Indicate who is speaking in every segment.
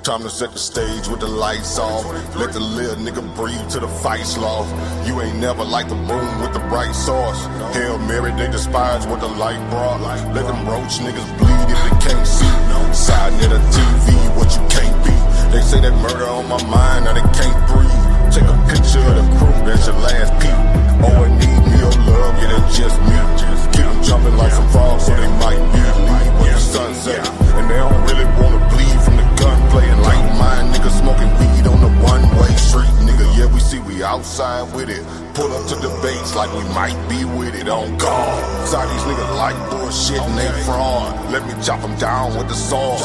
Speaker 1: Time to set the stage with the lights off. Let the little nigga breathe till the fight's lost. You ain't never like the room with the bright sauce. Hail Mary, they despise what the light brought. Let them roach niggas bleed if they can't see. sa.neter TV, what you can't be. They say that murder on my mind, now they can't breathe. Take a picture of the crew, that's your last peep. Oh, I need me your love, yeah, that's just me. Keep them jumping like some frogs, so they might be leave when the sun set. And they don't really wanna bleed from the gunplay. And like mine, niggas smoking weed on the one-way street, nigga. Yeah, we see we outside with it. Pull up to debates like we might be with it on God. Side these niggas like bullshit and they fraud. Let me chop them down with the sword.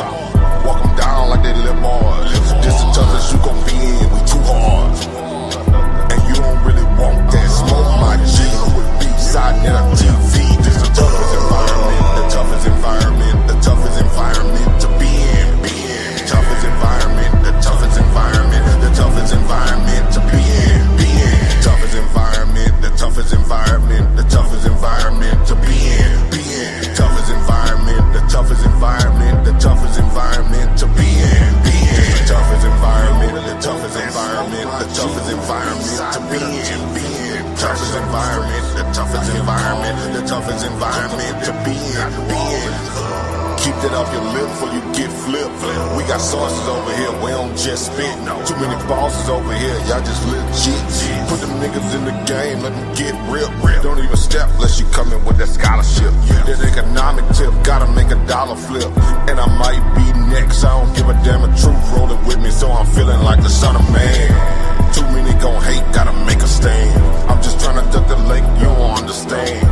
Speaker 1: Walk them down like they live hard. This the toughest you gon' be in, we too hard. And you don't really want that smoke, my G. With sa.neter TV, this the toughest environment, the toughest environment, the toughest environment to be in, toughest environment, the toughest environment, the toughest environment to be in, toughest environment, the toughest environment, the toughest environment to be in, toughest environment, the toughest environment, the toughest environment to be in, toughest environment, the toughest environment, the toughest environment to be in, toughest environment, the toughest environment, the toughest environment to be in. Keep that off your lip before you get flipped. We got sources over here, we don't just spit. Too many bosses over here, y'all just legit. Put them niggas in the game, let them get real. Don't even step unless you come in with that scholarship. That economic tip, gotta make a dollar flip. And I might be next, I don't give a damn, a truth rolling with me, so I'm feeling like the son of man. Too many gon' hate, gotta make a stand. I'm just trying to duck the lake, you don't understand.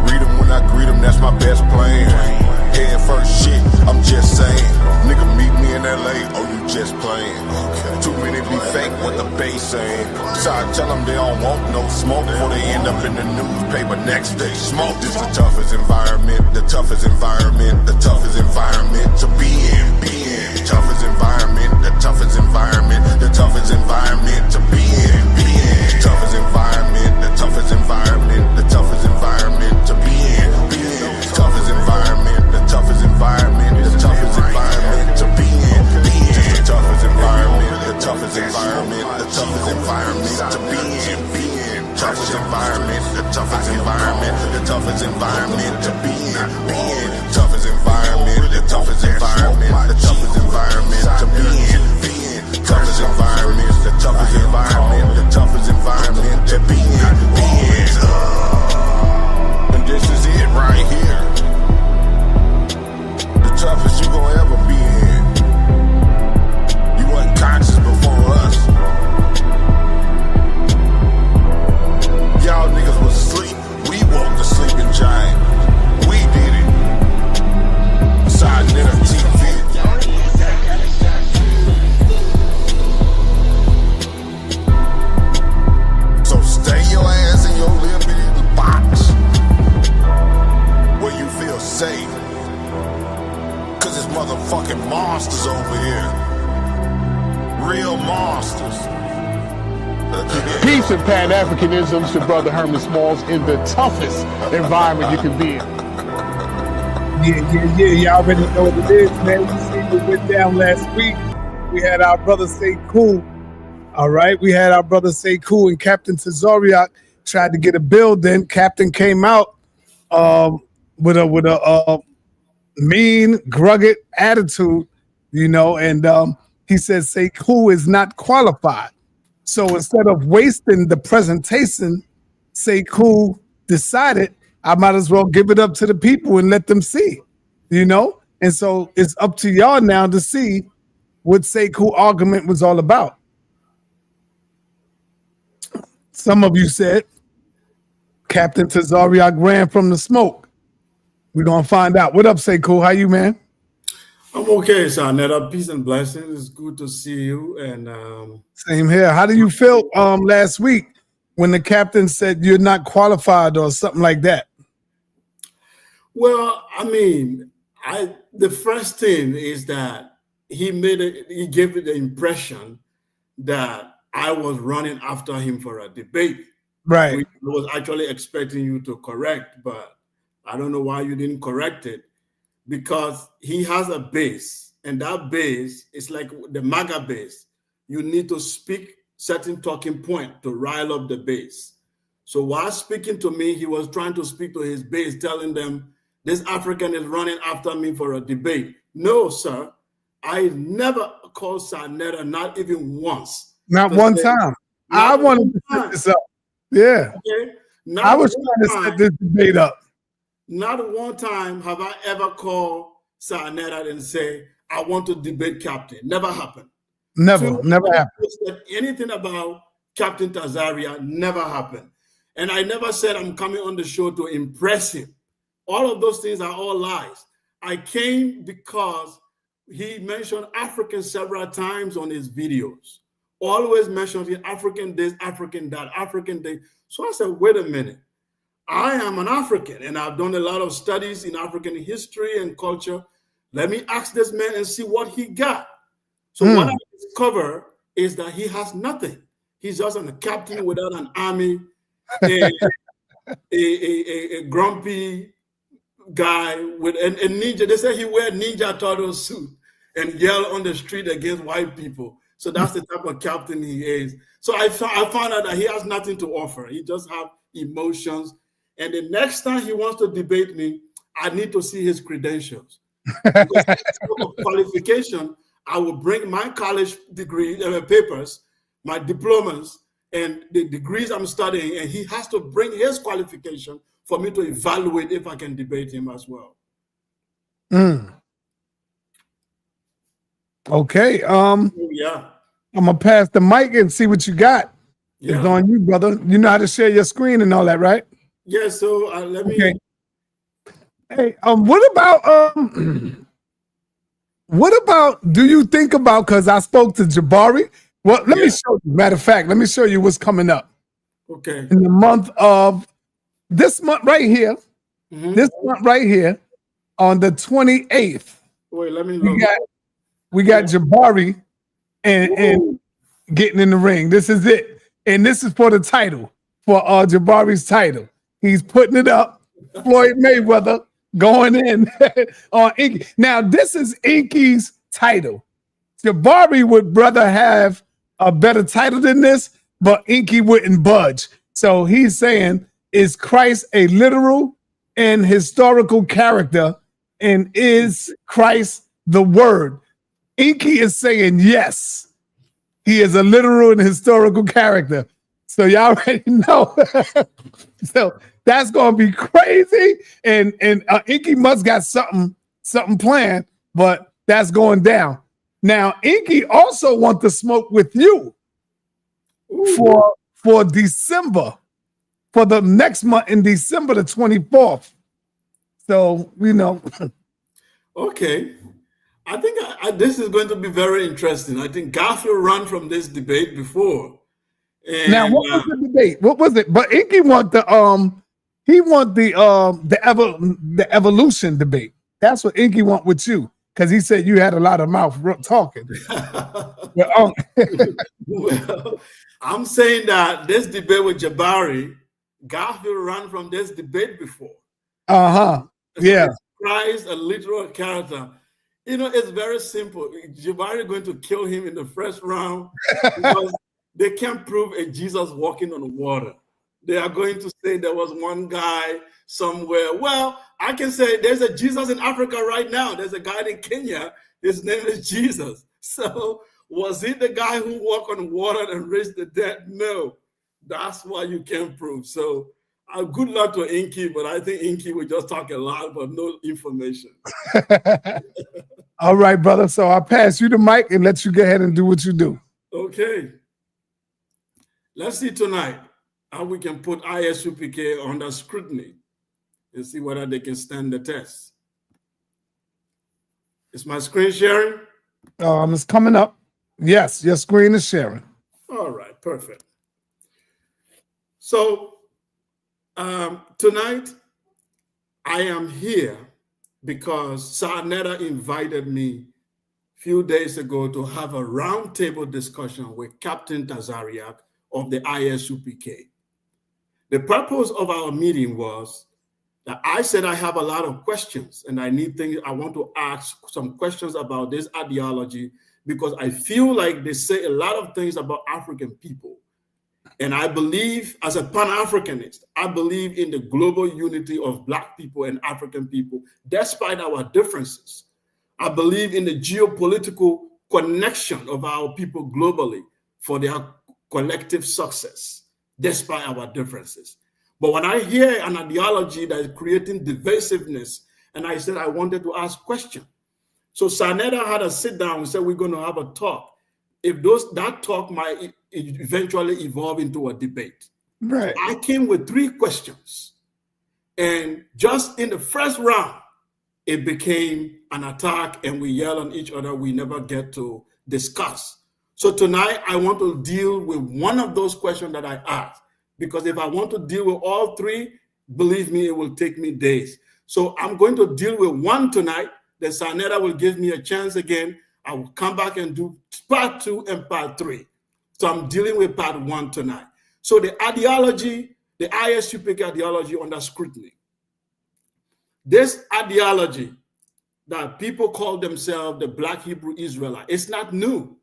Speaker 1: Read them when I greet them, that's my best plan. Head first shit, I'm just saying. Nigga meet me in LA, oh you just playing. Too many be fake, what the base saying. So I tell them they don't want no smoke before they end up in the newspaper next day. Smoke, this the toughest environment, the toughest environment, the toughest environment to be in. Toughest environment, the toughest environment, the toughest environment to be in. Toughest environment, the toughest environment, the toughest environment to be in. Toughest environment, the toughest environment, the toughest environment to be in. The toughest environment, the toughest environment, the toughest environment to be in. Toughest environment, the toughest environment, the toughest environment to be in. Toughest environment, the toughest environment, the toughest environment to be in. Toughest environment, the toughest environment, the toughest environment to be in. And this is it right here. The toughest you gon' ever be in. You wasn't conscious before us. Y'all niggas was asleep. We woke the sleeping giant. We did it. sa.neter TV. So stay your ass in your little bitty box where you feel safe. Cause it's motherfucking monsters over here. Real monsters.
Speaker 2: Peace and Pan-Africanism to Brother Herman Smalls in the toughest environment you can be in.
Speaker 3: Yeah. Y'all already know what it is, man. You see what went down last week. We had our brother Sekou. All right. We had our brother Sekou and Captain Tazaryach tried to get a building. Captain came out with a mean, grugged attitude, you know, and he said Sekou is not qualified. So instead of wasting the presentation, Sekou decided I might as well give it up to the people and let them see, you know? And so it's up to y'all now to see what Sekou argument was all about. Some of you said Captain Tazaryach ran from the smoke. We're going to find out. What up, Sekou? How you, man?
Speaker 4: I'm okay, sa.neter. Peace and blessings. It's good to see you. And
Speaker 3: same here. How do you feel last week when the captain said you're not qualified or something like that?
Speaker 4: Well, I mean, the first thing is that he gave it the impression that I was running after him for a debate.
Speaker 3: Right.
Speaker 4: which I was actually expecting you to correct, but I don't know why you didn't correct it, because he has a base, and that base is like the MAGA base. You need to speak certain talking point to rile up the base. So while speaking to me, he was trying to speak to his base, telling them, this African is running after me for a debate. No, sir. I never called sa.neter, not even once.
Speaker 3: Not one time. I wanted to set this up. Yeah.
Speaker 4: Okay.
Speaker 3: I was trying to set this debate up.
Speaker 4: Not one time have I ever called sa.neter and say, I want to debate Captain. Never happened.
Speaker 3: Never happened.
Speaker 4: Said anything about Captain Tazaryach, never happened. And I never said I'm coming on the show to impress him. All of those things are all lies. I came because he mentioned African several times on his videos. Always mentioned African this, African that, African day. So I said, wait a minute. I am an African, and I've done a lot of studies in African history and culture. Let me ask this man and see what he got. So what I discover is that he has nothing. He's just a captain without an army, a grumpy guy with a ninja. They say he wear ninja turtle suit and yell on the street against white people. So that's the type of captain he is. So I found out that he has nothing to offer. He just have emotions. And the next time he wants to debate me, I need to see his credentials. Because qualification, I will bring my college degree papers, my diplomas, and the degrees I'm studying, and he has to bring his qualification for me to evaluate if I can debate him as well.
Speaker 3: Okay.
Speaker 4: Yeah.
Speaker 3: I'm gonna pass the mic and see what you got.
Speaker 4: Yeah.
Speaker 3: It's on you, brother. You know how to share your screen and all that, right?
Speaker 4: Yeah. So let me.
Speaker 3: Okay. Hey, what about? Do you think about? Because I spoke to Jabari. Well, let me show you. Matter of fact, let me show you what's coming up.
Speaker 4: Okay.
Speaker 3: In the month of this month right here, this month right here, on the 28th.
Speaker 4: Wait, let me look.
Speaker 3: We got Jabari and getting in the ring. This is it. And this is for the title, for Jabari's title. He's putting it up. Floyd Mayweather going in on Inky. Now, this is Inky's title. Jabari would rather have a better title than this, but Inky wouldn't budge. So he's saying, is Christ a literal and historical character? And is Christ the word? Inky is saying yes. He is a literal and historical character. So y'all already know. So that's gonna be crazy. And Inky must got something planned, but that's going down. Now, Inky also wants to smoke with you for December, for the next month in December the 24th. So, you know.
Speaker 4: Okay. I think this is going to be very interesting. I think Garfield ran from this debate before. And,
Speaker 3: now, what was the debate? What was it? But Inky want the evolution debate. That's what Inky want with you, because he said you had a lot of mouth talking.
Speaker 4: Well, I'm saying that this debate with Jabari, Garfield ran from this debate before.
Speaker 3: Yeah.
Speaker 4: Christ, a literal character. You know, it's very simple. Jabari going to kill him in the first round because they can't prove a Jesus walking on water. They are going to say there was one guy somewhere. Well, I can say there's a Jesus in Africa right now. There's a guy in Kenya. His name is Jesus. So was he the guy who walked on water and raised the dead? No. That's why you can't prove. So good luck to Inky, but I think Inky will just talk a lot, but no information.
Speaker 3: All right, brother. So I'll pass you the mic and let you go ahead and do what you do.
Speaker 4: Okay. Let's see tonight how we can put ISUPK under scrutiny and see whether they can stand the test. Is my screen sharing?
Speaker 3: It's coming up. Yes, your screen is sharing.
Speaker 4: All right, perfect. So tonight I am here because sa.neter invited me a few days ago to have a roundtable discussion with Captain Tazaryach of the ISUPK. The purpose of our meeting was that I said I have a lot of questions and I want to ask some questions about this ideology because I feel like they say a lot of things about African people. And I believe, as a Pan-Africanist, I believe in the global unity of Black people and African people, despite our differences. I believe in the geopolitical connection of our people globally for their collective success, despite our differences. But when I hear an ideology that is creating divisiveness, and I said I wanted to ask questions. So sa.neter had a sit down and said, we're going to have a talk. If that talk might eventually evolve into a debate.
Speaker 3: Right.
Speaker 4: So I came with 3 questions. And just in the first round, it became an attack and we yell on each other. We never get to discuss. So tonight, I want to deal with one of those questions that I asked. Because if I want to deal with all 3, believe me, it will take me days. So I'm going to deal with one tonight. Then sa.neter will give me a chance again. I will come back and do part 2 and part 3. So I'm dealing with part 1 tonight. So the ideology, the ISUPK ideology under scrutiny. This ideology that people call themselves the Black Hebrew Israelite, it's not new.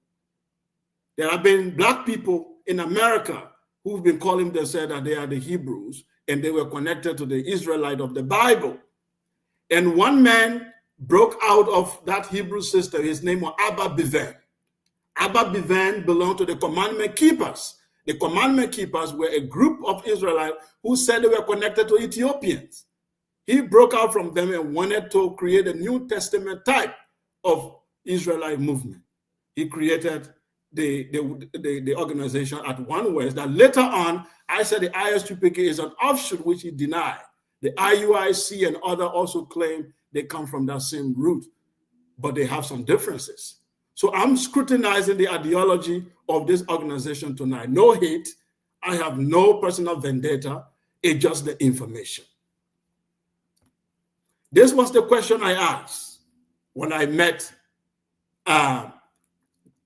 Speaker 4: There have been Black people in America who've been calling themselves that they are the Hebrews and they were connected to the Israelite of the Bible. And one man broke out of that Hebrew system. His name was Abba Bivan. Abba Bivan belonged to the commandment keepers. The commandment keepers were a group of Israelites who said they were connected to Ethiopians. He broke out from them and wanted to create a New Testament type of Israelite movement. He created the organization at One West that later on, I said the ISUPK is an offshoot, which he denied. The IUIC and others also claim they come from that same root, but they have some differences. So I'm scrutinizing the ideology of this organization tonight. No hate. I have no personal vendetta. It's just the information. This was the question I asked when I met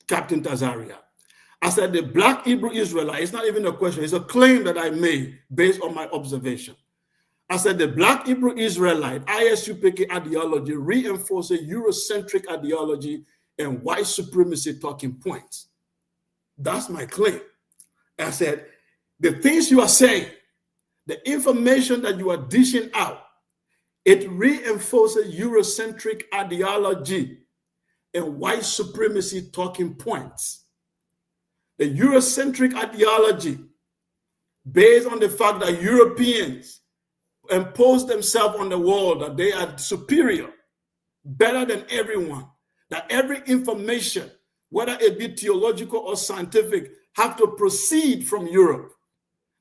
Speaker 4: Captain Tazaryach. I said, the Black Hebrew Israelite, it's not even a question, it's a claim that I made based on my observation. I said, the Black Hebrew Israelite ISUPK ideology reinforces Eurocentric ideology and white supremacy talking points. That's my claim. I said, the things you are saying, the information that you are dishing out, it reinforces Eurocentric ideology and white supremacy talking points. The Eurocentric ideology, based on the fact that Europeans impose themselves on the world, that they are superior, better than everyone, that every information, whether it be theological or scientific, have to proceed from Europe.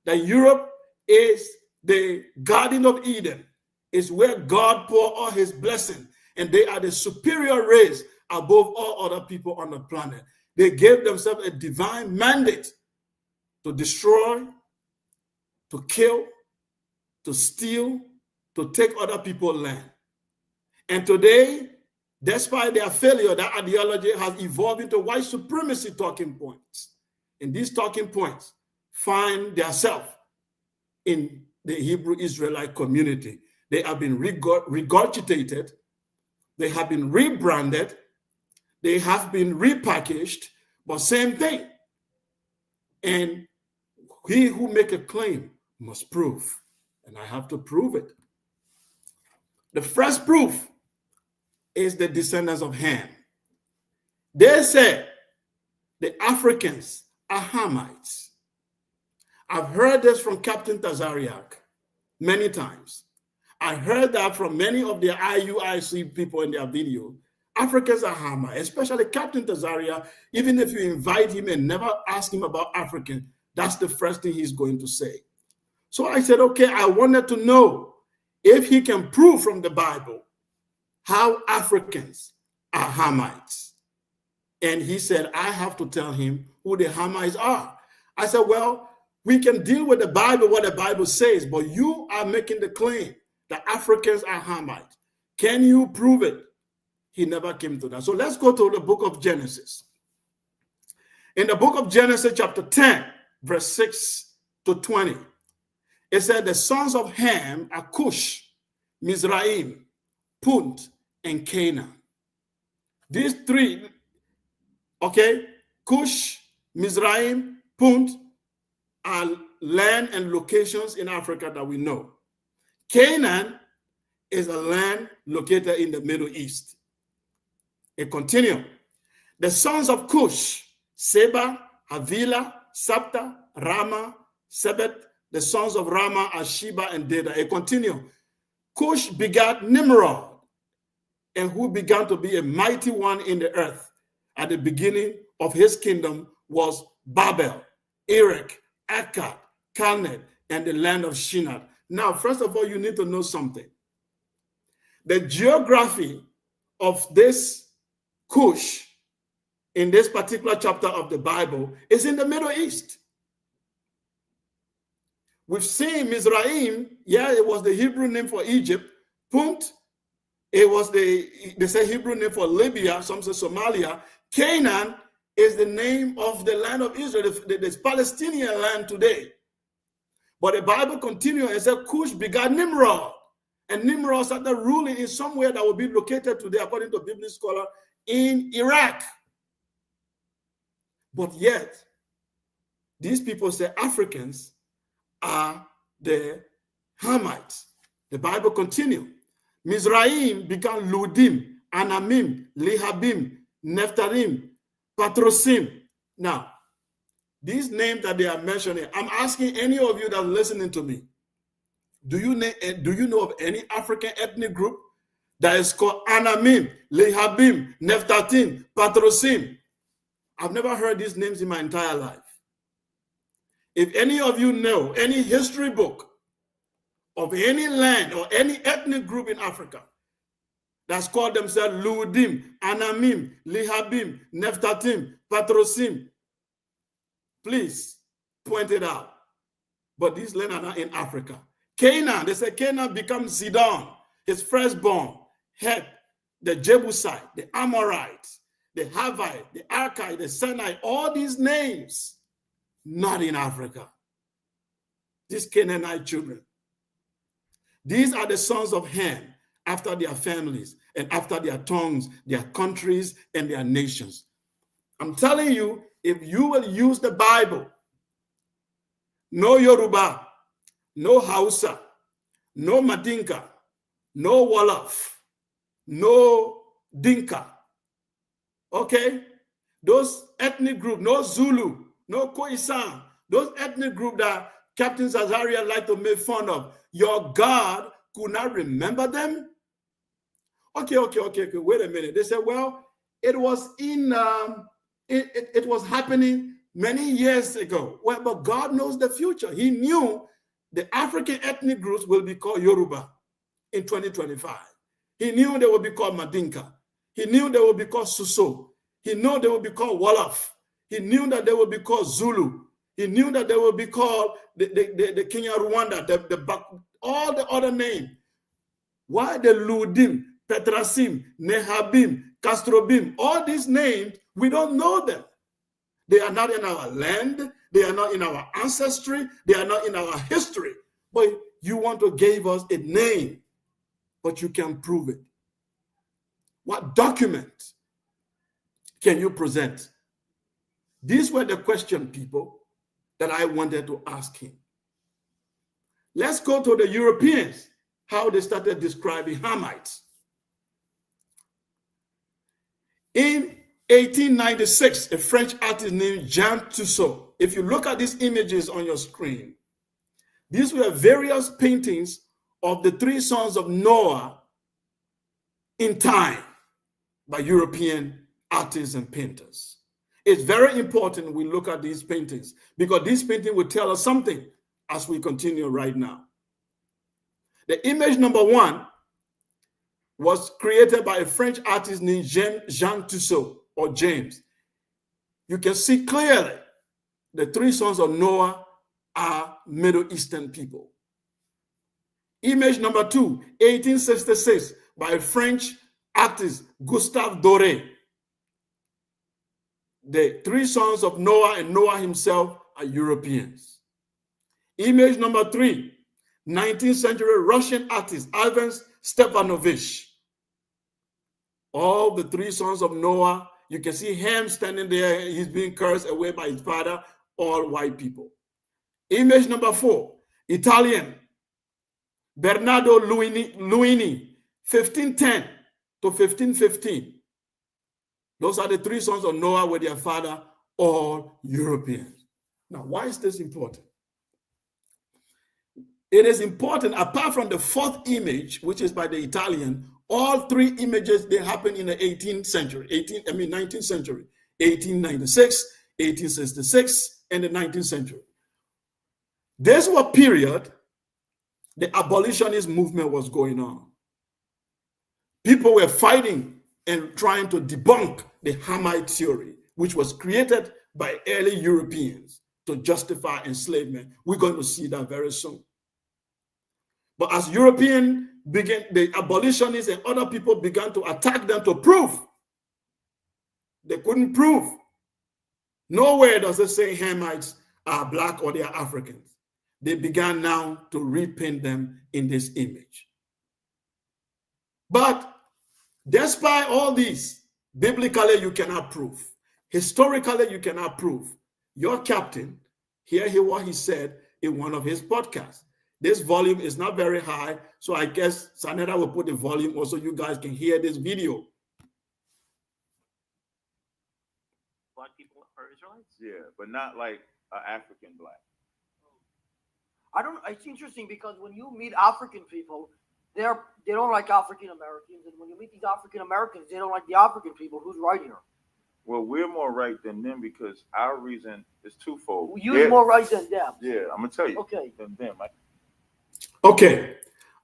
Speaker 4: That Europe is the Garden of Eden, is where God poured all his blessing, and they are the superior race above all other people on the planet. They gave themselves a divine mandate to destroy, to kill, to steal, to take other people's land. And today, despite their failure, that ideology has evolved into white supremacy talking points. And these talking points find themselves in the Hebrew Israelite community. They have been regurgitated, they have been rebranded, they have been repackaged, but same thing. And he who make a claim must prove, and I have to prove it. The first proof is the descendants of Ham. They said the Africans are Hamites. I've heard this from Captain Tazaryach many times. I heard that from many of the IUIC people in their video. Africans are Hamites, especially Captain Tazaryach. Even if you invite him and never ask him about Africans, that's the first thing he's going to say. So I said, okay, I wanted to know if he can prove from the Bible how Africans are Hamites. And he said, I have to tell him who the Hamites are. I said, well, we can deal with the Bible, what the Bible says, but you are making the claim that Africans are Hamites. Can you prove it? He never came to that. So let's go to the book of Genesis. In the book of Genesis, chapter 10, verse 6 to 20, It said the sons of Ham are Cush, Mizraim, Punt, and Canaan. These three, okay, Cush, Mizraim, Punt, are land and locations in Africa that we know. Canaan is a land located in the Middle East. It continues. The sons of Cush, Seba, Havila, Sabta, Rama, Sebet. The sons of Rama are Sheba and Deda. It continues. Cush begat Nimrod, and who began to be a mighty one in the earth. At the beginning of his kingdom was Babel, Erech, Akkad, Calneh, and the land of Shinar. Now, first of all, you need to know something. The geography of this Cush in this particular chapter of the Bible is in the Middle East. We've seen Mizraim, yeah, it was the Hebrew name for Egypt. Punt, it was they say Hebrew name for Libya, some say Somalia. Canaan is the name of the land of Israel, the Palestinian land today. But the Bible continues and says Cush begat Nimrod. And Nimrod started ruling in somewhere that will be located today, according to biblical scholar, in Iraq. But yet, these people say Africans are the Hamites. The Bible continues. Mizraim began Ludim, Anamim, Lehabim, Nephthalim, Patrosim. Now, these names that they are mentioning, I'm asking any of you that are listening to me, do you know of any African ethnic group that is called Anamim, Lehabim, Nephtatim, Patrosim? I've never heard these names in my entire life. If any of you know any history book of any land or any ethnic group in Africa that's called themselves Ludim, Anamim, Lehabim, Nephtatim, Patrosim, please point it out. But these lands are not in Africa. Canaan, they say Canaan becomes Zidon, his firstborn, Het, the Jebusite, the Amorites, the Havite, the Archite, the Sinai, all these names, not in Africa. These Canaanite children. These are the sons of Ham after their families and after their tongues, their countries, and their nations. I'm telling you, if you will use the Bible, no Yoruba, no Hausa, no Madinka, no Wolof, no Dinka, okay? Those ethnic groups, no Zulu, no Khoisan, those ethnic groups that Captain Tazaryach like to make fun of, your God could not remember them? Okay, wait a minute. They said, well, it was in, it was happening many years ago. Well, but God knows the future. He knew the African ethnic groups will be called Yoruba in 2025. He knew they will be called Madinka. He knew they will be called Suso. He knew they will be called Wolof. He knew that they will be called Zulu. He knew that they will be called the King of Rwanda, all the other names. Why the Ludim, Petrasim, Nehabim, Castrobim, all these names, we don't know them. They are not in our land. They are not in our ancestry. They are not in our history. But you want to give us a name, but you can prove it. What document can you present? These were the question, people, that I wanted to ask him. Let's go to the Europeans, how they started describing Hamites. In 1896, a French artist named Jean Tussaud, if you look at these images on your screen, these were various paintings of the three sons of Noah in time by European artists and painters. It's very important we look at these paintings because these paintings will tell us something as we continue right now. The image number one was created by a French artist named Jean Tussaud, or James. You can see clearly the three sons of Noah are Middle Eastern people. Image number two, 1866, by a French artist, Gustave Doré. The three sons of Noah and Noah himself are Europeans. Image number three, 19th century Russian artist Ivan Stepanovich. All the three sons of Noah. You can see Ham standing there. He's being cursed away by his father, all white people. Image number 4, Italian, Bernardo Luini, 1510 to 1515. Those are the three sons of Noah with their father, all Europeans. Now, why is this important? It is important, apart from the 4th image, which is by the Italian, all 3 images, they happen in the 18th century, 19th century, 1896, 1866, and the 19th century. This was a period the abolitionist movement was going on. People were fighting and trying to debunk the Hamite theory, which was created by early Europeans to justify enslavement. We're going to see that very soon. But as Europeans began, the abolitionists and other people began to attack them to prove. They couldn't prove. Nowhere does it say Hamites are black or they are Africans. They began now to repaint them in this image. But despite all this, biblically you cannot prove. Historically you cannot prove. Your captain, hear what he said in one of his podcasts. This volume is not very high, so I guess sa.neter will put the volume also you guys can hear this video.
Speaker 5: Black people are Israelites?
Speaker 6: Yeah, but not like an African black.
Speaker 5: I don't. It's interesting because when you meet African people, they don't like African Americans, and when you meet these African Americans, they don't like the African people. Who's right here?
Speaker 6: Well, we're more right than them because our reason is twofold.
Speaker 5: You're more right than them.
Speaker 6: Yeah, I'm gonna tell you.
Speaker 5: Okay.
Speaker 6: Than them.
Speaker 4: Okay,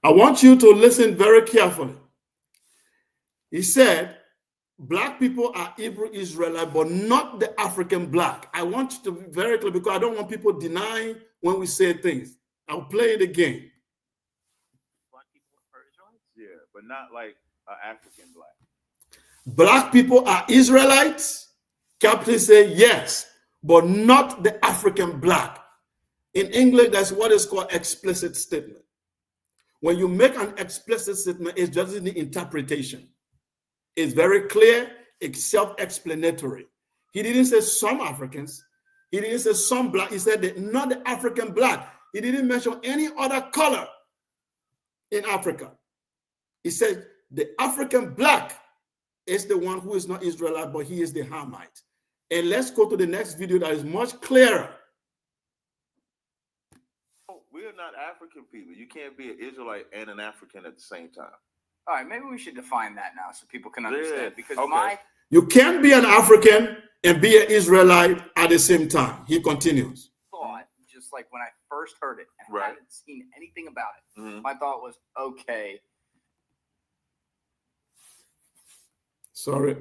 Speaker 4: I want you to listen very carefully. He said, black people are Hebrew Israelite, but not the African black. I want you to be very clear because I don't want people denying when we say things. I'll play it again.
Speaker 5: Black people are Israelites?
Speaker 6: Yeah, but not like an African black.
Speaker 4: Black people are Israelites. Captain say yes, but not the African black. In English, that's what is called explicit statement. When you make an explicit statement, it's just the interpretation. It's very clear, it's self-explanatory. He didn't say some Africans. He didn't say some black. He said that not the African black. He didn't mention any other color in Africa. He said the African black is the one who is not Israelite, but he is the Hamite. And let's go to the next video that is much clearer.
Speaker 6: We're not African people. You can't be an Israelite and an African at the same time.
Speaker 7: All right, maybe we should define that now so people can understand. Because
Speaker 4: you can't be an African and be an Israelite at the same time. He continues.
Speaker 7: Thought, just like when I first heard it and
Speaker 6: Right.
Speaker 7: hadn't seen anything about it, my thought was, okay.
Speaker 4: Sorry.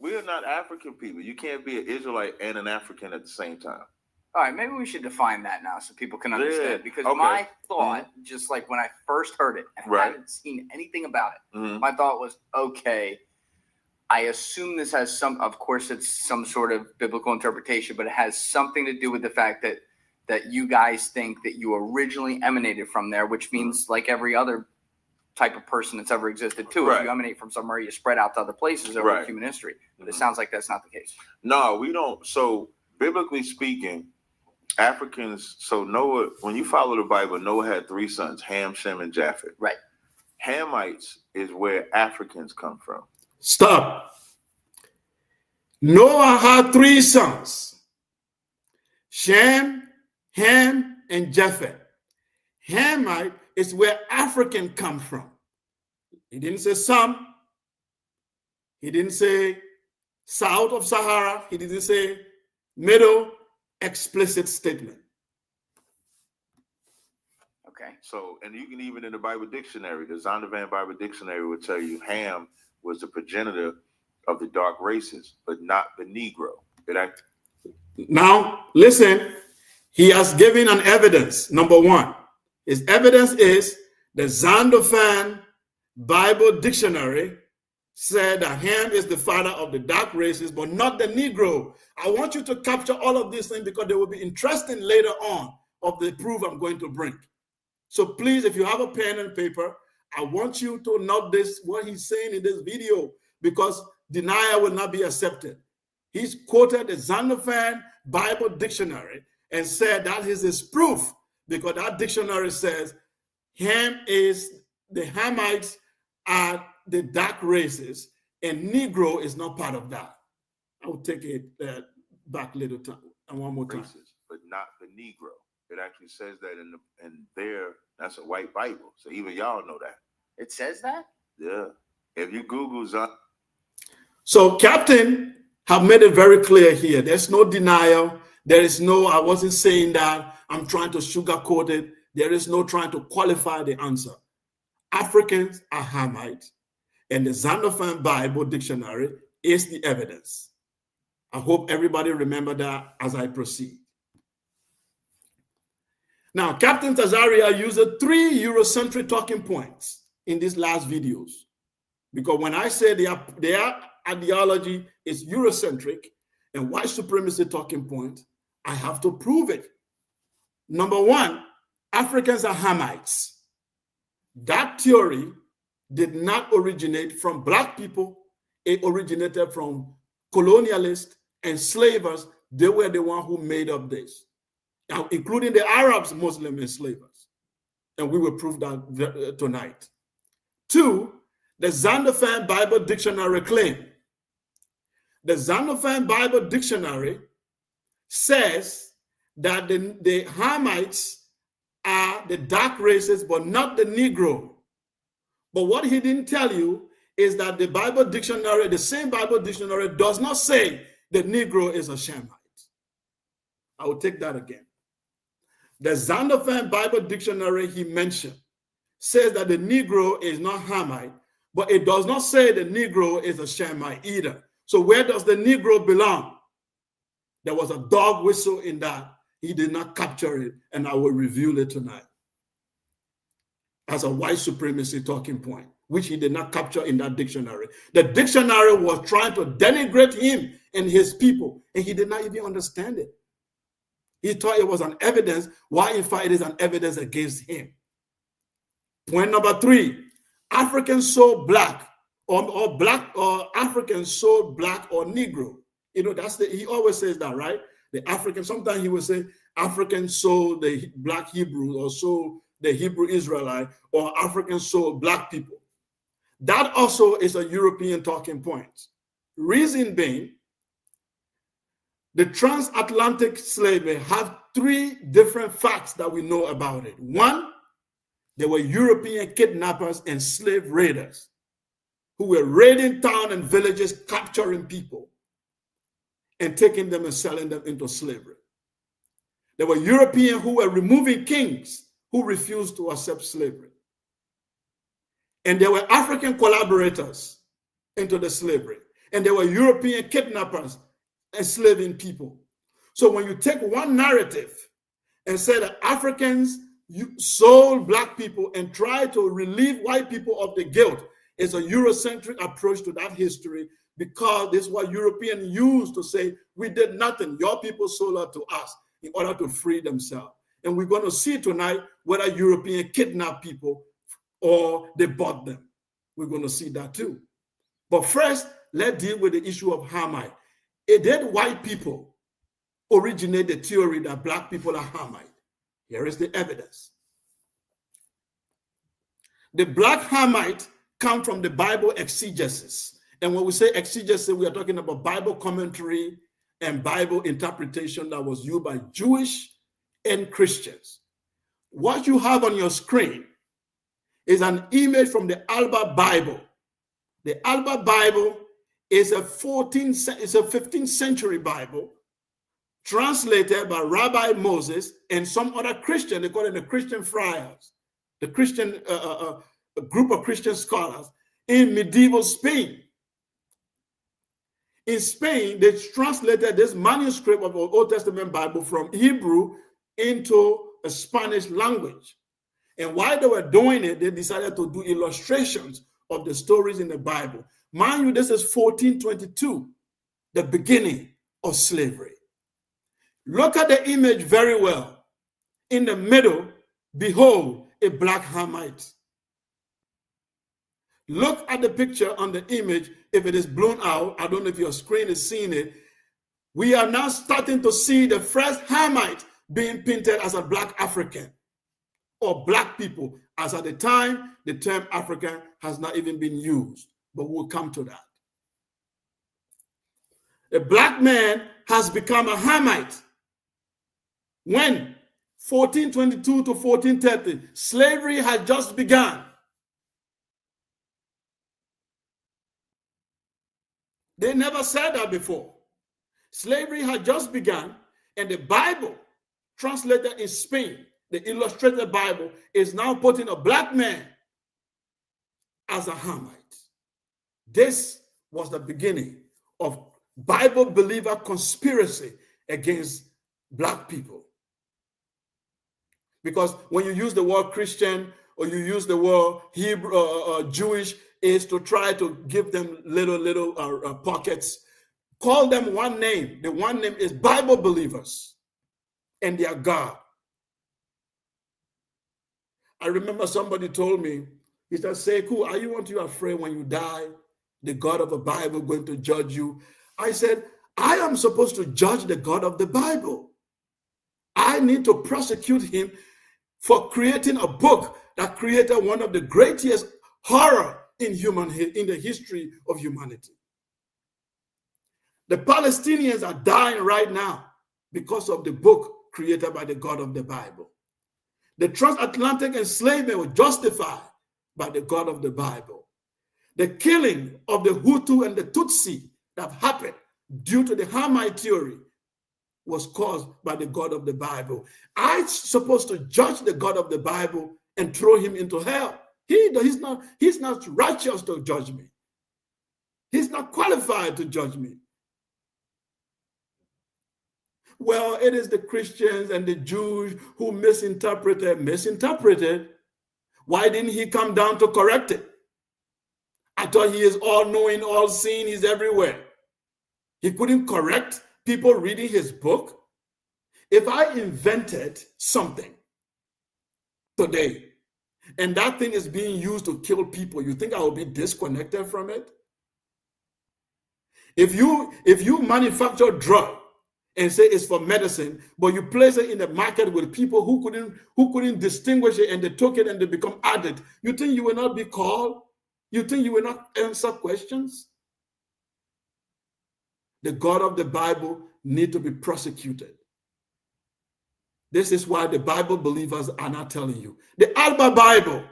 Speaker 6: We're not African people. You can't be an Israelite and an African at the same time.
Speaker 7: All right, maybe we should define that now so people can understand.
Speaker 6: Yeah,
Speaker 7: Because
Speaker 6: okay.
Speaker 7: my thought, just like when I first heard it and
Speaker 6: Right.
Speaker 7: hadn't seen anything about it, my thought was, okay, I assume this has some, of course, it's some sort of biblical interpretation, but it has something to do with the fact that you guys think that you originally emanated from there, which means like every other type of person that's ever existed too.
Speaker 6: Right.
Speaker 7: If you emanate from somewhere, you spread out to other places over
Speaker 6: Right.
Speaker 7: human history. But it sounds like that's not the case.
Speaker 6: No, we don't. So biblically speaking, Africans, so Noah, when you follow the Bible, Noah had 3 sons, Ham, Shem, and Japheth.
Speaker 7: Right.
Speaker 6: Hamites is where Africans come from.
Speaker 4: Stop. Noah had 3 sons, Shem, Ham, and Japheth. Hamite is where African come from. He didn't say some. He didn't say south of Sahara. He didn't say middle. Explicit statement.
Speaker 7: Okay.
Speaker 6: So, and you can even in the Bible dictionary, the Zondervan Bible dictionary will tell you Ham was the progenitor of the dark races, but not the Negro.
Speaker 4: Now, listen, he has given an evidence. Number 1, his evidence is the Zondervan Bible dictionary said that Ham is the father of the dark races, but not the Negro. I want you to capture all of these things because they will be interesting later on of the proof I'm going to bring. So please, if you have a pen and paper, I want you to note this, what he's saying in this video, because denial will not be accepted. He's quoted the Zondervan Bible Dictionary and said that is his proof, because that dictionary says Ham is, the Hamites are the dark races, and Negro is not part of that. I will take it back a little time, and one more time.
Speaker 6: Races, but not the Negro. It actually says that in there. That's a white Bible, so even y'all know that.
Speaker 7: It says that?
Speaker 6: Yeah. If you Google Zon.
Speaker 4: So Captain have made it very clear here. There's no denial. There is no, I wasn't saying that. I'm trying to sugarcoat it. There is no trying to qualify the answer. Africans are Hamites, and the Zondervan Bible Dictionary is the evidence. I hope everybody remember that as I proceed. Now, Captain Tazaryach used 3 Eurocentric talking points in these last videos, because when I say their ideology is Eurocentric and white supremacy talking point, I have to prove it. Number 1, Africans are Hamites. That theory did not originate from black people. It originated from colonialists and slavers. They were the one who made up this, now, including the Arabs, Muslim enslavers. And we will prove that tonight. 2, the Zondervan Bible Dictionary claim. The Zondervan Bible Dictionary says that the Hamites are the dark races, but not the Negro. But what he didn't tell you is that the Bible Dictionary, the same Bible Dictionary, does not say the Negro is a Shamite. I will take that again. The Zondervan Bible Dictionary he mentioned says that the Negro is not Hamite, but it does not say the Negro is a Shamite either. So where does the Negro belong? There was a dog whistle in that. He did not capture it, and I will reveal it tonight as a white supremacy talking point, which he did not capture in that dictionary. The dictionary was trying to denigrate him and his people, and he did not even understand it. He thought it was an evidence, while in fact it is an evidence against him. Point number 3, Africans sold black, or black, or Africans sold black or Negro. You know, he always says that, right? The African, sometimes he will say Africans sold the black Hebrew, or sold the Hebrew Israelite, or Africans sold black people. That also is a European talking point. Reason being, the transatlantic slavery have 3 different facts that we know about it. 1, there were European kidnappers and slave raiders who were raiding towns and villages, capturing people and taking them and selling them into slavery. There were Europeans who were removing kings who refused to accept slavery. And there were African collaborators into the slavery. And there were European kidnappers enslaving people. So when you take one narrative and say that Africans sold black people and try to relieve white people of the guilt, it's a Eurocentric approach to that history, because this is what Europeans used to say, we did nothing. Your people sold out to us in order to free themselves. And we're going to see tonight whether Europeans kidnapped people or they bought them. We're going to see that too. But first, let's deal with the issue of Hamite. Did white people originate the theory that black people are Hamite? Here is the evidence. The black Hamite come from the Bible exegesis. And when we say exegesis, we are talking about Bible commentary and Bible interpretation that was used by Jewish and Christians. What you have on your screen is an image from the Alba Bible. The Alba Bible is a 15th century Bible translated by Rabbi Moses and some other Christian. They call it the Christian friars, the Christian a group of Christian scholars in medieval Spain. In Spain, they translated this manuscript of the Old Testament Bible from Hebrew into a Spanish language. And while they were doing it, they decided to do illustrations of the stories in the Bible. Mind you, this is 1422, the beginning of slavery. Look at the image very well. In the middle, behold, a black Hamite. Look at the picture on the image. If it is blown out, I don't know if your screen is seeing it. We are now starting to see the first Hamite being painted as a black African or black people, as at the time, the term African has not even been used, but we'll come to that. A black man has become a Hamite when 1422 to 1430, slavery had just begun. They never said that before. Slavery had just begun, and the Bible, translated in Spain, the illustrated Bible, is now putting a black man as a Hamite. This was the beginning of Bible believer conspiracy against black people. Because when you use the word Christian or you use the word Hebrew, Jewish, is to try to give them little pockets. Call them one name. The one name is Bible believers and their God. I remember somebody told me, he said, Sekou, aren't you afraid when you die, the God of the Bible going to judge you? I said, I am supposed to judge the God of the Bible. I need to prosecute him for creating a book that created one of the greatest horror in the history of humanity. The Palestinians are dying right now because of the book created by the God of the Bible. The transatlantic enslavement was justified by the God of the Bible. The killing of the Hutu and the Tutsi that happened due to the Hamite theory was caused by the God of the Bible. I'm supposed to judge the God of the Bible and throw him into hell. He's not righteous to judge me. He's not qualified to judge me. Well, it is the Christians and the Jews who misinterpreted. Why didn't he come down to correct it? I thought he is all-knowing, all-seeing, he's everywhere. He couldn't correct people reading his book. If I invented something today and that thing is being used to kill people, you think I will be disconnected from it? If you manufacture a drug and say it's for medicine, but you place it in the market with people who couldn't distinguish it, and they took it and they become addicts, you think you will not be called? You think you will not answer questions? The God of the Bible need to be prosecuted. This is why the Bible believers are not telling you. The Alba Bible,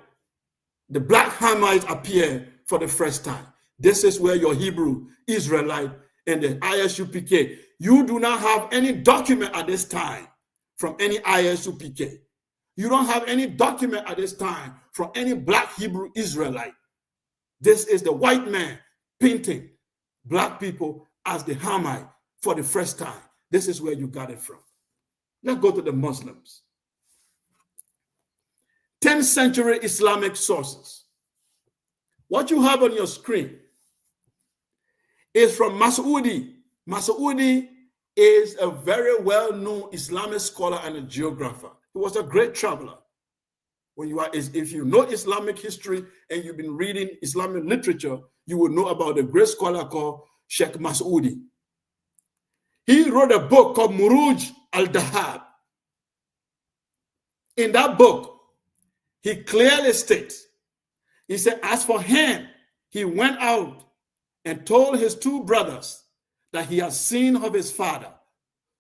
Speaker 4: the black Hamites appear for the first time. This is where your Hebrew, Israelite, and the ISUPK, you do not have any document at this time from any ISUPK. You don't have any document at this time from any black Hebrew Israelite. This is the white man painting black people as the Hamite for the first time. This is where you got it from. Let's go to the Muslims. 10th century Islamic sources. What you have on your screen is from Masoudi. Masoudi is a very well-known Islamic scholar and a geographer. He was a great traveler. If you know Islamic history and you've been reading Islamic literature, you will know about a great scholar called Sheikh Masoudi. He wrote a book called Muruj al-Dahab. In that book, he clearly states, he said, as for him, he went out and told his two brothers that he had seen of his father.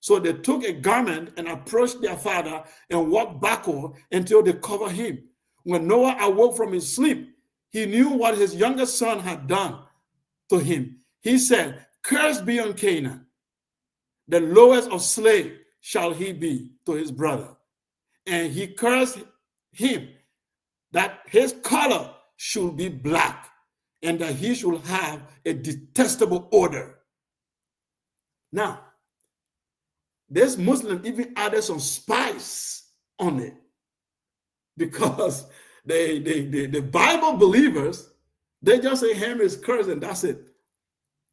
Speaker 4: So they took a garment and approached their father and walked backward until they covered him. When Noah awoke from his sleep, he knew what his youngest son had done to him. He said, cursed be on Canaan. The lowest of slaves shall he be to his brother. And he cursed him that his color should be black and that he should have a detestable odor. Now, this Muslim even added some spice on it because the Bible believers, they just say Ham is cursed and that's it.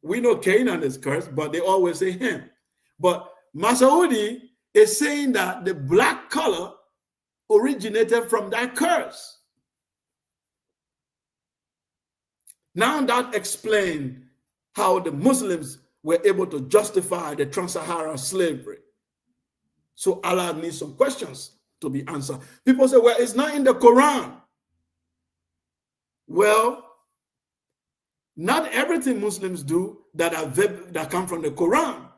Speaker 4: We know Canaan is cursed, but they always say him. But Masoudi is saying that the black color originated from that curse. Now that explains how the Muslims were able to justify the trans-Saharan slavery. So Allah needs some questions to be answered. People say, well, it's not in the Quran. Well, not everything Muslims do that come from the Quran.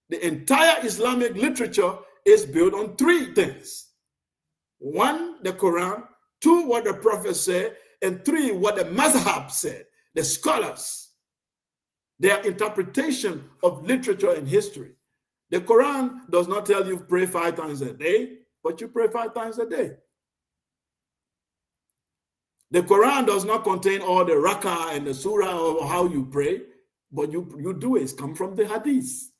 Speaker 4: The entire Islamic literature is built on three things. One, the Quran. Two, what the Prophet said. And three, what the Mazhab said, the scholars, their interpretation of literature and history. The Quran does not tell you pray 5 times a day, but you pray 5 times a day. The Quran does not contain all the rak'ah and the surah or how you pray, but you do it. It's come from the hadith.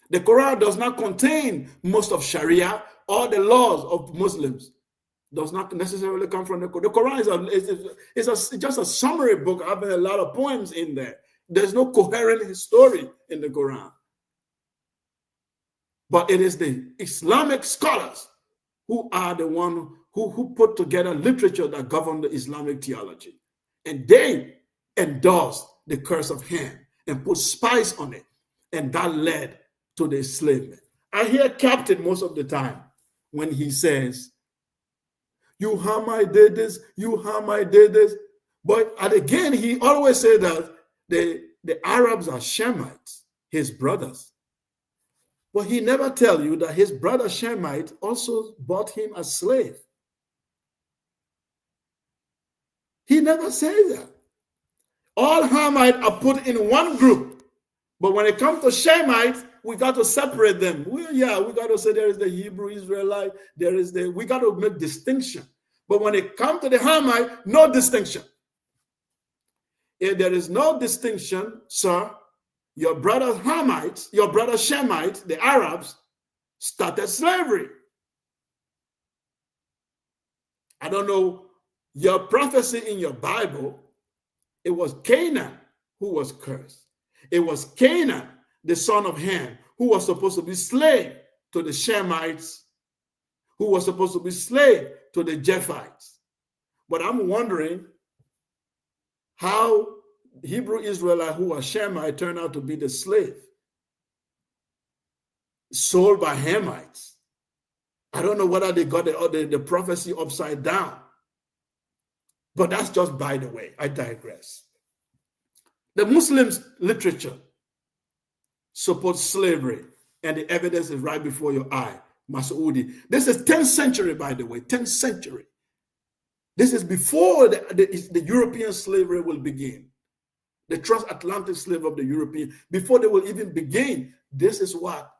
Speaker 4: The Quran does not contain most of Sharia or the laws of Muslims. Does not necessarily come from the Quran. The Quran is just a summary book having a lot of poems in there. There's no coherent story in the Quran. But it is the Islamic scholars who are the one who put together literature that govern the Islamic theology. And they endorsed the curse of Ham and put spice on it. And that led to the enslavement. I hear Captain most of the time when he says, you Hamite did this, you Hamite did this. But again, he always said that the Arabs are Shemites, his brothers. But he never tell you that his brother Shemite also bought him as slave. He never says that. All Hamite are put in one group. But when it comes to Shemites, we got to separate them. We got to say there is the Hebrew Israelite, we got to make distinction. But when it comes to the Hamite, no distinction. If there is no distinction, sir, your brother Hamites, your brother Shemites, the Arabs, started slavery. I don't know, your prophecy in your Bible, it was Canaan who was cursed. It was Canaan, the son of Ham, who was supposed to be slave to the Shemites, who was supposed to be slave to the Japhites. But I'm wondering how Hebrew Israelite who was Shemite turned out to be the slave, sold by Hamites. I don't know whether they got the prophecy upside down. But that's just by the way. I digress. The Muslims' literature supports slavery, and the evidence is right before your eye. Masoudi. This is 10th century, by the way, 10th century. This is before the European slavery will begin. The transatlantic slavery of the European, before they will even begin, this is what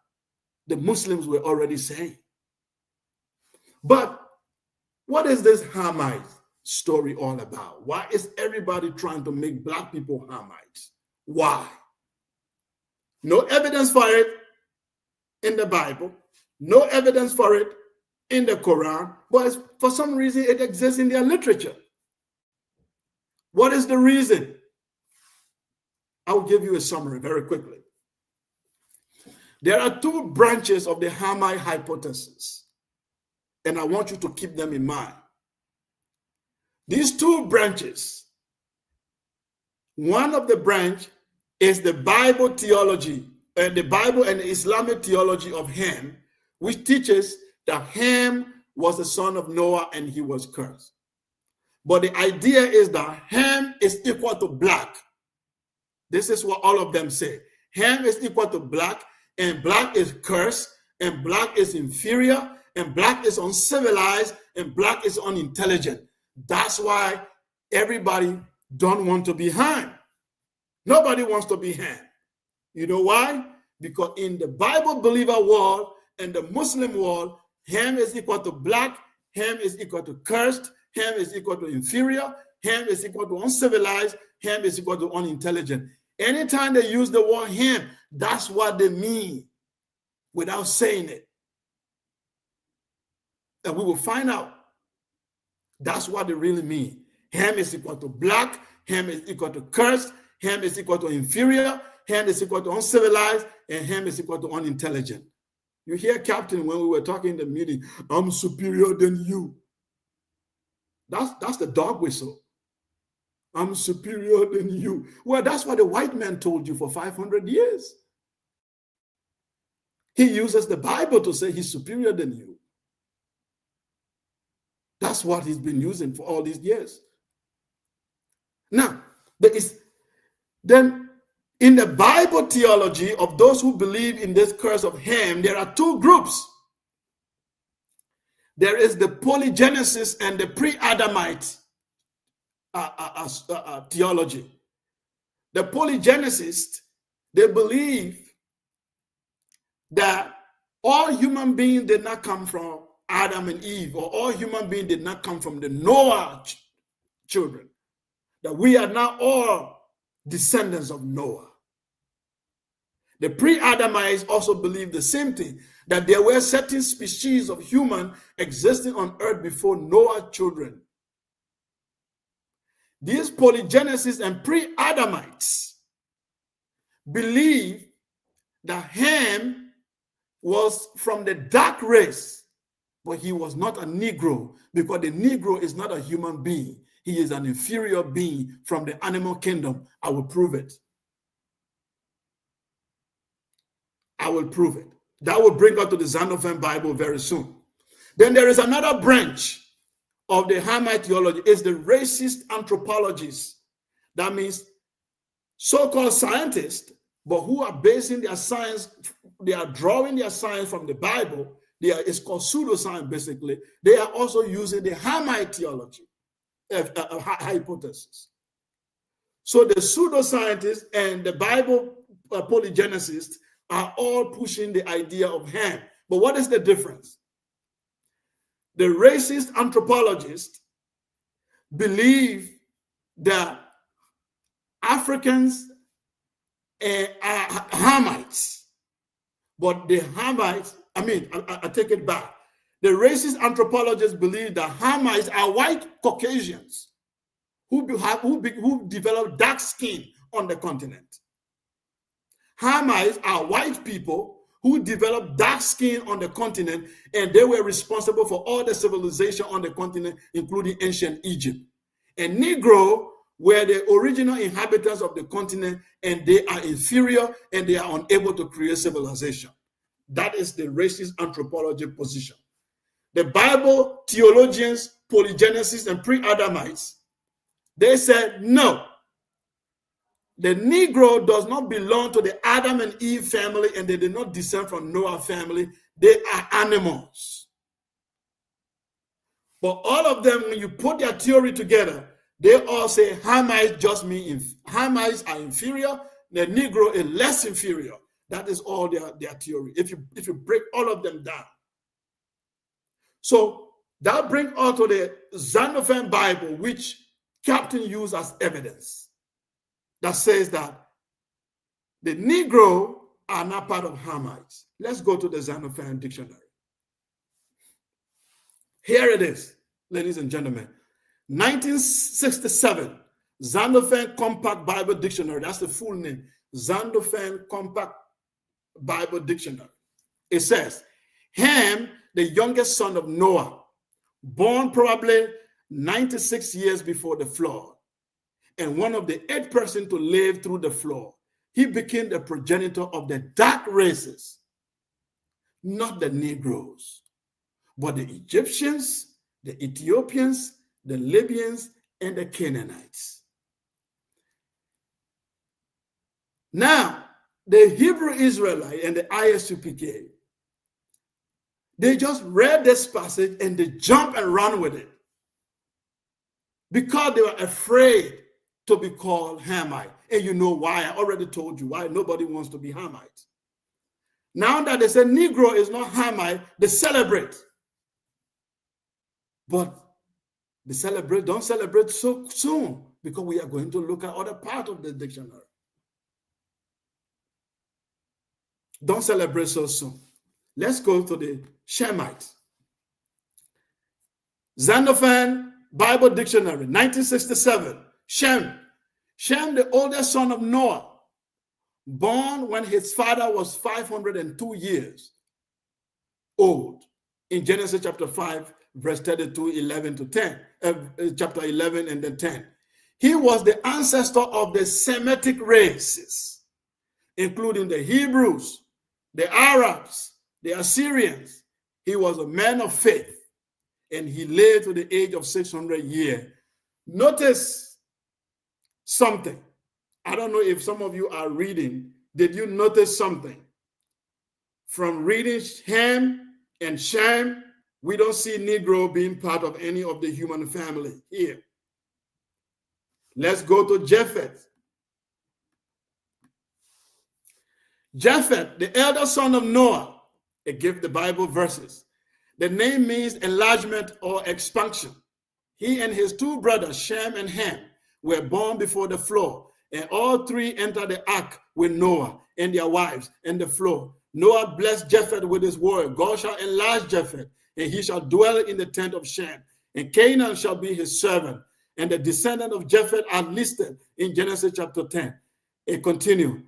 Speaker 4: the Muslims were already saying. But what is this Hamite story all about? Why is everybody trying to make black people Hamites? Why? No evidence for it in the Bible, no evidence for it in the Quran, but for some reason it exists in their literature. What is the reason? I'll give you a summary very quickly. There are two branches of the Hamite hypothesis, and I want you to keep them in mind. These two branches, one of the branch is the Bible theology, and the Bible and the Islamic theology of Ham, which teaches that Ham was the son of Noah and he was cursed. But the idea is that Ham is equal to black. This is what all of them say. Ham is equal to black, and black is cursed, and black is inferior, and black is uncivilized, and black is unintelligent. That's why everybody don't want to be Ham. Nobody wants to be Ham. You know why? Because in the Bible believer world and the Muslim world, Ham is equal to black, Ham is equal to cursed, Ham is equal to inferior, Ham is equal to uncivilized, Ham is equal to unintelligent. Anytime they use the word Ham, that's what they mean without saying it. And we will find out that's what they really mean. Ham is equal to black, Ham is equal to cursed, Ham is equal to inferior, Ham is equal to uncivilized, and Ham is equal to unintelligent. You hear Captain when we were talking in the meeting, I'm superior than you. That's the dog whistle. I'm superior than you. Well, that's what the white man told you for 500 years. He uses the Bible to say he's superior than you. That's what he's been using for all these years. Now, then in the Bible theology of those who believe in this curse of Ham, there are two groups. There is the polygenesis and the pre-Adamite theology. The polygenesists, they believe that all human beings did not come from Adam and Eve, or all human beings did not come from the Noah children. That we are now all descendants of Noah. The pre-Adamites also believe the same thing, that there were certain species of human existing on earth before Noah's children. These polygenesists and pre-Adamites believe that Ham was from the dark race, but he was not a Negro, because the Negro is not a human being. He is an inferior being from the animal kingdom. I will prove it. I will prove it. That will bring us to the Xenophon Bible very soon. Then there is another branch of the Hamite theology, is the racist anthropologists. That means so-called scientists, but who are basing their science, they are drawing their science from the Bible. It's called pseudoscience, basically. They are also using the Hamite theology, hypothesis. So the pseudoscientists and the Bible polygenesists are all pushing the idea of Ham. But what is the difference? The racist anthropologists believe that Africans are Hamites, but the Hamites, I take it back. The racist anthropologists believe that Hamites are white Caucasians who develop dark skin on the continent. Hamites are white people who developed dark skin on the continent, and they were responsible for all the civilization on the continent, including ancient Egypt. And Negro were the original inhabitants of the continent, and they are inferior and they are unable to create civilization. That is the racist anthropology position. The Bible theologians, polygenesists, and pre-Adamites, they said, no, the Negro does not belong to the Adam and Eve family, and they did not descend from Noah family. They are animals. But all of them, when you put their theory together, they all say Hamites just mean Hamites are inferior, the Negro is less inferior. That is all their theory, if you break all of them down. So that brings us to the Xenophon Bible, which Captain used as evidence, that says that the Negro are not part of Hamites. Let's go to the Xenophon Dictionary. Here it is, ladies and gentlemen. 1967, Xenophon Compact Bible Dictionary. That's the full name. Xenophon Compact Bible Dictionary. It says, Ham, the youngest son of Noah, born probably 96 years before the flood, and one of the 8 persons to live through the flood. He became the progenitor of the dark races, not the Negroes, but the Egyptians, the Ethiopians, the Libyans, and the Canaanites. Now, the Hebrew Israelite and the ISUPK, they just read this passage and they jump and run with it because they were afraid to be called Hamite. And you know why. I already told you why nobody wants to be Hamite. Now that they say Negro is not Hamite, they celebrate. But don't celebrate so soon, because we are going to look at other part of the dictionary. Don't celebrate so soon. Let's go to the Shemites. Xenophon Bible Dictionary, 1967. Shem, the oldest son of Noah, born when his father was 502 years. old. In Genesis chapter 5, verse 32, 11 to 10, chapter 11 and then 10. He was the ancestor of the Semitic races, including the Hebrews, the Arabs, the Assyrians. He was a man of faith, and he lived to the age of 600 years. Notice something. I don't know if some of you are reading. Did you notice something? From reading Ham and Shem, we don't see Negro being part of any of the human family here. Let's go to Japheth. Japheth, the elder son of Noah, it gives the Bible verses. The name means enlargement or expansion. He and his two brothers, Shem and Ham, were born before the flood, and all three entered the ark with Noah and their wives and the flood. Noah blessed Japheth with his word. God shall enlarge Japheth, and he shall dwell in the tent of Shem, and Canaan shall be his servant. And the descendants of Japheth are listed in Genesis chapter 10. It continues.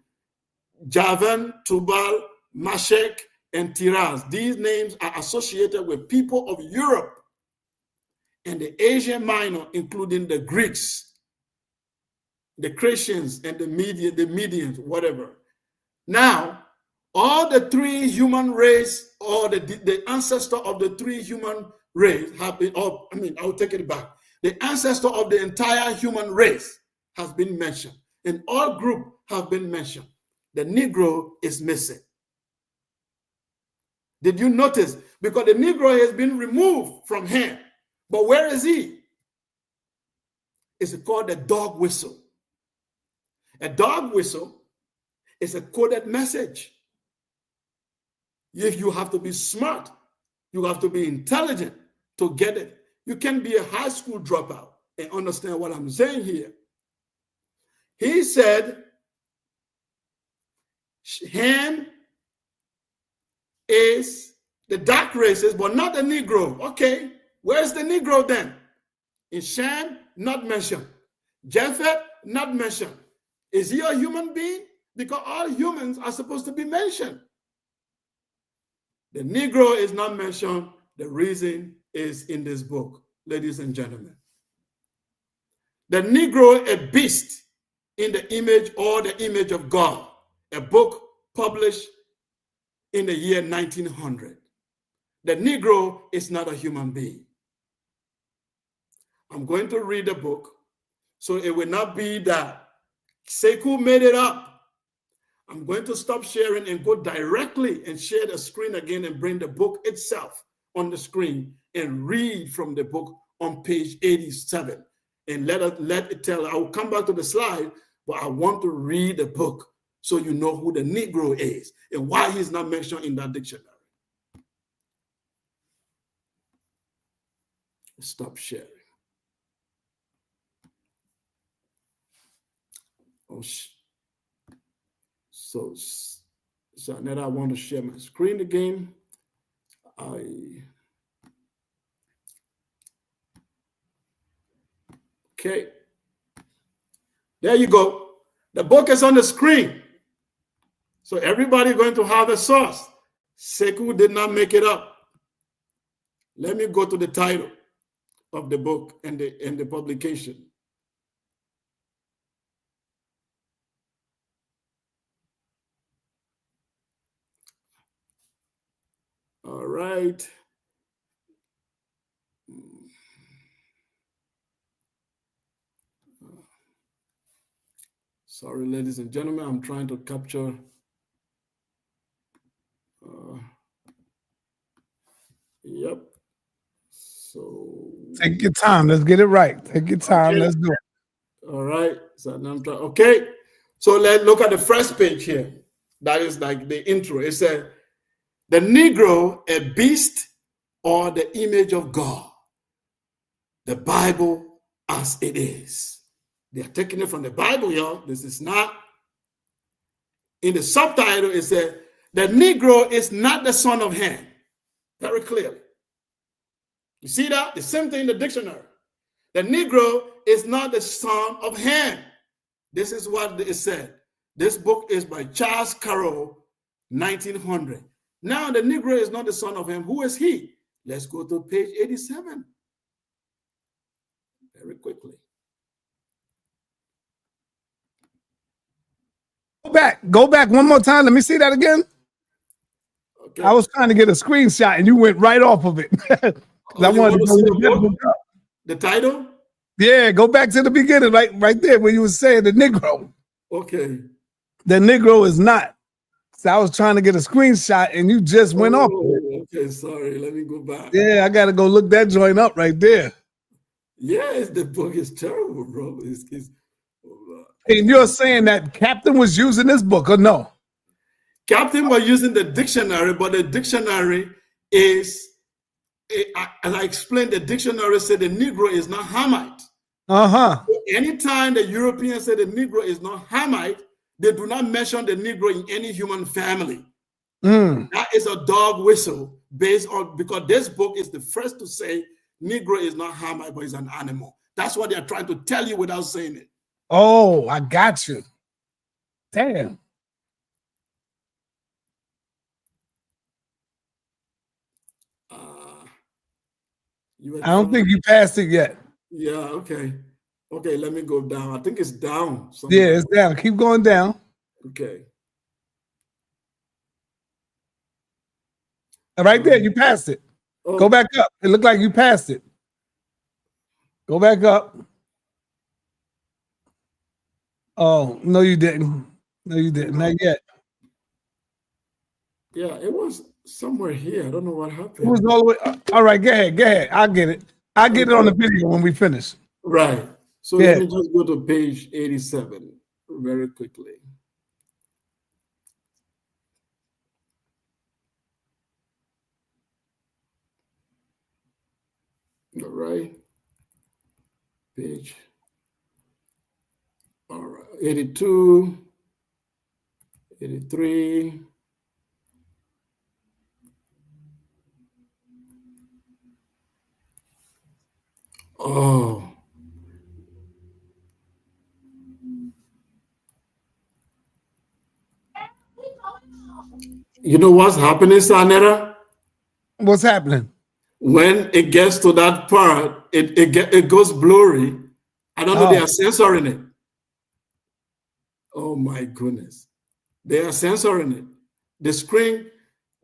Speaker 4: Javan, Tubal, Mashek, and Tiras. These names are associated with people of Europe and the Asia Minor, including the Greeks, the Christians, and the Medians, whatever. Now, all the three human race, or the ancestor of the three human race have been, I'll take it back. The ancestor of the entire human race has been mentioned, and all groups have been mentioned. The Negro is missing. Did you notice? Because the Negro has been removed from him. But where is he? It's called a dog whistle. A dog whistle is a coded message. If you have to be smart, you have to be intelligent to get it. You can be a high school dropout and understand what I'm saying here. He said, Ham is the dark races, but not the Negro. Okay, where's the Negro then? In Shem, not mentioned. Japheth, not mentioned. Is he a human being? Because all humans are supposed to be mentioned. The Negro is not mentioned. The reason is in this book, ladies and gentlemen. The Negro, a beast in the image or the image of God, a book published in the year 1900. The Negro is not a human being. I'm going to read the book, so it will not be that Sekou made it up. I'm going to stop sharing and go directly and share the screen again and bring the book itself on the screen and read from the book on page 87. And let it tell. I will come back to the slide, but I want to read the book so you know who the Negro is and why he's not mentioned in that dictionary. Stop sharing. Oh, so now I want to share my screen again. Okay. There you go. The book is on the screen. So everybody going to have a source. Sekou did not make it up. Let me go to the title of the book and the publication. All right. Sorry, ladies and gentlemen, I'm trying to capture. Yep. So
Speaker 3: take your time. Let's get it right. Take your time.
Speaker 4: Okay.
Speaker 3: Let's do it.
Speaker 4: All right. So now I'm trying. Okay. So let's look at the first page here. That is like the intro. It said, "The Negro, a beast or the image of God. The Bible as it is." They are taking it from the Bible, y'all. This is not. In the subtitle, it said, "The Negro is not the son of Ham." Very clearly. You see that? The same thing in the dictionary. The Negro is not the son of Ham. This is what it said. This book is by Charles Carroll, 1900. Now the Negro is not the son of Ham. Who is he? Let's go to page 87. Very quickly.
Speaker 3: Go back one more time. Let me see that again.
Speaker 4: Okay.
Speaker 3: I was trying to get a screenshot and you went right off of it. I wanted to
Speaker 4: see
Speaker 3: go look that up.
Speaker 4: The title?
Speaker 3: Yeah, go back to the beginning, right there where you were saying the Negro.
Speaker 4: Okay.
Speaker 3: The Negro is not. So I was trying to get a screenshot and you just went off of it.
Speaker 4: Okay, sorry. Let me go back.
Speaker 3: Yeah, I got to go look that joint up right there.
Speaker 4: Yes, the book is terrible, bro.
Speaker 3: And you're saying that Captain was using this book or no?
Speaker 4: Captain was using the dictionary, but the dictionary is, as I explained, the dictionary said the Negro is not Hamite.
Speaker 3: Uh-huh.
Speaker 4: So anytime the Europeans say the Negro is not Hamite, they do not mention the Negro in any human family. That is a dog whistle based on, because this book is the first to say Negro is not Hamite, but is an animal. That's what they're trying to tell you without saying it.
Speaker 3: Oh, I got you. Damn. I don't think you passed it yet.
Speaker 4: Yeah, okay. Okay, let me go down. I think it's down somewhere.
Speaker 3: Yeah, it's down. Keep going down.
Speaker 4: Okay.
Speaker 3: Right there, you passed it.
Speaker 4: Oh.
Speaker 3: Go back up. It looked like you passed it. Go back up. Oh, no, you didn't. No, you didn't. Not yet.
Speaker 4: Yeah, it was somewhere here. I don't know what happened.
Speaker 3: It was all the way up. All right, go ahead. Go ahead. I'll get it. I'll get it on the video when we finish.
Speaker 4: Right. So
Speaker 3: Yeah.
Speaker 4: let me just go to page 87 very quickly. All right. Page. All right. 82, 83. Oh. You know what's happening, sa.neter?
Speaker 3: What's happening?
Speaker 4: When it gets to that part, it goes blurry. I don't know, they are censoring it. Oh my goodness. They are censoring it. The screen,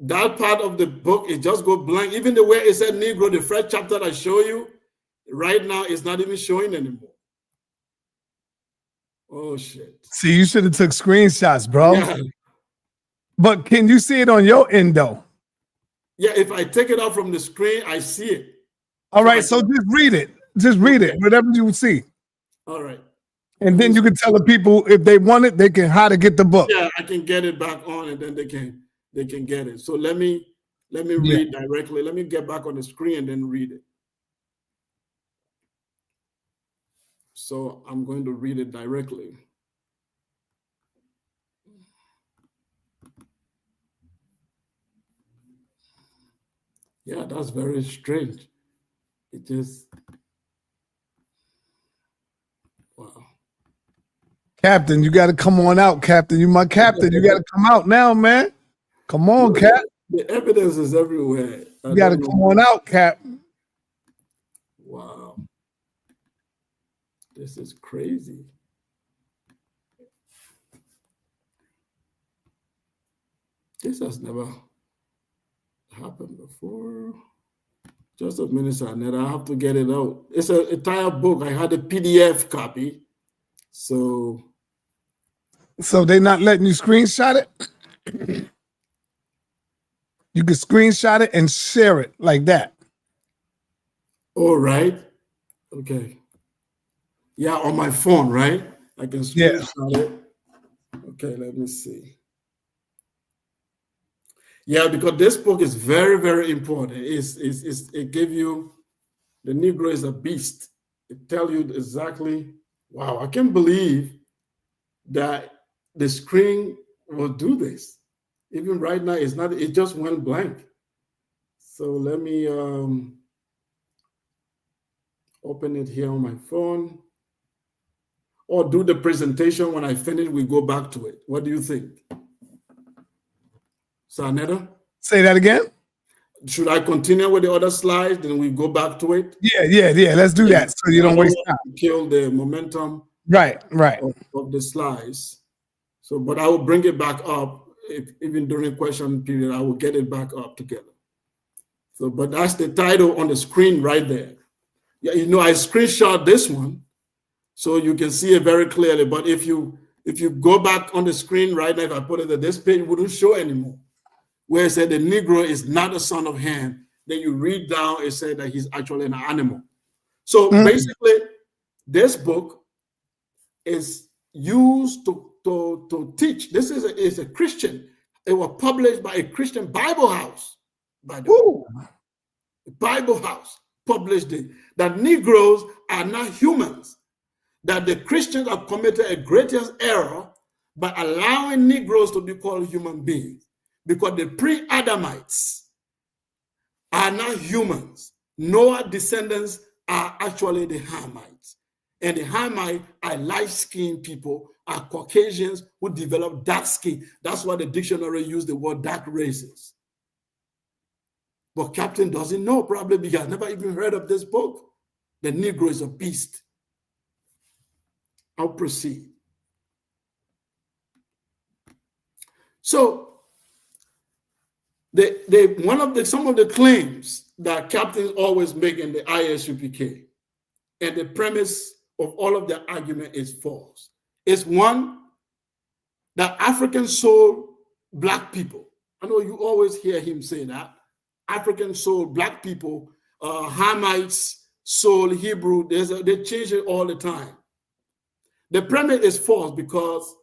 Speaker 4: that part of the book, it just go blank. Even the way it said Negro, the first chapter I show you, right now it's not even showing anymore. Oh shit.
Speaker 3: See, you should have took screenshots, bro.
Speaker 4: Yeah.
Speaker 3: But can you see it on your end though?
Speaker 4: Yeah, if I take it out from the screen, I see it.
Speaker 3: All right, so just read it. Just read it, whatever you see.
Speaker 4: All right.
Speaker 3: And then you can tell the people if they want it, they can how to get the book.
Speaker 4: Yeah, I can get it back on and then they can get it. So let me read directly. Let me get back on the screen and then read it. So I'm going to read it directly. Yeah, that's very strange. It just, wow.
Speaker 3: Captain, you got to come on out, Captain. You my captain. You got to come out now, man. Come on, Cap.
Speaker 4: The evidence is everywhere.
Speaker 3: You got to come on out, Cap.
Speaker 4: Wow. This is crazy. This has never happened before. Just a minute, sa.neter. I have to get it out. It's an entire book. I had a PDF copy. So
Speaker 3: they not letting you screenshot it? You can screenshot it and share it like that.
Speaker 4: All right. Okay. Yeah, on my phone, right? I can screenshot it. Okay, let me see. Yeah, because this book is very, very important. It gives you, the Negro is a beast. It tells you exactly, wow, I can't believe that the screen will do this. Even right now, it's not, it just went blank. So let me open it here on my phone. Or do the presentation. When I finish, we go back to it. What do you think? sa.neter?
Speaker 3: Say that again.
Speaker 4: Should I continue with the other slides? Then we go back to it.
Speaker 3: Yeah. Let's do that so you don't waste time.
Speaker 4: Kill the momentum.
Speaker 3: Right.
Speaker 4: Of the slides. So, but I will bring it back up. Even during question period, I will get it back up together. So, but that's the title on the screen right there. Yeah, you know, I screenshot this one so you can see it very clearly. But if you go back on the screen right now, if I put it at this page, it wouldn't show anymore. Where it said the Negro is not a son of Ham. Then you read down, it said that he's actually an animal. So basically, this book is used to teach. This is a Christian. It was published by a Christian Bible house, by the way. The Bible house published it, that Negroes are not humans, that the Christians have committed a greatest error by allowing Negroes to be called human beings, because the pre-Adamites are not humans. Noah's descendants are actually the Hamites. And the Hamites are light-skinned people, are Caucasians who develop dark skin. That's why the dictionary used the word dark races. But Captain doesn't know, probably because he never even heard of this book. The Negro is a beast. I'll proceed. So, some of the claims that captains always make in the ISUPK, and the premise of all of their argument is false. It's one, that African soul Black people. I know you always hear him say that. African soul Black people, Hamites, soul Hebrew, they change it all the time. The premise is false because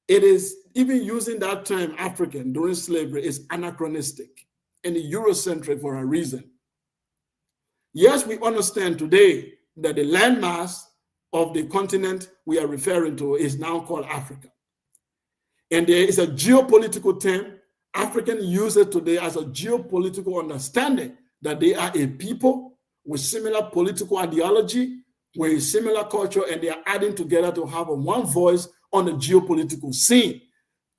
Speaker 4: it is, even using that term African during slavery is anachronistic and Eurocentric for a reason. Yes, we understand today that the landmass of the continent we are referring to is now called Africa. And there is a geopolitical term. African use it today as a geopolitical understanding that they are a people with similar political ideology, with a similar culture, and they are adding together to have one voice on the geopolitical scene.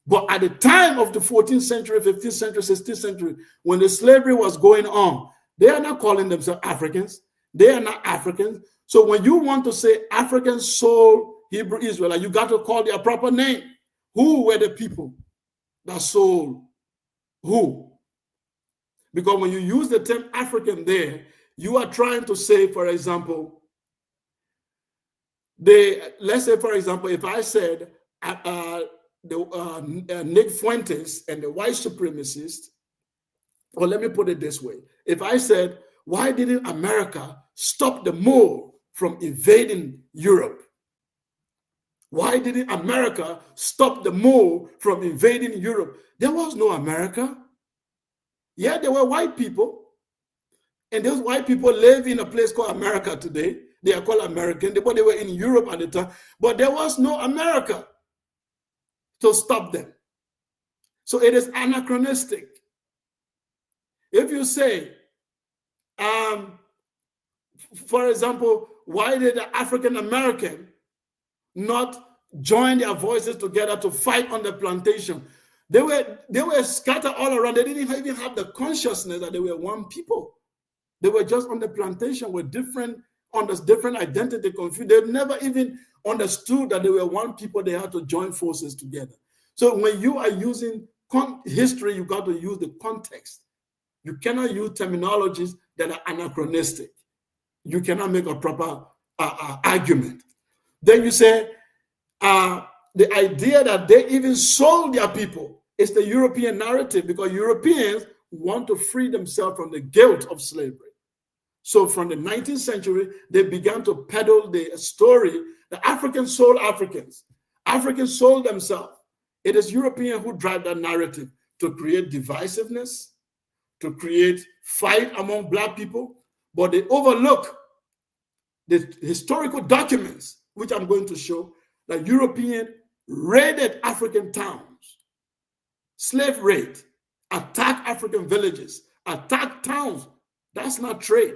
Speaker 4: But at the time of the 14th century, 15th century, 16th century, when the slavery was going on, they are not calling themselves Africans. They are not Africans. So when you want to say African soul Hebrew Israelite, you got to call their proper name. Who were the people that sold who? Because when you use the term African there, you are trying to say, for example, let's say, for example, if I said Nick Fuentes and the white supremacists, or let me put it this way. If I said, why didn't America stop the Moor from invading Europe? Why didn't America stop the Moor from invading Europe? There was no America. Yeah, there were white people. And those white people live in a place called America today. They are called American, but they were in Europe at the time. But there was no America to stop them. So it is anachronistic. If you say, for example, why did the African American not join their voices together to fight on the plantation? They were scattered all around. They didn't even have the consciousness that they were one people. They were just on the plantation with different identity confused. They never even understood that they were one people. They had to join forces together. So when you are using history, you got to use the context. You cannot use terminologies that are anachronistic. You cannot make a proper argument. Then you say the idea that they even sold their people is the European narrative, because Europeans want to free themselves from the guilt of slavery. So from the 19th century, they began to peddle the story that Africans sold Africans. Africans sold themselves. It is Europeans who drive that narrative to create divisiveness, to create fight among Black people, but they overlook the historical documents, which I'm going to show, that Europeans raided African towns, slave raid, attack African villages, attack towns. That's not trade.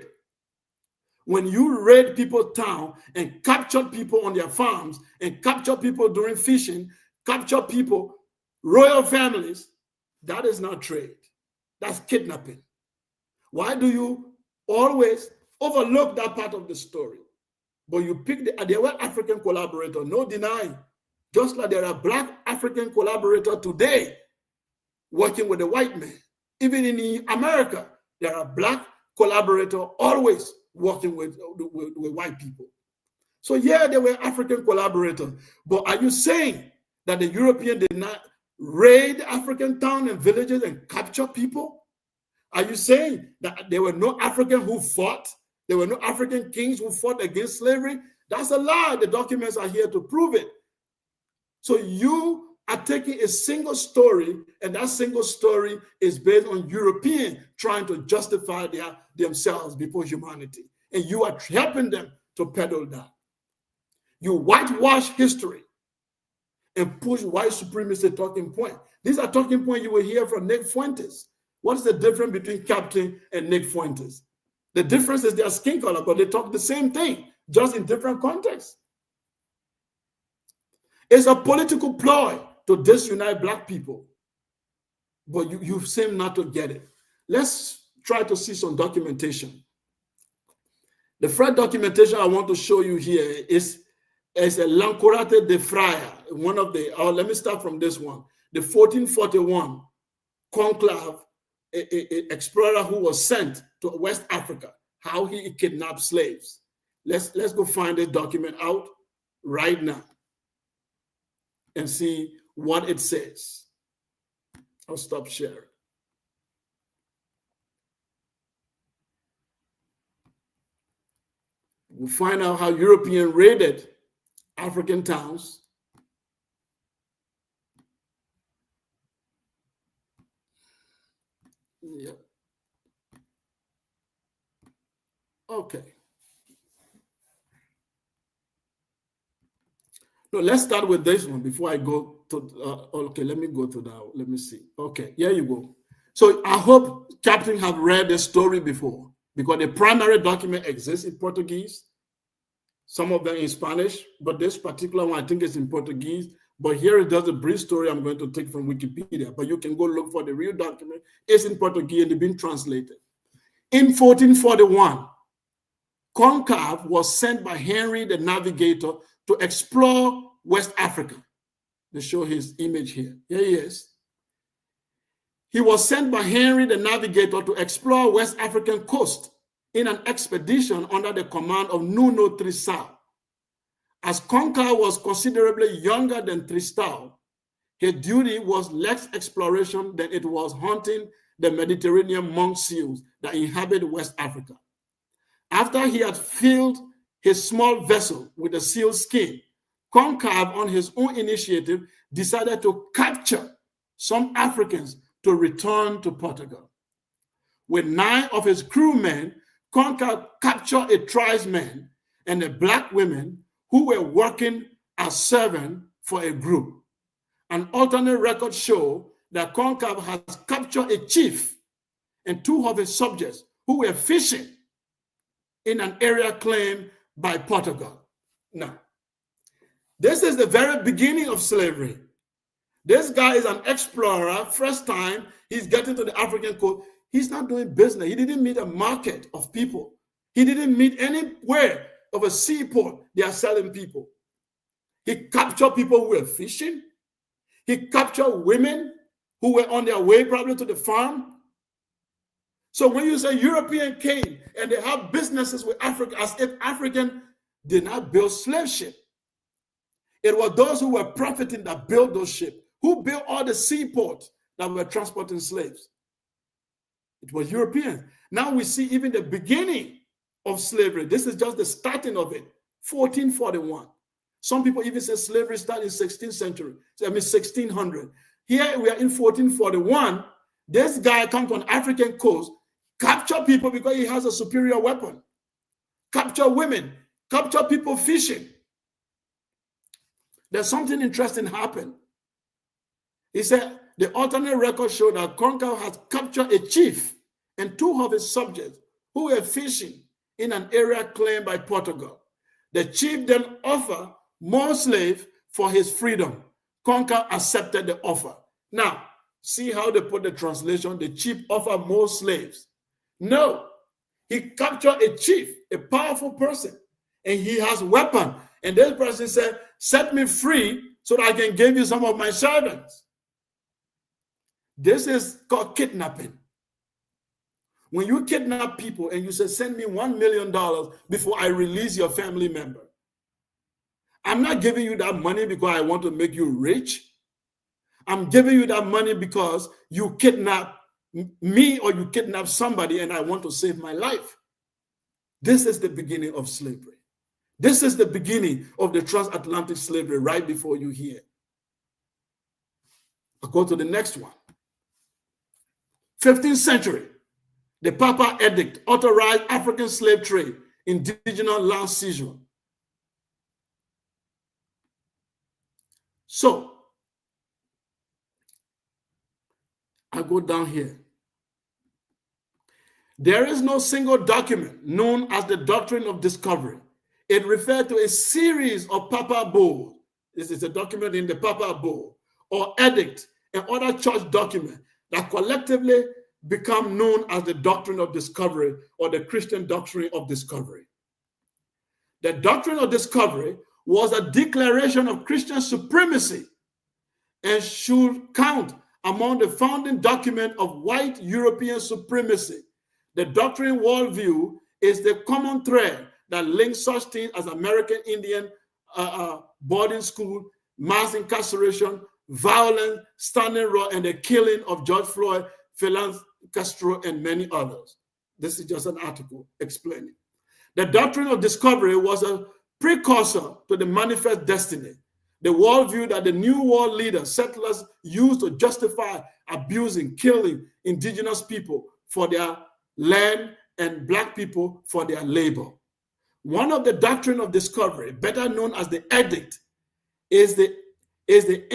Speaker 4: When you raid people's town and capture people on their farms and capture people during fishing, capture people, royal families, that is not trade. That's kidnapping. Why do you always overlook that part of the story? But you pick there were African collaborators, no denying. Just like there are black African collaborators today working with the white man. Even in America, there are black collaborators always working with white people. So yeah, there were African collaborators. But are you saying that the European did not raid African towns and villages and capture people? Are you saying that there were no Africans who fought? There were no African kings who fought against slavery? That's a lie. The documents are here to prove it. So you are taking a single story, and that single story is based on Europeans trying to justify themselves before humanity. And you are helping them to peddle that. You whitewash history and push white supremacy talking point. These are talking points you will hear from Nick Fuentes. What is the difference between Captain and Nick Fuentes? The difference is their skin color, but they talk the same thing, just in different contexts. It's a political ploy to disunite black people, but you seem not to get it. Let's try to see some documentation. The first documentation I want to show you here is a L'Encourate de Fraya, one of the, let me start from this one. The 1441 conclave, an explorer who was sent to West Africa, how he kidnapped slaves. Let's go find this document out right now and see what it says. I'll stop sharing. We'll find out how Europeans raided African towns. Yeah. Okay. No, let's start with this one before I go to, okay, let me go to that. Let me see. Okay, here you go. So I hope Captain have read the story before, because the primary document exists in Portuguese, some of them in Spanish, but this particular one I think is in Portuguese. But here it does a brief story I'm going to take from Wikipedia, but you can go look for the real document. It's in Portuguese and it's been translated. In 1441, Concave was sent by Henry the Navigator to explore West Africa. They show his image here. Here he is. He was sent by Henry the Navigator to explore West African coast in an expedition under the command of Nuno Tristão. As Concave was considerably younger than Tristão, his duty was less exploration than it was hunting the Mediterranean monk seals that inhabit West Africa. After he had filled his small vessel with the seal skin, Concave, on his own initiative, decided to capture some Africans to return to Portugal. With 9 of his crewmen, Concave captured a tribesman and a black woman who were working as servants for a group. An alternate record shows that Concave has captured a chief and 2 of his subjects who were fishing in an area claimed by Portugal. Now, this is the very beginning of slavery. This guy is an explorer. First time he's getting to the African coast. He's not doing business. He didn't meet a market of people. He didn't meet anywhere of a seaport they are selling people. He captured people who were fishing. He captured women who were on their way probably to the farm. So when you say European came and they have businesses with Africa, as if African did not build slave ships. It was those who were profiting that built those ships. Who built all the seaports that were transporting slaves? It was Europeans. Now we see even the beginning of slavery. This is just the starting of it. 1441. Some people even say slavery started in 16th century. I mean 1600. Here we are in 1441. This guy comes on African coast, capture people because he has a superior weapon. Capture women, capture people fishing. There's something interesting happened. He said the alternate record showed that Concave has captured a chief and 2 of his subjects who were fishing in an area claimed by Portugal. The chief then offered more slaves for his freedom. Concave accepted the offer. Now, See how they put the translation, the chief offer more slaves. No, he captured a chief, a powerful person, and he has a weapon. And this person said, set me free so that I can give you some of my servants. This is called kidnapping. When you kidnap people and you say, send me $1 million before I release your family member, I'm not giving you that money because I want to make you rich. I'm giving you that money because you kidnap me or you kidnap somebody and I want to save my life. This is the beginning of slavery. This is the beginning of the transatlantic slavery right before you hear. I'll go to the next one. 15th century, the Papal Edict authorized African slave trade, indigenous land seizure. So, I go down here. There is no single document known as the Doctrine of Discovery. It referred to a series of papal bulls. This is a document in the papal bull or edict and other church documents that collectively become known as the Doctrine of Discovery or the Christian Doctrine of Discovery. The Doctrine of Discovery was a declaration of Christian supremacy and should count among the founding document of white European supremacy. The doctrine worldview is the common thread that links such things as American Indian boarding school, mass incarceration, violence, Standing Rock, and the killing of George Floyd, Fidel Castro, and many others. This is just an article explaining. The Doctrine of Discovery was a precursor to the Manifest Destiny, the worldview that the New World leaders, settlers, used to justify abusing, killing indigenous people for their land and black people for their labor. One of the Doctrine of Discovery, better known as the Edict, is the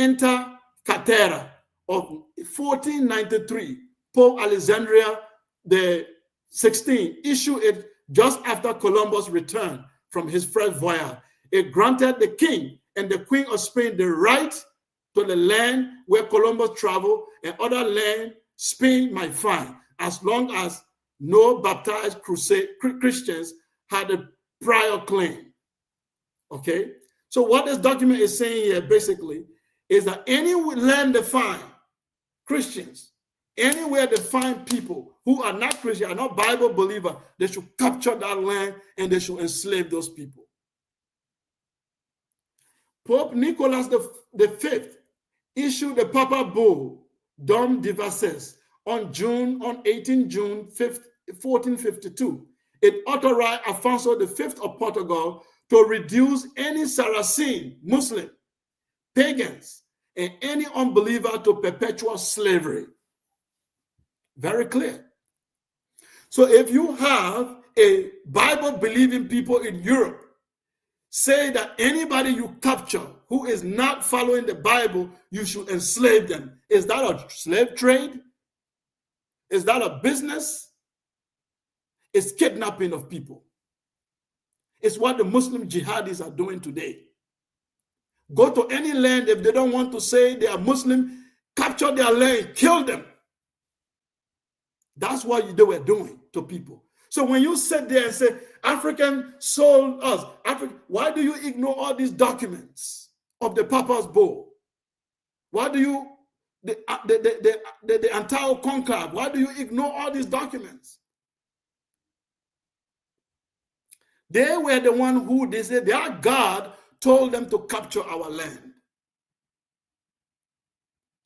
Speaker 4: Inter Cathedra of 1493. Pope Alexandria the 16th issued it just after Columbus returned from his first voyage. It granted the king and the queen of Spain the right to the land where Columbus traveled and other land Spain might find, as long as no baptized Christians had a prior claim. Okay? So what this document is saying here basically is that any land they find Christians, anywhere they find people who are not Christian, are not Bible believers, they should capture that land and they should enslave those people. Pope Nicholas V issued the Papal Bull, Dom Divaces, on 18 June 1452. It authorized Alfonso V of Portugal to reduce any Saracen, Muslim, pagans, and any unbeliever to perpetual slavery. Very clear. So if you have a Bible-believing people in Europe say that anybody you capture who is not following the Bible, you should enslave them, is that a slave trade? Is that a business? It's kidnapping of people. It's what the Muslim jihadis are doing today. Go to any land, if they don't want to say they are Muslim, capture their land, kill them. That's what they were doing to people. So when you sit there and say, African sold us, why do you ignore all these documents of the Papa's Bull? Why do you, the entire conclave, why do you ignore all these documents? They were the one who, they said their God told them to capture our land.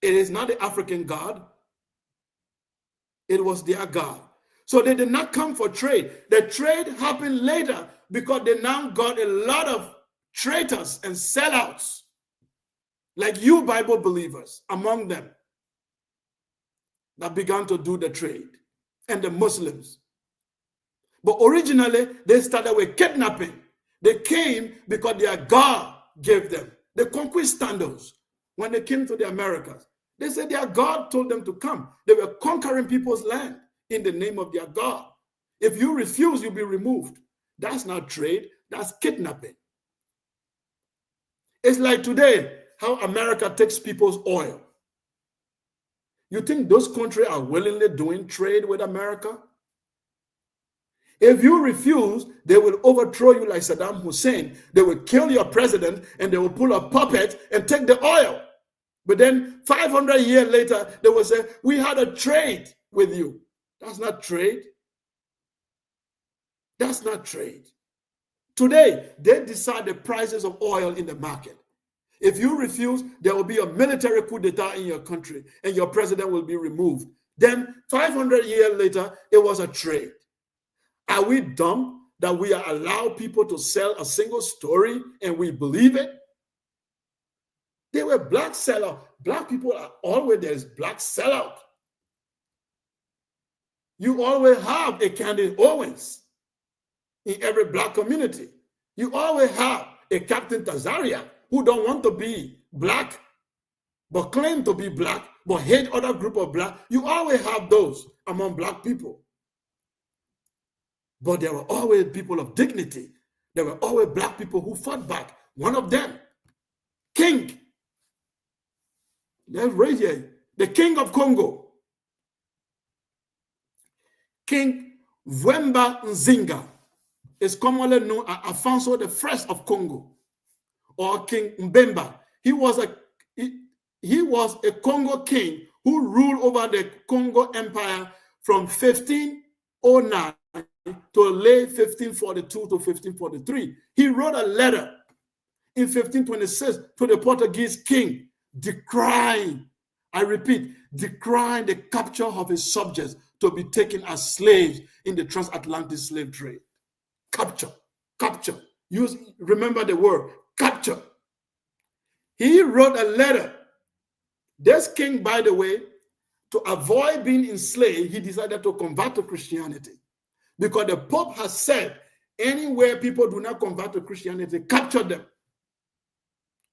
Speaker 4: It is not the African God. It was their God. So they did not come for trade. The trade happened later because they now got a lot of traitors and sellouts, like you Bible believers among them, that began to do the trade, and the Muslims. But originally, they started with kidnapping. They came because their God gave them. The conquistadors, when they came to the Americas, they said their God told them to come. They were conquering people's land in the name of their God. If you refuse, you'll be removed. That's not trade, that's kidnapping. It's like today, how America takes people's oil. You think those countries are willingly doing trade with America? If you refuse, they will overthrow you like Saddam Hussein. They will kill your president and they will pull a puppet and take the oil. But then 500 years later, they will say, we had a trade with you. That's not trade. That's not trade. Today, they decide the prices of oil in the market. If you refuse, there will be a military coup d'etat in your country and your president will be removed. Then 500 years later, it was a trade. Are we dumb that we are allowed people to sell a single story and we believe it? They were black sellout. Black people are always, there's black sellout. You always have a Candace Owens in every black community. You always have a Captain Tazaryach who don't want to be black, but claim to be black, but hate other group of black. You always have those among black people. But there were always people of dignity. There were always black people who fought back. One of them, King. Let's raise here. The King of Congo. King Vwemba Nzinga is commonly known as Alfonso I of Congo, or King Mbemba. He was a Congo king who ruled over the Congo Empire from 1509 to late 1542 to 1543. He wrote a letter in 1526 to the Portuguese king decrying, I repeat, decrying the capture of his subjects to be taken as slaves in the transatlantic slave trade. Capture, capture. Remember the word, capture. He wrote a letter. This king, by the way, to avoid being enslaved, he decided to convert to Christianity. Because the Pope has said, anywhere people do not convert to Christianity, capture them,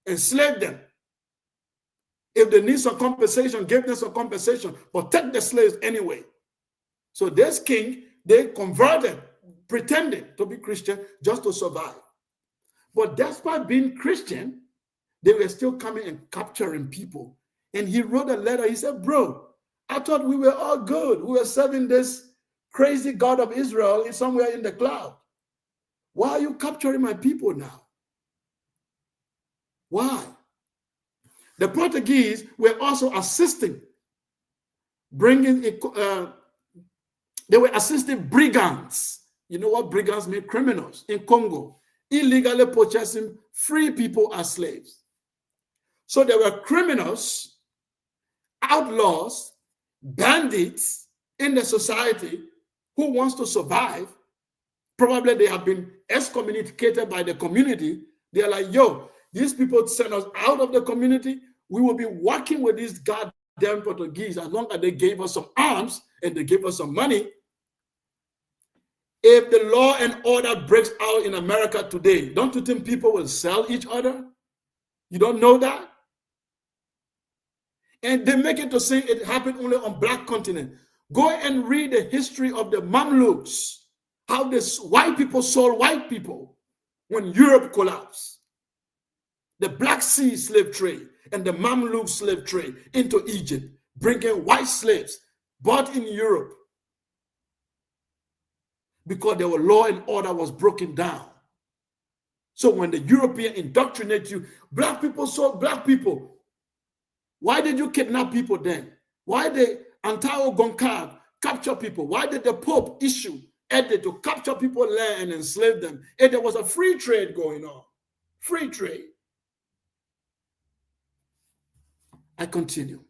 Speaker 4: enslave them. If they need some compensation, give them some compensation, but take the slaves anyway. So this king, they converted, pretending to be Christian just to survive. But despite being Christian, they were still coming and capturing people. And he wrote a letter. He said, bro, I thought we were all good. We were serving this crazy God of Israel somewhere in the cloud. Why are you capturing my people now? Why? The Portuguese were also assisting, they were assisting brigands. You know what brigands mean? Criminals in Congo, illegally purchasing free people as slaves. So there were criminals, outlaws, bandits in the society who wants to survive. Probably they have been excommunicated by the community. They're like, yo, these people send us out of the community. We will be working with these goddamn Portuguese as long as they gave us some arms and they gave us some money. If the law and order breaks out in America today, don't you think people will sell each other? You don't know that? And they make it to say it happened only on black continent. Go and read the history of the Mamluks, how this white people sold white people when Europe collapsed. The Black Sea slave trade and the Mamluk slave trade into Egypt, bringing white slaves bought in Europe because their law and order was broken down. So when the European indoctrinate you, black people sold black people. Why did you kidnap people then? Why did Antao Goncalves capture people? Why did the Pope issue edict to capture people land and enslave them? And there was a free trade going on. Free trade. I continue.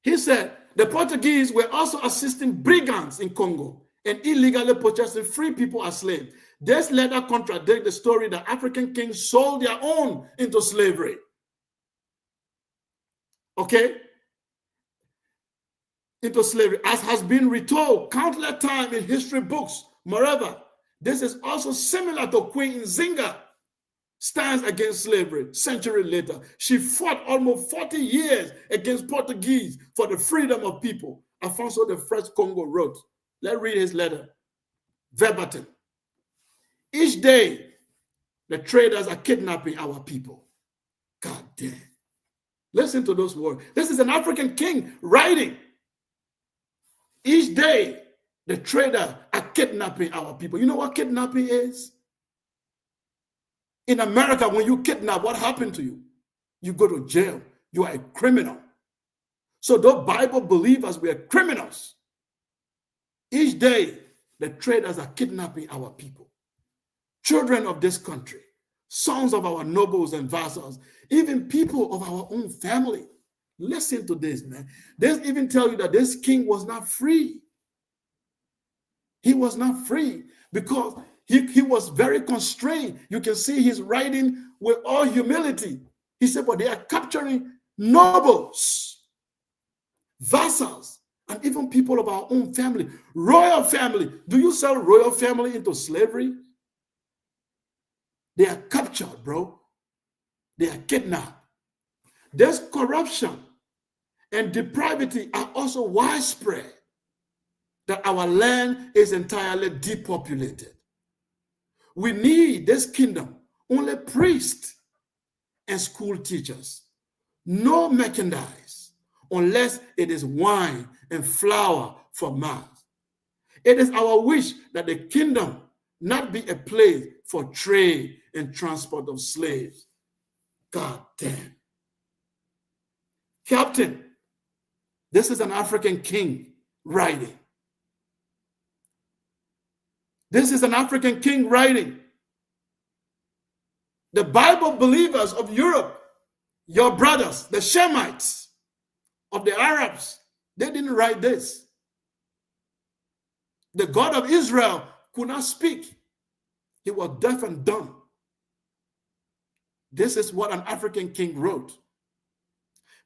Speaker 4: He said the Portuguese were also assisting brigands in Congo and illegally purchasing free people as slaves. This letter contradicts the story that African kings sold their own into slavery. Okay? Into slavery, as has been retold countless times in history books. Moreover, this is also similar to Queen Nzinga stands against slavery century later. She fought almost 40 years against Portuguese for the freedom of people. Alfonso I Congo wrote. Let's read his letter. Verbatim. Each day, the traders are kidnapping our people. God damn. Listen to those words. This is an African king writing. Each day, the traders are kidnapping our people. You know what kidnapping is? In America, when you kidnap, what happened to you? You go to jail. You are a criminal. So those Bible believers were criminals. Each day, the traders are kidnapping our people. Children of this country, sons of our nobles and vassals, even people of our own family. Listen to this, man. They even tell you that this king was not free. He was not free because he was very constrained. You can see he's writing with all humility. He said, but they are capturing nobles, vassals, and even people of our own family, royal family. Do you sell royal family into slavery? They are captured, bro. They are kidnapped. There's corruption and depravity are also widespread, that our land is entirely depopulated. We need this kingdom, only priests and school teachers, no merchandise, unless it is wine and flour for mouth. It is our wish that the kingdom not be a place for trade and transport of slaves. God damn. Captain, this is an African king writing. This is an African king writing. The Bible believers of Europe, your brothers, the Shemites of the Arabs, they didn't write this. The God of Israel could not speak. He was deaf and dumb. This is what an African king wrote.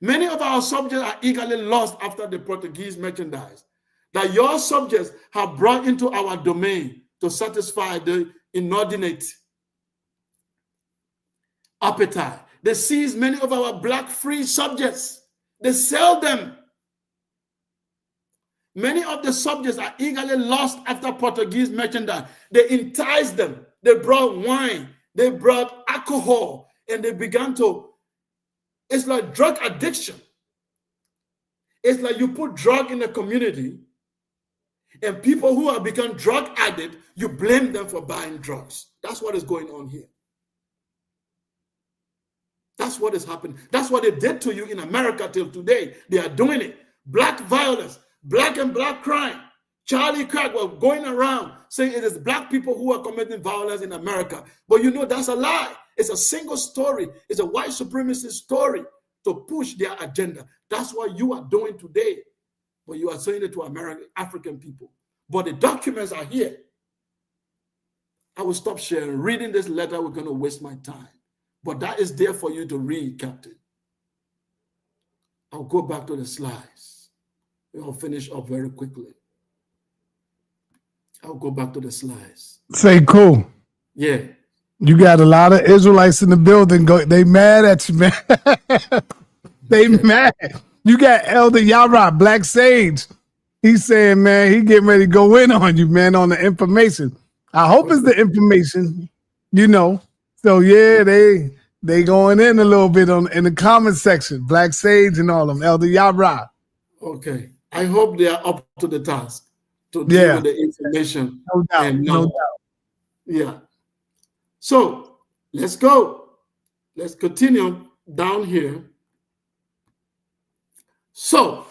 Speaker 4: Many of our subjects are eagerly lost after the Portuguese merchandise that your subjects have brought into our domain to satisfy the inordinate appetite. They seize many of our black free subjects. They sell them. Many of the subjects are eagerly lost after Portuguese merchandise. They enticed them. They brought wine. They brought alcohol. And they began to, it's like drug addiction. It's like you put drug in the community, and people who have become drug addicts, you blame them for buying drugs. That's what is going on here. That's what is happening. That's what they did to you in America till today. They are doing it. Black violence, black and black crime. Charlie Kirk was going around saying it is black people who are committing violence in America. But you know that's a lie. It's a single story. It's a white supremacist story to push their agenda. That's what you are doing today. But you are saying it to American, African people. But the documents are here. I will stop sharing. Reading this letter, we're going to waste my time. But that is there for you to read, Captain. I'll go back to the slides. I'll finish up very quickly. I'll go back to the slides.
Speaker 3: Sekou.
Speaker 4: Yeah.
Speaker 3: You got a lot of Israelites in the building. They mad at you, man. They mad. You got Elder Yara, Black Sage. He's saying, man, he getting ready to go in on you, man, on the information. I hope it's the information, you know. So yeah, they going in a little bit in the comment section. Black Sage and all of them, Elder Yara.
Speaker 4: Okay. I hope they are up to the task to deal with the information.
Speaker 3: No doubt. No doubt.
Speaker 4: Yeah. So let's go. Let's continue down here. So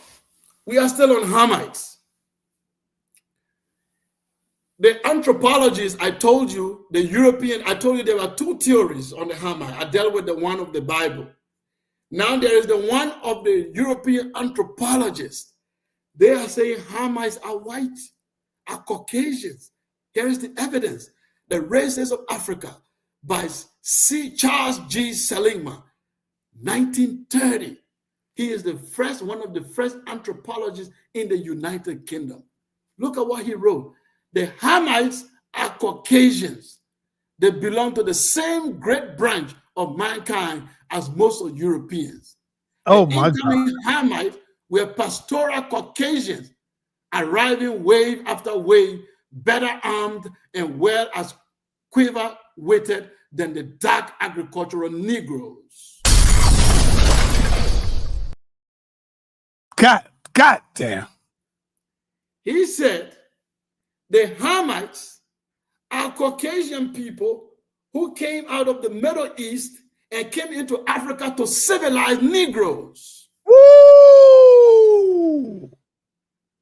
Speaker 4: we are still on Hamites. The anthropologists, I told you, the European, I told you there were two theories on the Hamite. I dealt with the one of the Bible. Now there is the one of the European anthropologists. They are saying Hamites are white, are Caucasians. Here is the evidence. The Races of Africa by Charles G. Seligman, 1930. He is one of the first anthropologists in the United Kingdom. Look at what he wrote. The Hamites are Caucasians. They belong to the same great branch of mankind as most of Europeans.
Speaker 3: Oh
Speaker 4: the
Speaker 3: my God.
Speaker 4: Hamites were pastoral Caucasians, arriving wave after wave, better armed and well as quiver-witted than the dark agricultural Negroes.
Speaker 3: God damn.
Speaker 4: He said the Hamites are Caucasian people who came out of the Middle East and came into Africa to civilize Negroes.
Speaker 3: Woo!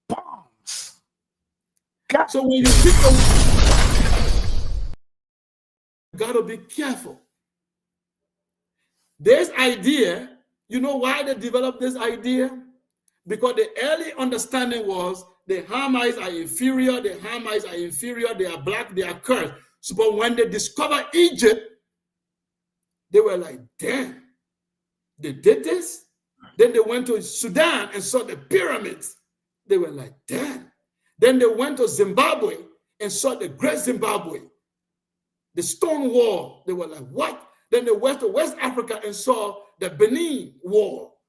Speaker 3: Bombs. God.
Speaker 4: So when you think of, you gotta be careful. This idea, you know why they developed this idea? Because the early understanding was the Hamites are inferior, the Hamites are inferior, they are black, they are cursed. So, but when they discovered Egypt, they were like, damn, they did this? Then they went to Sudan and saw the pyramids. They were like, damn. Then they went to Zimbabwe and saw the Great Zimbabwe, the stone wall. They were like, what? Then they went to West Africa and saw the Benin Wall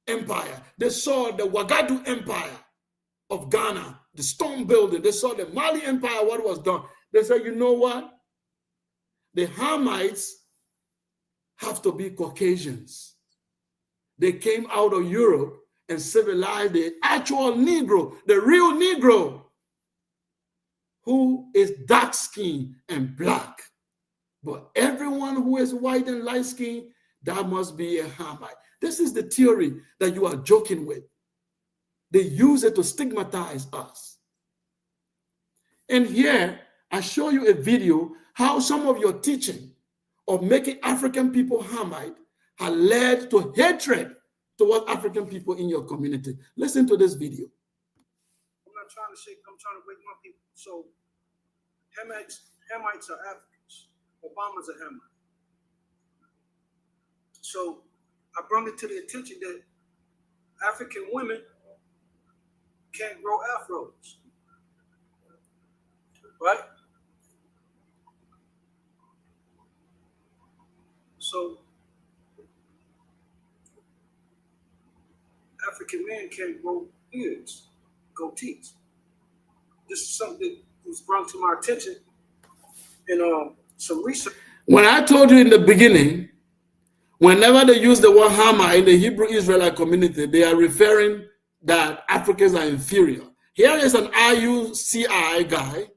Speaker 4: Empire. They saw the Ouagadougou Empire of Ghana, the stone building. They saw the Mali Empire, what was done. They said, you know what? The Hamites have to be Caucasians. They came out of Europe and civilized the actual Negro, the real Negro, who is dark-skinned and black. But everyone who is white and light-skinned, that must be a Hamite. This is the theory that you are joking with. They use it to stigmatize us. And here, I show you a video how some of your teaching of making African people Hamite has led to hatred towards African people in your community. Listen to this video.
Speaker 8: I'm not trying to say, I'm trying to wake my people. So Hamites are Africans. Obama's a Hamite. So I brought it to the attention that African women can't grow afros. Right? So African men can't grow beards, goatees. This is something that was brought to my attention in some research.
Speaker 4: When I told you in the beginning, whenever they use the word Hamite in the Hebrew Israelite community, they are referring that Africans are inferior. Here is an IUCI guy.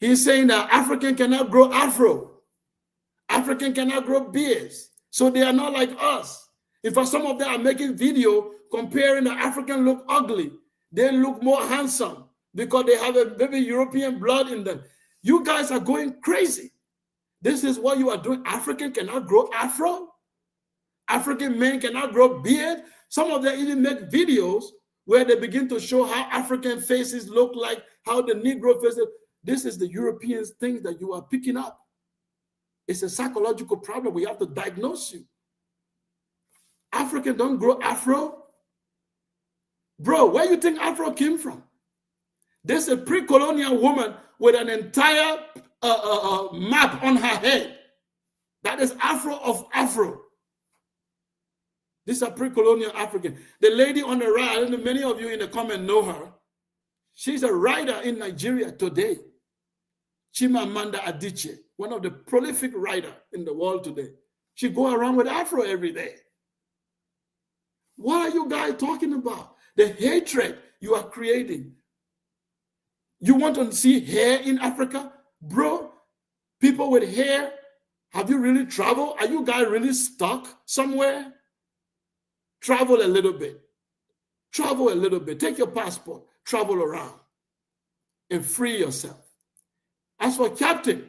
Speaker 4: He's saying that African cannot grow afro. African cannot grow beards. So they are not like us. In fact, some of them are making video comparing the African look ugly. They look more handsome because they have a baby European blood in them. You guys are going crazy. This is what you are doing. African cannot grow afro. African men cannot grow beard. Some of them even make videos where they begin to show how African faces look like, how the Negro faces. This is the European things that you are picking up. It's a psychological problem. We have to diagnose you. African don't grow afro. Bro, where you think afro came from? There's a pre-colonial woman with an entire map on her head. That is afro of afro. These are pre-colonial African. The lady on the right, I don't know, many of you in the comment know her. She's a writer in Nigeria today. Chimamanda Adichie, one of the prolific writers in the world today. She go around with afro every day. What are you guys talking about? The hatred you are creating. You want to see hair in Africa? Bro, people with hair, have you really traveled? Are you guys really stuck somewhere? Travel a little bit. Travel a little bit. Take your passport. Travel around and free yourself. As for Captain,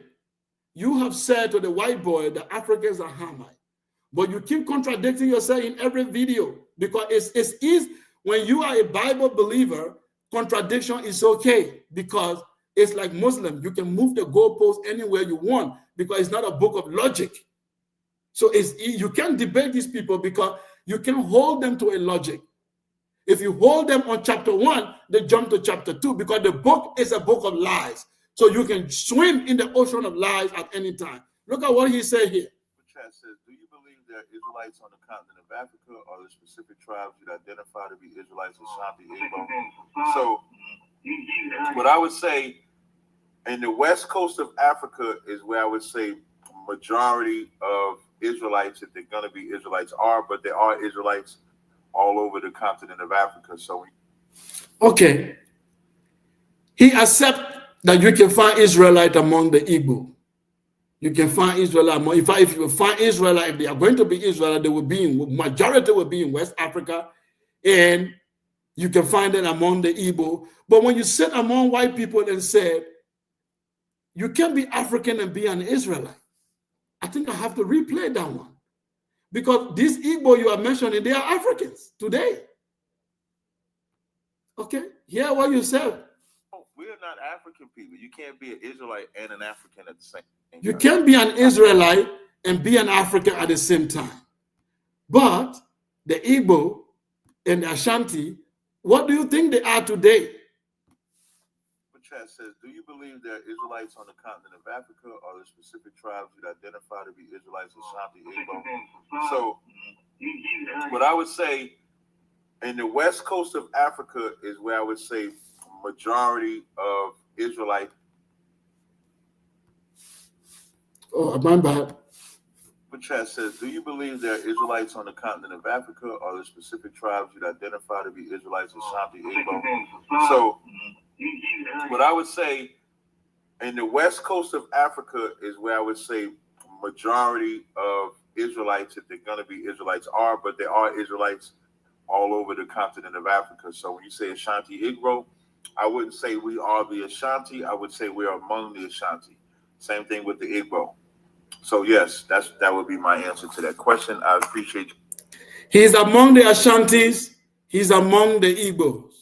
Speaker 4: you have said to the white boy that Africans are Hamite. But you keep contradicting yourself in every video because it's easy. When you are a Bible believer, contradiction is okay because it's like Muslim. You can move the goalpost anywhere you want because it's not a book of logic. So you can't debate these people because you can hold them to a logic. If you hold them on chapter 1, they jump to chapter 2 because the book is a book of lies. So you can swim in the ocean of lies at any time. Look at what he said here.
Speaker 6: Chat says, do you believe there are Israelites on the continent of Africa or the specific tribes you'd identify to be Israelites in Shanti Igbo? So what I would say in the west coast of Africa is where I would say majority of Israelites, if they're going to be Israelites, are, but there are Israelites all over the continent of Africa. So,
Speaker 4: okay, he accepts that you can find Israelite among the Igbo. You can find Israelite among. If you find Israelite, if they are going to be Israelite, they will be in majority will be in West Africa, and you can find it among the Igbo. But when you sit among white people and say you can't be African and be an Israelite, I think I have to replay that one. Because these Igbo you are mentioning, they are Africans today. Okay, hear what you said.
Speaker 6: We're not African people. You can't be an Israelite and an African at the same time.
Speaker 4: You can't be an Israelite and be an African at the same time. But the Igbo and the Ashanti, what do you think they are today?
Speaker 6: Chat says, do you believe there are Israelites on the continent of Africa or the specific tribes you'd identify to be Israelites, Ashanti, Igbo? So, what I would say, in the west coast of Africa is where I would say majority of Israelite.
Speaker 4: Oh, my bad.
Speaker 6: But chat says, do you believe there are Israelites on the continent of Africa or the specific tribes you'd identify to be Israelites, Ashanti, Igbo? So, what I would say, in the west coast of Africa is where I would say majority of Israelites, if they're going to be Israelites, are, but there are Israelites all over the continent of Africa. So when you say Ashanti Igbo, I wouldn't say we are the Ashanti. I would say we are among the Ashanti. Same thing with the Igbo. So yes, that would be my answer to that question. I appreciate you.
Speaker 4: He's among the Ashantis. He's among the Igbos.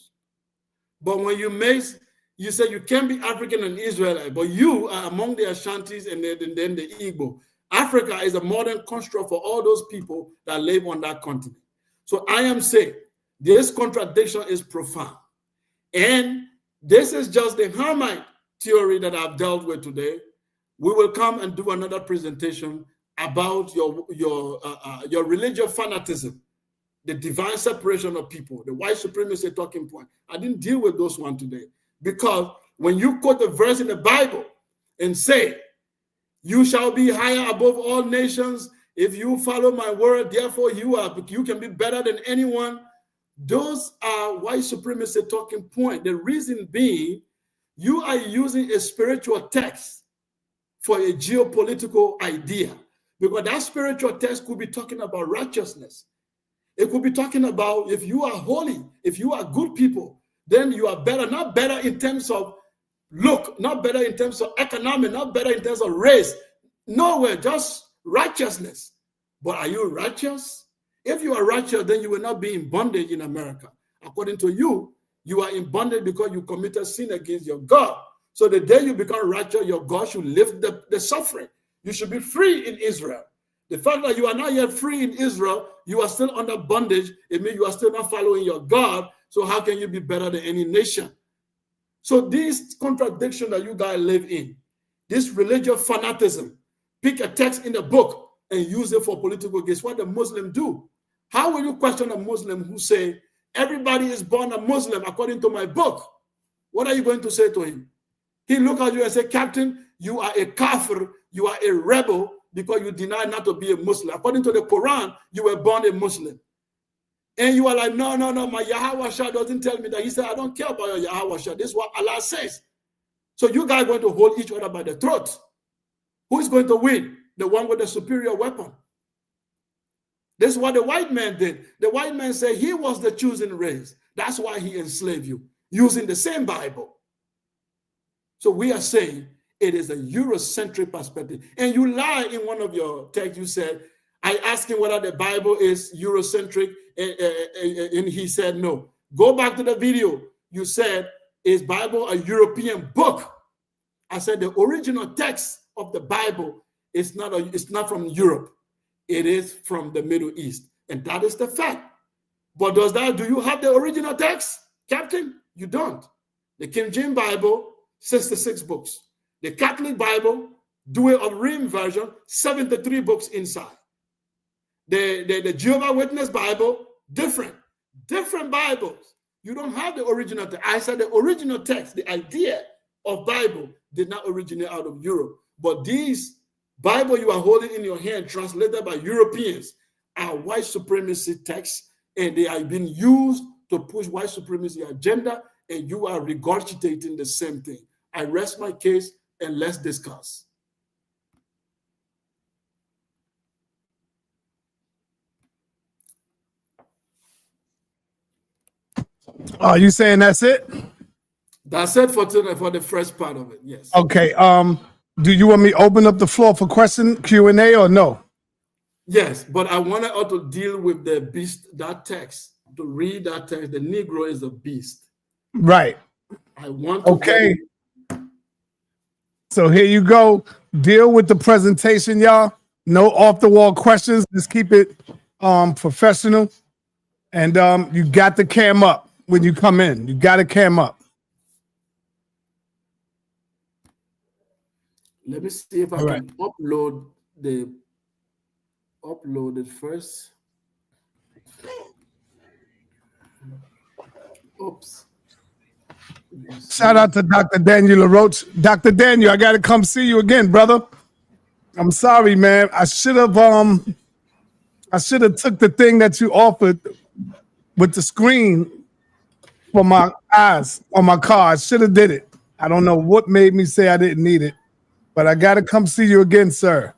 Speaker 4: But when you say you can't be African and Israelite, but you are among the Ashantis and then the Igbo. Africa is a modern construct for all those people that live on that continent. So I am saying this contradiction is profound. And this is just the Hamite theory that I've dealt with today. We will come and do another presentation about your religious fanatism, the divine separation of people, the white supremacy talking point. I didn't deal with those one today because when you quote the verse in the Bible and say, you shall be higher above all nations if you follow my word, therefore you can be better than anyone. Those are white supremacy talking point. The reason being, you are using a spiritual text for a geopolitical idea, because that spiritual text could be talking about righteousness. It could be talking about if you are holy, if you are good people, then you are better, not better in terms of look, not better in terms of economic, not better in terms of race. Nowhere, just righteousness. But are you righteous? If you are righteous, then you will not be in bondage in America. According to you, you are in bondage because you committed sin against your God. So the day you become righteous, your God should lift the suffering. You should be free in Israel. The fact that you are not yet free in Israel, you are still under bondage. It means you are still not following your God. So how can you be better than any nation? So this contradiction that you guys live in, this religious fanatism, pick a text in the book and use it for political gains. What the Muslims do. How will you question a Muslim who say, everybody is born a Muslim according to my book? What are you going to say to him? He look at you and say, Captain, you are a kafir, you are a rebel because you deny not to be a Muslim. According to the Quran, you were born a Muslim. And you are like, no, my Yahweh Shah doesn't tell me that. He said, I don't care about your Yahweh Shah. This is what Allah says. So you guys are going to hold each other by the throat. Who is going to win? The one with the superior weapon. This is what the white man did. The white man said he was the chosen race. That's why he enslaved you, using the same Bible. So we are saying it is a Eurocentric perspective. And you lie in one of your texts. You said, I asked him whether the Bible is Eurocentric, and he said no. Go back to the video. You said, is Bible a European book? I said the original text of the Bible is not from Europe. It is from the Middle East. And that is the fact. But do you have the original text, Captain? You don't. The King James Bible, 66 books. The Catholic Bible, Douay of Rheims version, 73 books inside. The Jehovah's Witness Bible, different Bibles. You don't have the original text. I said the original text, the idea of Bible did not originate out of Europe. But these Bible you are holding in your hand, translated by Europeans, are white supremacy texts and they are being used to push white supremacy agenda, and you are regurgitating the same thing. I rest my case, and let's discuss.
Speaker 3: Are you saying that's it?
Speaker 4: That's it for today, for the first part of it, yes.
Speaker 3: Okay. Do you want me to open up the floor for question Q&A or no?
Speaker 4: Yes, but I wanted us to deal with the beast, that text, to read that text. The Negro is a beast.
Speaker 3: Right.
Speaker 4: I want to.
Speaker 3: Okay. So here you go. Deal with the presentation, y'all. No off-the-wall questions. Just keep it professional. And you got the cam up when you come in. You got a cam up.
Speaker 4: Let me see if I can upload it first. Oops.
Speaker 3: Shout out to Dr. Daniel LaRoche. Dr. Daniel, I gotta come see you again, brother. I'm sorry, man. I should have took the thing that you offered with the screen for my eyes on my car. I should have did it. I don't know what made me say I didn't need it, but I gotta come see you again, sir.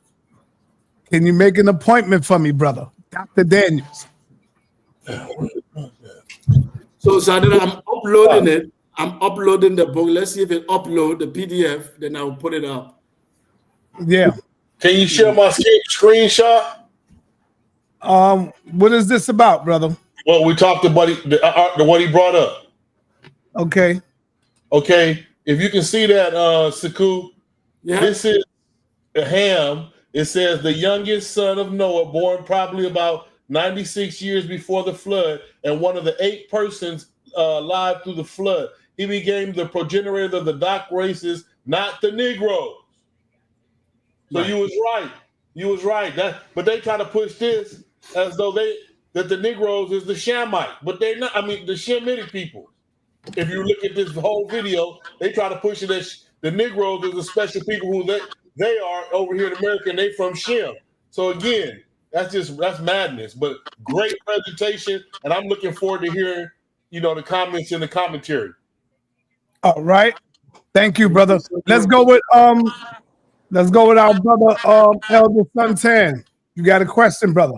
Speaker 3: Can you make an appointment for me, brother? Dr. Daniels.
Speaker 4: So, Sadira, I'm uploading it. I'm uploading the book. Let's see if it upload the PDF, then I'll put it up.
Speaker 3: Yeah.
Speaker 9: Can you share my screenshot?
Speaker 3: What is this about, brother?
Speaker 9: Well, we talked about what he brought up.
Speaker 3: Okay.
Speaker 9: Okay. If you can see that, Sekou, this is Ham. It says the youngest son of Noah, born probably about 96 years before the flood, and one of the 8 persons alive through the flood. He became the progenitor of the dark races, not the Negroes. So you was right. You was right. But they try to push this as though that the Negroes is the Shamite, but they're not. I mean, the Shemitic people. If you look at this whole video, they try to push it as the Negroes is the special people who they are over here in America, and they from Shem. So again, that's madness. But great presentation, and I'm looking forward to hearing, the comments in the commentary.
Speaker 3: All right. Thank you, brother. Let's go with our brother Elder Suntan. You got a question, brother?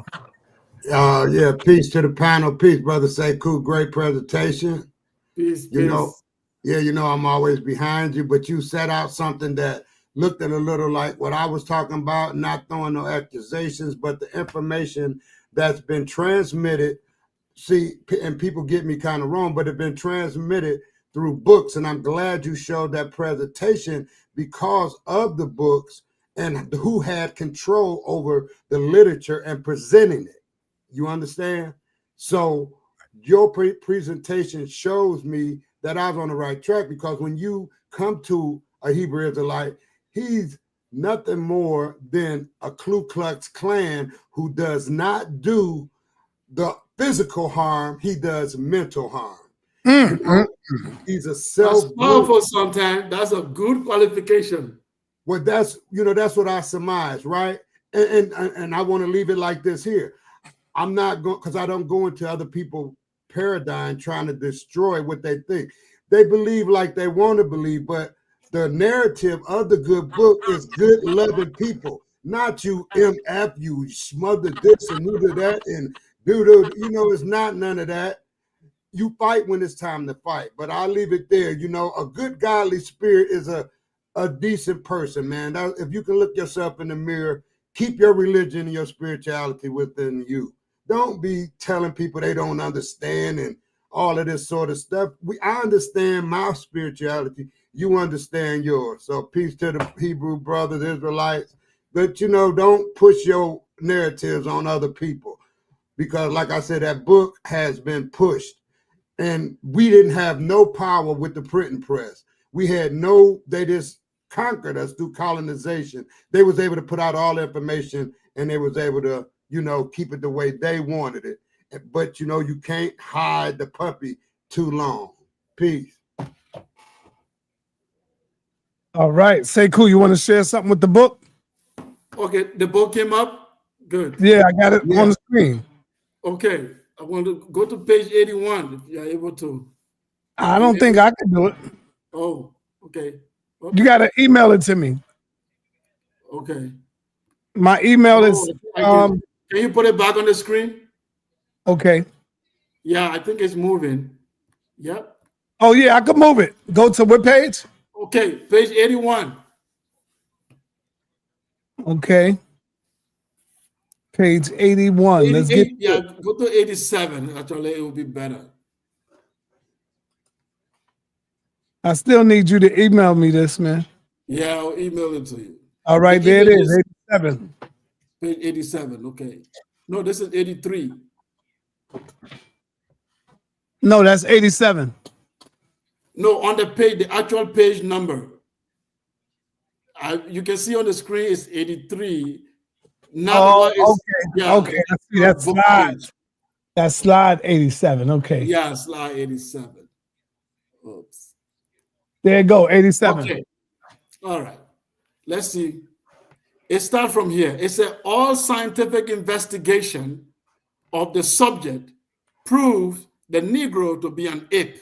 Speaker 10: Yeah, peace to the panel. Peace, brother Sekou. Great presentation.
Speaker 4: Peace,
Speaker 10: I'm always behind you, but you set out something that looked a little like what I was talking about, not throwing no accusations, but the information that's been transmitted. See, and people get me kind of wrong, but it's been transmitted through books, and I'm glad you showed that presentation because of the books and who had control over the literature and presenting it. You understand? So your presentation shows me that I was on the right track, because when you come to a Hebrew Israelite, he's nothing more than a Ku Klux Klan who does not do the physical harm, he does mental harm. He's a self.
Speaker 4: That's powerful sometimes. That's a good qualification.
Speaker 10: Well, that's what I surmise, right? And I want to leave it like this here. I'm not going, because I don't go into other people's paradigm trying to destroy what they think. They believe like they want to believe, but the narrative of the good book is good, loving people, not you MF, you smother this and do that and do, it's not none of that. You fight when it's time to fight, but I'll leave it there. A good godly spirit is a decent person, man. If you can look yourself in the mirror, keep your religion and your spirituality within you. Don't be telling people they don't understand and all of this sort of stuff. I understand my spirituality. You understand yours. So peace to the Hebrew brothers, Israelites. But, don't push your narratives on other people, because like I said, that book has been pushed. And we didn't have no power with the printing press. They just conquered us through colonization. They was able to put out all the information, and they was able to, keep it the way they wanted it. But, you can't hide the puppy too long. Peace.
Speaker 3: All right. Sekou, you want to share something with the book?
Speaker 4: Okay, the book came up? Good.
Speaker 3: Yeah, I got it on the screen.
Speaker 4: Okay. I want to go to page 81 if you're able to.
Speaker 3: I don't think I can do it.
Speaker 4: Oh, okay.
Speaker 3: You got to email it to me.
Speaker 4: Okay.
Speaker 3: My email is.
Speaker 4: Can you put it back on the screen?
Speaker 3: Okay.
Speaker 4: Yeah, I think it's moving. Yep.
Speaker 3: Oh, yeah, I can move it. Go to what page?
Speaker 4: Okay, page 81.
Speaker 3: Okay. Page 81. Let's get.
Speaker 4: Yeah, go to 87. Actually, it will be better.
Speaker 3: I still need you to email me this, man.
Speaker 4: Yeah, I'll email it to you.
Speaker 3: All right, there it is. 87.
Speaker 4: Page 87. Okay. No, this is 83.
Speaker 3: No, that's 87.
Speaker 4: No, on the page, the actual page number. You can see on the screen it's 83.
Speaker 3: Okay. Yeah, okay. I see that slide. That's slide 87. Okay.
Speaker 4: Yeah, slide 87. Oops.
Speaker 3: There you go, 87.
Speaker 4: Okay. All right. Let's see. It starts from here. It said all scientific investigation of the subject proves the Negro to be an ape,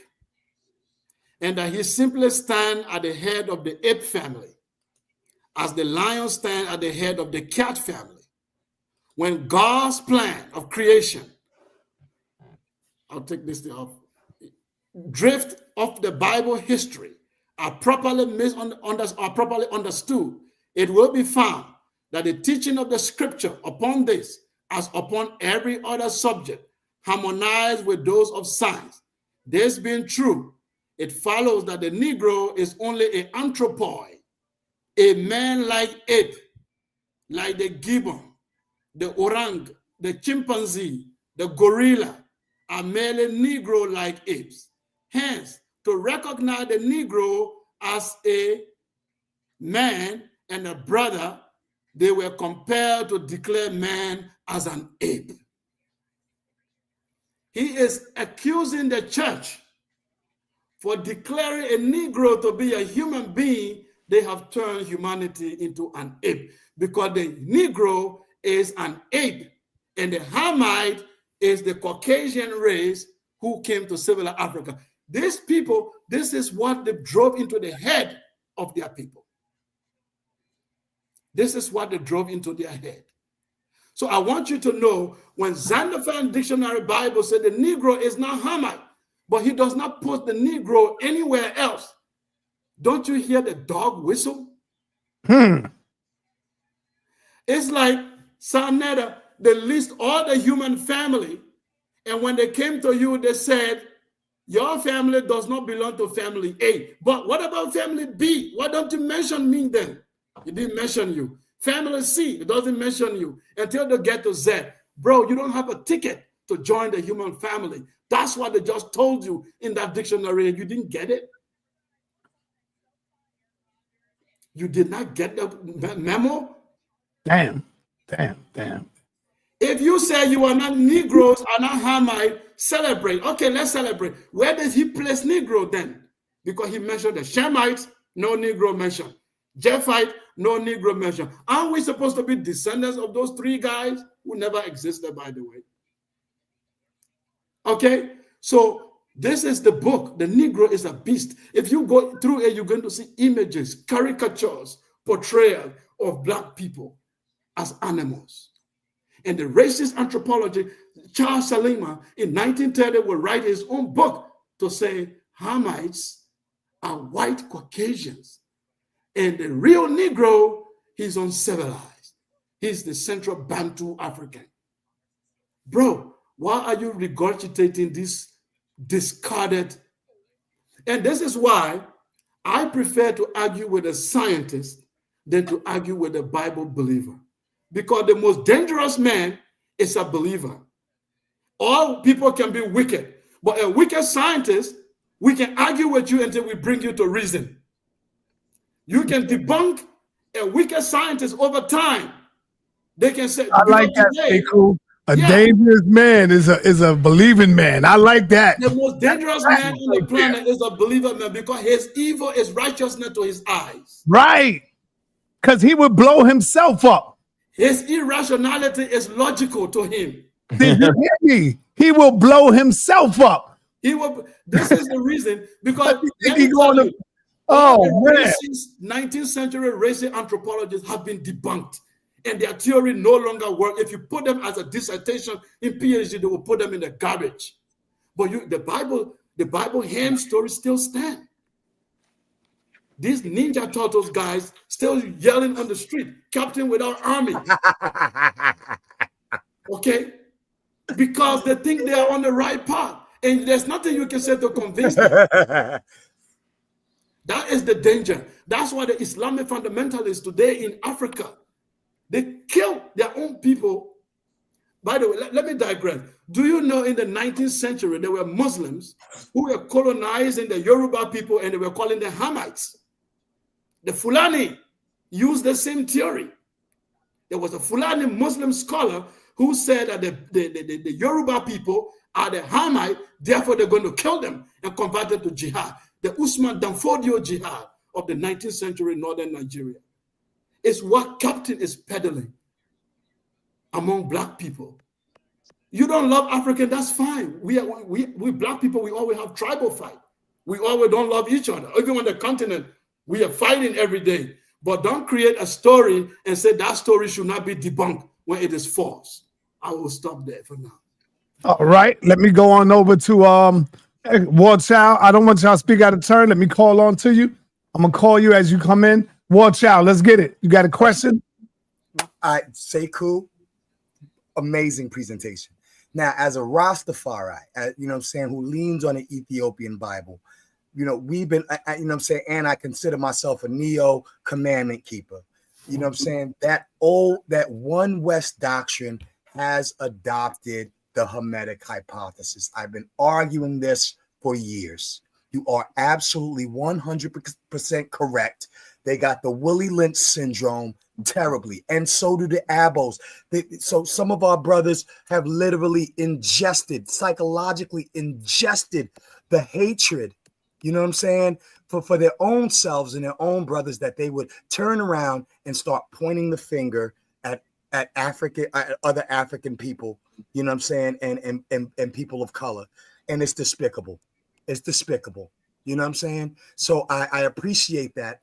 Speaker 4: and that he simply stands at the head of the ape family, as the lion stands at the head of the cat family. When God's plan of creation, I'll take this thing off, drift of the Bible history are properly understood, it will be found that the teaching of the scripture upon this, as upon every other subject, harmonize with those of science. This being true, it follows that the Negro is only an anthropoid, a man-like ape, like the gibbon, the orang, the chimpanzee, the gorilla, are merely Negro-like apes. Hence, to recognize the Negro as a man and a brother, they were compelled to declare man as an ape. He is accusing the church for declaring a Negro to be a human being. They have turned humanity into an ape, because the Negro is an ape and the Hamite is the Caucasian race who came to civilize Africa. These people, this is what they drove into the head of their people. This is what they drove into their head. So I want you to know, when Zandervan Dictionary Bible said the Negro is not Hamite, but he does not put the Negro anywhere else. Don't you hear the dog whistle? It's like sa.neter, they list all the human family, and when they came to you, they said, your family does not belong to family A. But what about family B? Why don't you mention me then? It didn't mention you. Family C, it doesn't mention you until they get to Z. Bro, you don't have a ticket to join the human family. That's what they just told you in that dictionary, and you didn't get it. You did not get the memo?
Speaker 3: Damn.
Speaker 4: If you say you are not Negroes, are not Hamite, celebrate. Okay, let's celebrate. Where does he place Negro then? Because he mentioned the Shemites, no Negro mentioned. Japhite, no Negro mentioned. Aren't we supposed to be descendants of those three guys who never existed, by the way? Okay, so this is the book. The Negro is a beast. If you go through it, you're going to see images, caricatures, portrayal of Black people as animals. And the racist anthropology, Charles Salima in 1930 will write his own book to say Hamites are white Caucasians. And the real Negro, he's uncivilized. He's the Central Bantu African. Bro, why are you regurgitating this discarded? And this is why I prefer to argue with a scientist than to argue with a Bible believer. Because the most dangerous man is a believer. All people can be wicked, but a wicked scientist, we can argue with you until we bring you to reason. You can debunk a wicked scientist over time. They can say,
Speaker 3: I like that, Sekou. A dangerous man is a believing man. I like that.
Speaker 4: The most dangerous man on the planet is a believer man, because his evil is righteousness to his eyes.
Speaker 3: Right. Because he would blow himself up.
Speaker 4: His irrationality is logical to him.
Speaker 3: Did you hear me? he will blow himself up.
Speaker 4: He will. This is the reason, because
Speaker 3: man,
Speaker 4: 19th century racist anthropologists have been debunked, and their theory no longer works. If you put them as a dissertation in PhD, they will put them in the garbage. But the Bible hand stories still stand. These Ninja Turtles guys still yelling on the street, "Captain without army." Okay? Because they think they are on the right path. And there's nothing you can say to convince them. That is the danger. That's why the Islamic fundamentalists today in Africa, they kill their own people. By the way, let me digress. Do you know in the 19th century, there were Muslims who were colonizing the Yoruba people, and they were calling them Hamites. The Fulani used the same theory. There was a Fulani Muslim scholar who said that the Yoruba people are the Hamite, therefore they're going to kill them and convert them to jihad. The Usman Danfodio jihad of the 19th century in northern Nigeria is what Captain is peddling among black people. You don't love African, that's fine. We black people, we always have tribal fight. We always don't love each other. Even on the continent, we are fighting every day. But don't create a story and say that story should not be debunked when it is false. I will stop there for now.
Speaker 3: All right, let me go on over to War Child. I don't want y'all to speak out of turn. Let me call on to you. I'm gonna call you as you come in. War Child, let's get it. You got a question?
Speaker 11: Sekou, amazing presentation. Now, as a Rastafari, you know what I'm saying, who leans on the Ethiopian Bible, you know, we've been, you know what I'm saying, and I consider myself a neo commandment keeper. You know what I'm saying? That one West doctrine has adopted the Hermetic hypothesis. I've been arguing this for years. You are absolutely 100% correct. They got the Willie Lynch syndrome terribly, and so do the Abos. So some of our brothers have literally psychologically ingested the hatred, you know what I'm saying, for their own selves and their own brothers, that they would turn around and start pointing the finger at other African people, you know what I'm saying, and people of color. And it's despicable. It's despicable. You know what I'm saying? So I appreciate that.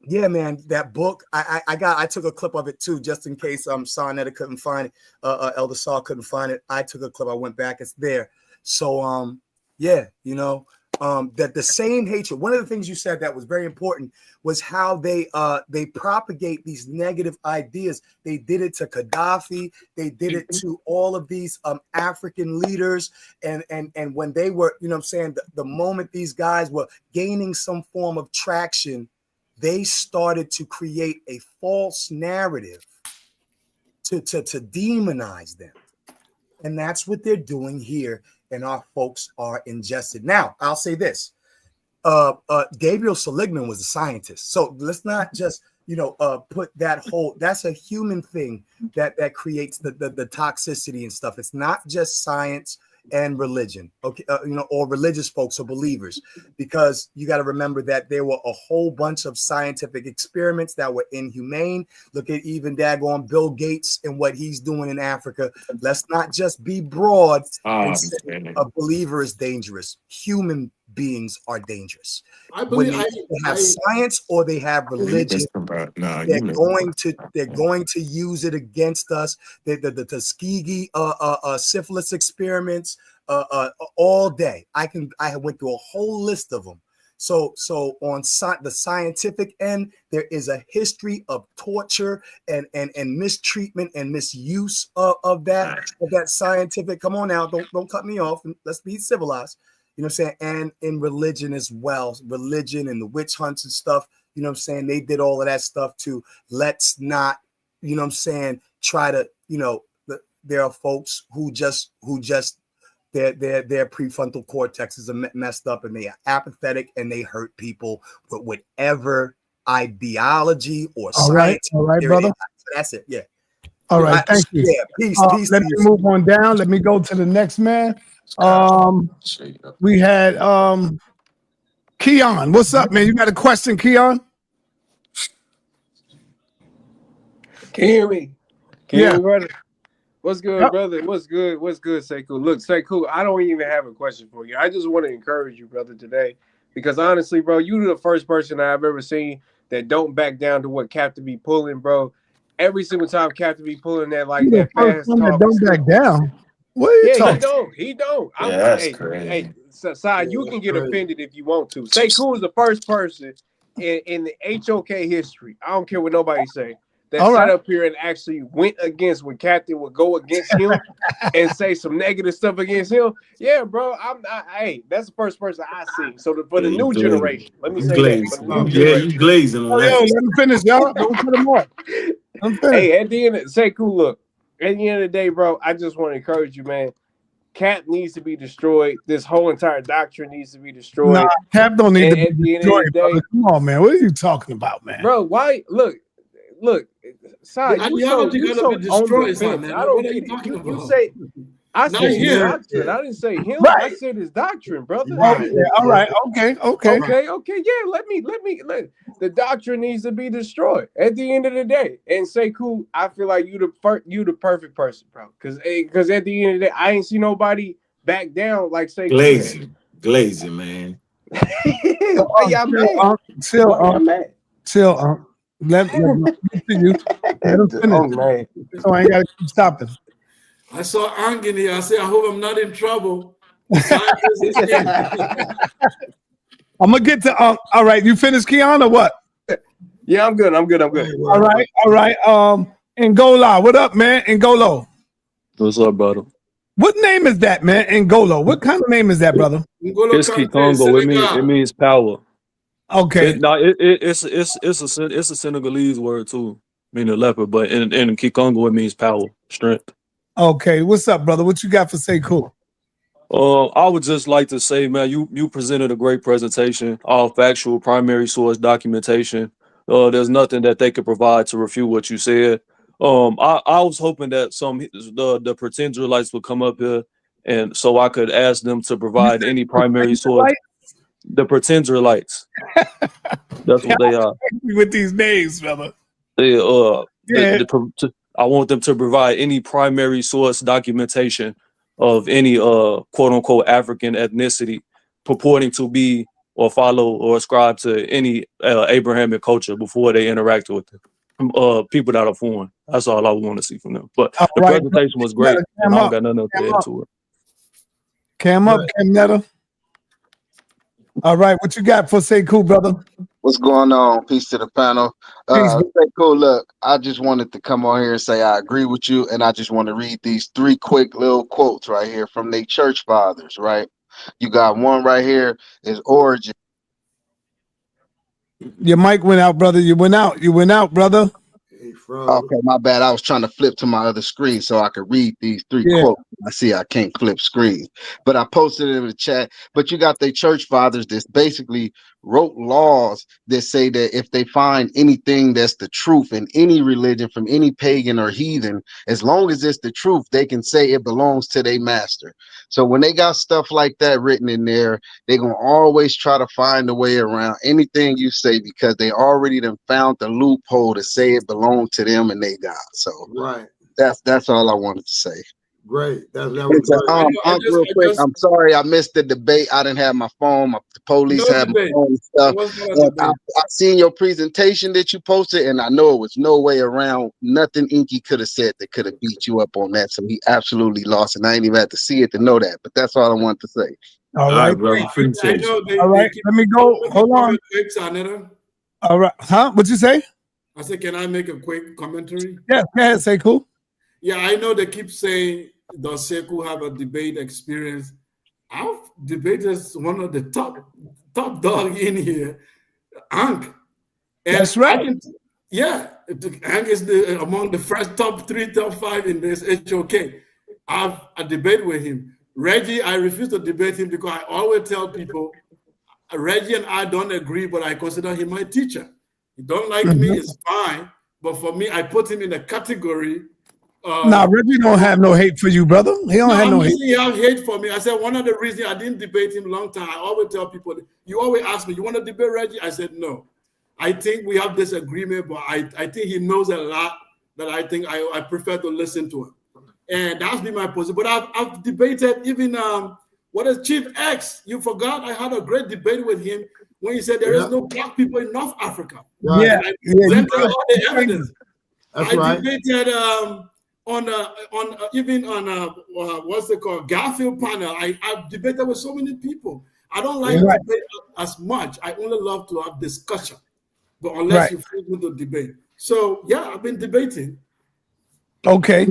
Speaker 11: Yeah, man, that book, I took a clip of it too, just in case sa.neter couldn't find it, Elder Saw couldn't find it. I took a clip, I went back, it's there. So yeah, you know, that the same hatred. One of the things you said that was very important was how they propagate these negative ideas. They did it to Gaddafi. They did it to all of these African leaders. And when they were, you know what I'm saying, the moment these guys were gaining some form of traction, they started to create a false narrative to demonize them. And that's what they're doing here. And our folks are ingested. Now, I'll say this. Gabriel Seligman was a scientist. So let's not just, you know, put that whole, that's a human thing that creates the toxicity and stuff. It's not just science and religion, okay, you know, or religious folks or believers, because you got to remember that there were a whole bunch of scientific experiments that were inhumane. Look at even daggone Bill Gates and what he's doing in Africa. Let's not just be broad and say a believer is dangerous. Human beings are dangerous.
Speaker 4: I believe
Speaker 11: when they have science or they have religion, they're going to use it against us. The Tuskegee syphilis experiments all day. I went through a whole list of them. So on the scientific end, there is a history of torture and mistreatment and misuse of that scientific. Come on now, don't cut me off. Let's be civilized. You know what I'm saying? And in religion as well, religion and the witch hunts and stuff, you know what I'm saying? They did all of that stuff too. Let's not, you know what I'm saying, try to, you know, there are folks who just their prefrontal cortexes are messed up and they are apathetic and they hurt people with whatever ideology or science.
Speaker 3: All right, brother.
Speaker 11: So that's it. Yeah.
Speaker 3: All right, thank you.
Speaker 11: Yeah, peace.
Speaker 3: Let me move on down. Let me go to the next man. We had Keon. What's up, man? You got a question, Keon?
Speaker 12: Can you hear me? Can you hear me, brother? What's good, brother? What's good? What's good, Sekou? Look, Sekou, I don't even have a question for you. I just want to encourage you, brother, today. Because honestly, bro, you're the first person I've ever seen that don't back down to what Captain be pulling, bro. Every single time Captain be pulling that, like, that fast talk.
Speaker 3: Don't back down. What are you talking?
Speaker 12: He don't.
Speaker 13: Yeah, that's crazy.
Speaker 12: Hey, Sai, you can get offended if you want to. Sekou is the first person in the HOK history, I don't care what nobody say, that sat up here and actually went against when Captain would go against him and say some negative stuff against him. Yeah, bro. Hey, that's the first person I see. So for the new generation, let me say that. For the new generation.
Speaker 13: You glazing on that.
Speaker 3: Let me finish, y'all. Don't put him up.
Speaker 12: Hey, at the end of Sekou, look, at the end of the day, bro, I just want to encourage you, man. Cap needs to be destroyed. This whole entire doctrine needs to be destroyed.
Speaker 3: Nah, Cap don't need to be destroyed, brother. Come on, man. What are you talking about, man?
Speaker 12: Bro, why? Look. Sai, you so on the fence. I don't get it. You say, I said his doctrine. I didn't say him. Right. I said his doctrine, brother.
Speaker 3: All right. Okay.
Speaker 12: Yeah, let the doctrine needs to be destroyed at the end of the day. And Sekou, I feel like you the perfect person, bro. Because at the end of the day, I ain't see nobody back down like Sekou.
Speaker 13: Glazing, man.
Speaker 12: Why y'all mad?
Speaker 3: Chill. Let him finish. So I ain't gotta keep stopping.
Speaker 4: I saw Ang in here. I said, I hope I'm not in trouble.
Speaker 3: I'm gonna get to all right. You finished, Keon, or what?
Speaker 12: Yeah, I'm good.
Speaker 3: All right. Ngola, what up, man? Ngolo.
Speaker 14: What's up, brother?
Speaker 3: What name is that, man? Ngolo. What kind of name is that, brother?
Speaker 14: It's Kikongo. It means power.
Speaker 3: Okay.
Speaker 14: It's a Senegalese word too, meaning leopard, but in Kikongo it means power, strength.
Speaker 3: Okay, what's up, brother? What you got for Sekou?
Speaker 14: I would just like to say, man, you presented a great presentation, all factual, primary source documentation. There's nothing that they could provide to refute what you said. I was hoping that the Pretenderites would come up here, and so I could ask them to provide any primary source. The Pretenderites. That's what they are.
Speaker 3: With these names, brother.
Speaker 14: I want them to provide any primary source documentation of any quote unquote African ethnicity purporting to be or follow or ascribe to any Abrahamic culture before they interact with people that are foreign. That's all I want to see from them. But the presentation was great, and I don't got nothing else to add to it.
Speaker 3: Cam Netta. All right, what you got for Sekou, brother?
Speaker 15: What's going on? Peace to the panel. Sekou, look, I just wanted to come on here and say I agree with you, and I just want to read these 3 quick little quotes right here from the church fathers, right? You got one right here is Origin.
Speaker 3: Your mic went out, brother. You went out, brother.
Speaker 15: Okay, my bad. I was trying to flip to my other screen so I could read these 3 quotes. I see I can't flip screens, but I posted it in the chat. But you got the church fathers that basically wrote laws that say that if they find anything that's the truth in any religion from any pagan or heathen, as long as it's the truth, they can say it belongs to their master. So when they got stuff like that written in there, they're going to always try to find a way around anything you say because they already done found the loophole to say it belongs to them and they God. So that's all I wanted to say.
Speaker 10: Great. That was
Speaker 15: real quick. I'm sorry I missed the debate. I didn't have my phone. The police had my phone and stuff. I seen your presentation that you posted, and I know it was no way around. Nothing Inky could have said that could have beat you up on that. So he absolutely lost, and I ain't even had to see it to know that. But that's all I wanted to say.
Speaker 3: All right,
Speaker 13: bro.
Speaker 3: All right, let me go. Hold on. All right, What'd you say?
Speaker 4: I said, can I make a quick commentary?
Speaker 3: Yeah, go ahead, Sekou.
Speaker 4: Yeah, I know they keep saying, does Sekou have a debate experience? I've debated one of the top dog in here, Hank.
Speaker 3: That's right.
Speaker 4: Hank is among the first top 3, top 5 in this HOK. I've a debate with him. Reggie, I refuse to debate him because I always tell people, Reggie and I don't agree, but I consider him my teacher. He don't like me, it's fine. But for me, I put him in a category.
Speaker 3: Reggie don't have no hate for you, brother. He don't have no hate.
Speaker 4: He have hate for me. I said one of the reasons I didn't debate him long time. I always tell people, you always ask me, you want to debate Reggie? I said no. I think we have disagreement, but I think he knows a lot that I think I prefer to listen to him. And that's been my position. But I've debated even what is Chief X? You forgot I had a great debate with him when he said there is no black people in North Africa.
Speaker 3: Right.
Speaker 4: Yeah, I presented all the evidence.
Speaker 3: That's
Speaker 4: I
Speaker 3: right.
Speaker 4: debated even on what's it called, Garfield panel. I've debated with so many people. I don't like debate as much. I only love to have discussion, but unless you force me to debate. So yeah, I've been debating.
Speaker 3: Okay.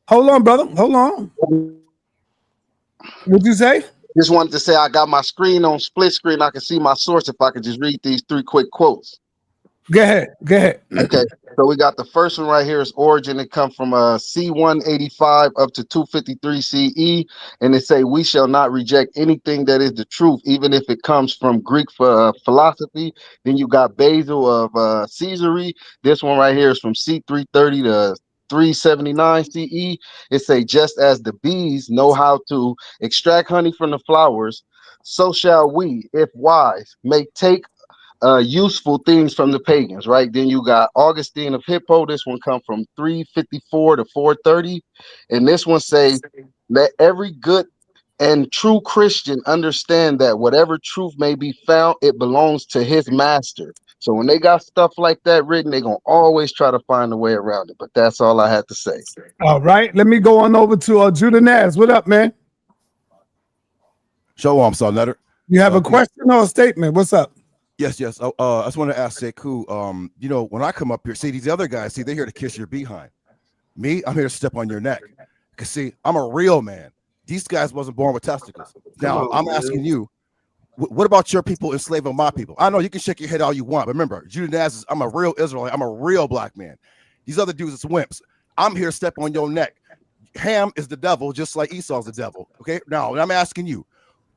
Speaker 3: Hold on, brother. Hold on. What'd you say?
Speaker 15: Just wanted to say I got my screen on split screen. I can see my source if I could just read these 3 quick quotes.
Speaker 3: Go ahead. Go ahead.
Speaker 15: Okay. So we got the first one right here is origin. It comes from C185 up to 253 CE. And it say, we shall not reject anything that is the truth, even if it comes from Greek philosophy. Then you got Basil of Caesarea. This one right here is from C330 to 379 CE. It say, just as the bees know how to extract honey from the flowers, so shall we, if wise, take useful things from the pagans, right? Then you got Augustine of Hippo. This one come from 354 to 430. And this one say, let every good and true Christian understand that whatever truth may be found, it belongs to his master. So when they got stuff like that written, they're going to always try to find a way around it. But that's all I had to say.
Speaker 3: All right. Let me go on over to Judah Naz. What up, man?
Speaker 16: Shalom, sa.neter.
Speaker 3: You have a question or a statement? What's up?
Speaker 16: Yes. I just want to ask Sekou, you know, when I come up here, see these other guys, they're here to kiss your behind. Me, I'm here to step on your neck. Because see, I'm a real man. These guys wasn't born with testicles. Now, I'm asking you, what about your people enslaving my people? I know you can shake your head all you want, but remember, Judah Naz, I'm a real Israelite. I'm a real black man. These other dudes is wimps. I'm here to step on your neck. Ham is the devil, just like Esau's the devil. Okay, now I'm asking you,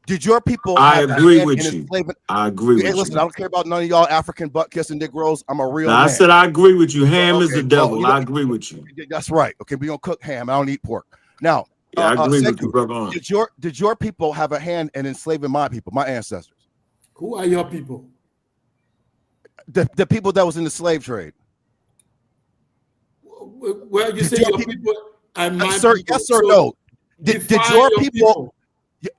Speaker 16: did your people?
Speaker 13: I agree with you. I agree with
Speaker 16: listen,
Speaker 13: you.
Speaker 16: I don't care about none of y'all African butt kissing Negroes. I'm a real
Speaker 13: Now,
Speaker 16: man.
Speaker 13: I said I agree with you. Ham is the devil. Well, I agree with you.
Speaker 16: That's right. Okay, we don't cook ham. I don't eat pork. Now,
Speaker 13: yeah, I agree with you,
Speaker 16: Sekou,
Speaker 13: brother.
Speaker 16: Did your people have a hand in enslaving my people, my ancestors?
Speaker 4: Who are your people?
Speaker 16: The people that was in the slave trade.
Speaker 4: Well, you say your people and my
Speaker 16: sir,
Speaker 4: people.
Speaker 16: yes or
Speaker 4: So
Speaker 16: no? Did your people,
Speaker 4: people,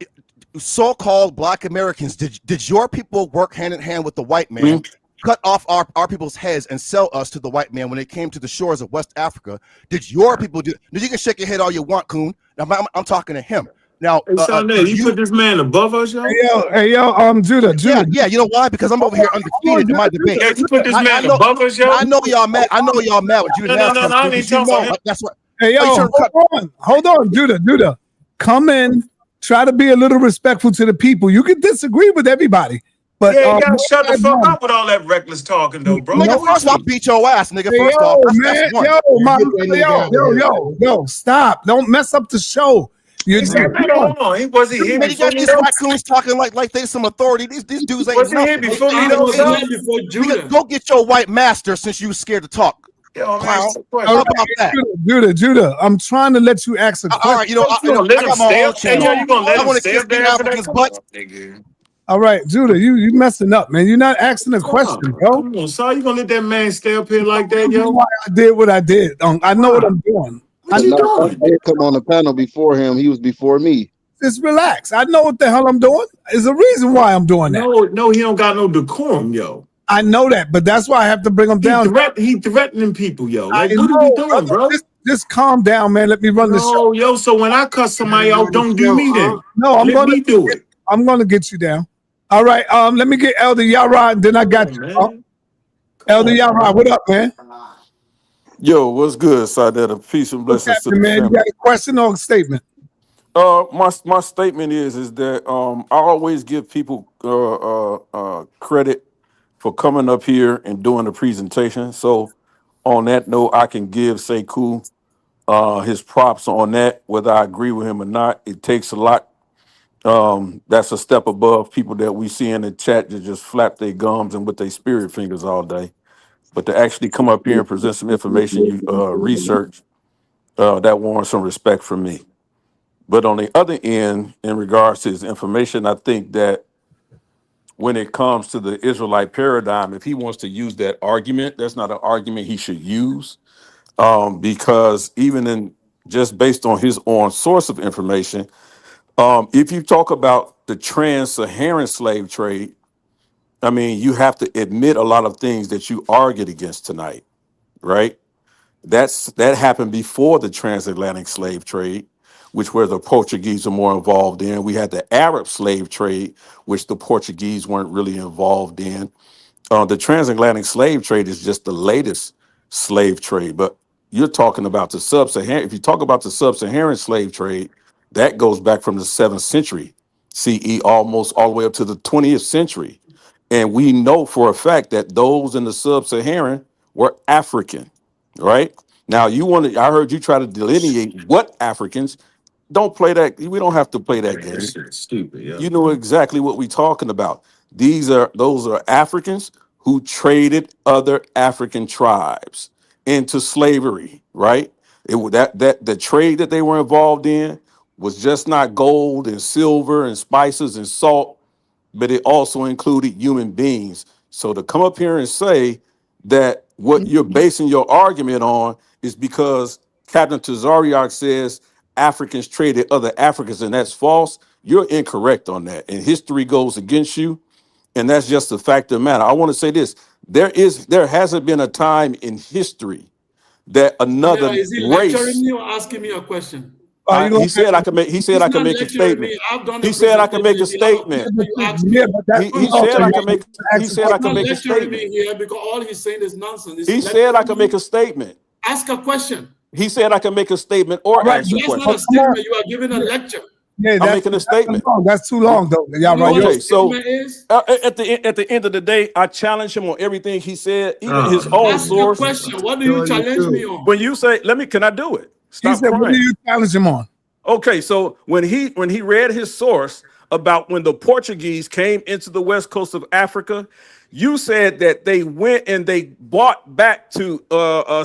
Speaker 16: so-called black Americans, did your people work hand in hand with the white man, cut off our people's heads and sell us to the white man when they came to the shores of West Africa? Did your people do? You can shake your head all you want, Coon. Now I'm talking to him. Now,
Speaker 13: you put this man above us, yo.
Speaker 3: Hey, yo, Judah.
Speaker 16: Yeah, you know why? Because I'm over here undefeated in my debate.
Speaker 13: Yeah, you put this man above us, yo.
Speaker 16: I know y'all mad. I know y'all mad with Judah.
Speaker 13: No, I ain't talking about him.
Speaker 16: That's what.
Speaker 3: Hey, yo, hold on, Judah. Come in. Try to be a little respectful to the people. You can disagree with everybody, but
Speaker 13: yeah, you gotta shut the fuck up with all that reckless talking, though, bro.
Speaker 16: Nigga, first off, beat your ass, nigga.
Speaker 3: Hey,
Speaker 16: first off,
Speaker 3: yo, stop! Don't mess up the show.
Speaker 13: Hold on, he wasn't here before
Speaker 16: these raccoons talking like they some authority. These dudes ain't
Speaker 13: wasn't here before me.
Speaker 4: Before Judah.
Speaker 16: Go get your white master since you was scared to talk.
Speaker 13: Yo,
Speaker 16: How about that?
Speaker 3: Judah, I'm trying to let you ask a question.
Speaker 16: All right, you know, I got my own channel.
Speaker 13: You gonna let him stay up there
Speaker 16: Africans' butts?
Speaker 3: All right, Judah, you messing up, man. You're not asking a question, bro.
Speaker 13: Come on, so you gonna let that man stay up here like that, yo?
Speaker 3: Why I did what I did. I know what I'm doing.
Speaker 15: I did come on the panel before him. He was before me.
Speaker 3: Just relax. I know what the hell I'm doing. There's a reason why I'm doing that.
Speaker 13: No, he don't got no decorum, yo.
Speaker 3: I know that, but that's why I have to bring him down.
Speaker 13: He threatening people, yo. Like,
Speaker 3: what
Speaker 13: are you doing, bro?
Speaker 3: Just calm down, man. Let me run the show.
Speaker 13: Yo, so when I cuss somebody out, don't do me then.
Speaker 3: No,
Speaker 13: Let me do it.
Speaker 3: I'm gonna get you down. All right. Let me get Elder Yara, and then I got you. Elder Yara, what up, man?
Speaker 17: Yo, what's good, sa.neter? Peace and blessings to the
Speaker 3: man.
Speaker 17: family.
Speaker 3: You got a question or a statement?
Speaker 17: My statement is that I always give people credit for coming up here and doing the presentation. So on that note, I can give Sekou his props on that, whether I agree with him or not. It takes a lot. That's a step above people that we see in the chat that just flap their gums and with their spirit fingers all day. But to actually come up here and present some information you research, that warrants some respect from me. But on the other end, in regards to his information, I think that when it comes to the Israelite paradigm, if he wants to use that argument, that's not an argument he should use. because even in just based on his own source of information, if you talk about the trans-Saharan slave trade, I mean, you have to admit a lot of things that you argued against tonight, right? That happened before the transatlantic slave trade, which where the Portuguese are more involved in. We had the Arab slave trade, which the Portuguese weren't really involved in. The transatlantic slave trade is just the latest slave trade, but you're talking about the sub-Saharan. If you talk about the sub-Saharan slave trade, that goes back from the 7th century CE almost all the way up to the 20th century. And we know for a fact that those in the sub-Saharan were African, right? Now I heard you try to delineate what Africans. Don't play that. We don't have to play that game.
Speaker 13: Stupid, yeah.
Speaker 17: You know exactly what we're talking about. Those are Africans who traded other African tribes into slavery, right? That the trade that they were involved in was just not gold and silver and spices and salt, but it also included human beings. So to come up here and say that what you're basing your argument on is because Captain Tazaryach says Africans traded other Africans, and that's false. You're incorrect on that, and history goes against you, and that's just the fact of the matter. I want to say this: there hasn't been a time in history that another
Speaker 4: Is he
Speaker 17: race.
Speaker 4: lecturing me or asking me a question?
Speaker 17: He said I can make. He said I can make a statement. He said I can make a statement. He said I can make. He said I can make a statement.
Speaker 4: Here because all he's saying is nonsense.
Speaker 17: He said I can make a statement.
Speaker 4: Ask a question.
Speaker 17: He said I can make a statement or ask a
Speaker 4: That's
Speaker 17: question.
Speaker 4: not a statement. You are giving a lecture.
Speaker 3: Yeah,
Speaker 17: I'm making a statement.
Speaker 3: That's too long, though. Y'all right.
Speaker 17: Okay, so at the end of the day, I challenge him on everything he said, even his own source.
Speaker 4: Question. What do you challenge me on?
Speaker 17: When you say, can I do it? Stop
Speaker 3: He said,
Speaker 17: crying.
Speaker 3: what do you challenge him on?
Speaker 17: Okay, so when he read his source about when the Portuguese came into the west coast of Africa, you said that they went and they bought back to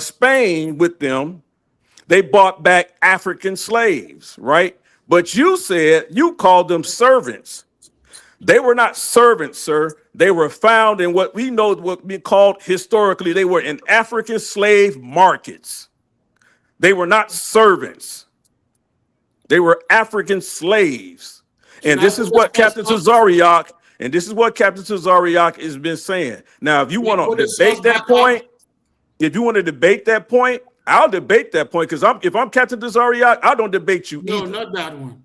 Speaker 17: Spain with them. They bought back African slaves, right? But you said you called them servants. They were not servants, sir. They were found in what we know what we called historically. They were in African slave markets. They were not servants. They were African slaves. And this is what Captain Tazaryach has been saying. Now, if you want to debate that point, I'll debate that point, because if I'm Captain Tazaryach, I don't debate you either.
Speaker 4: No, not that one.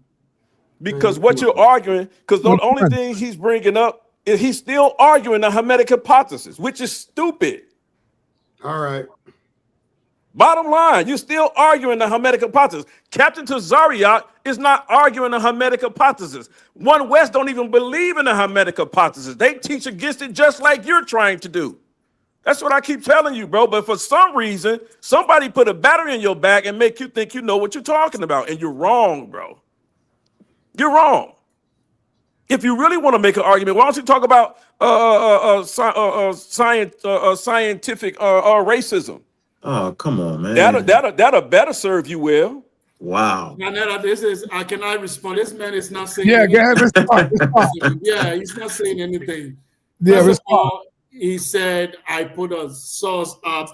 Speaker 17: Because what you're arguing, because the only thing he's bringing up is he's still arguing the Hermetic hypothesis, which is stupid.
Speaker 10: All right.
Speaker 17: Bottom line, you're still arguing the Hermetic hypothesis. Captain Tazaryach is not arguing the Hermetic hypothesis. One West don't even believe in the Hermetic hypothesis. They teach against it just like you're trying to do. That's what I keep telling you, bro. But for some reason, somebody put a battery in your back and make you think you know what you're talking about. And you're wrong, bro. You're wrong. If you really want to make an argument, why don't you talk about scientific racism?
Speaker 13: Oh, come on, man.
Speaker 17: That'll better serve you well.
Speaker 13: Wow.
Speaker 4: This is, I cannot respond. This man is not saying
Speaker 3: anything.
Speaker 4: Go
Speaker 3: ahead, respond.
Speaker 4: Yeah, he's not saying anything.
Speaker 3: Yeah,
Speaker 4: First of all, he said, I put a source up,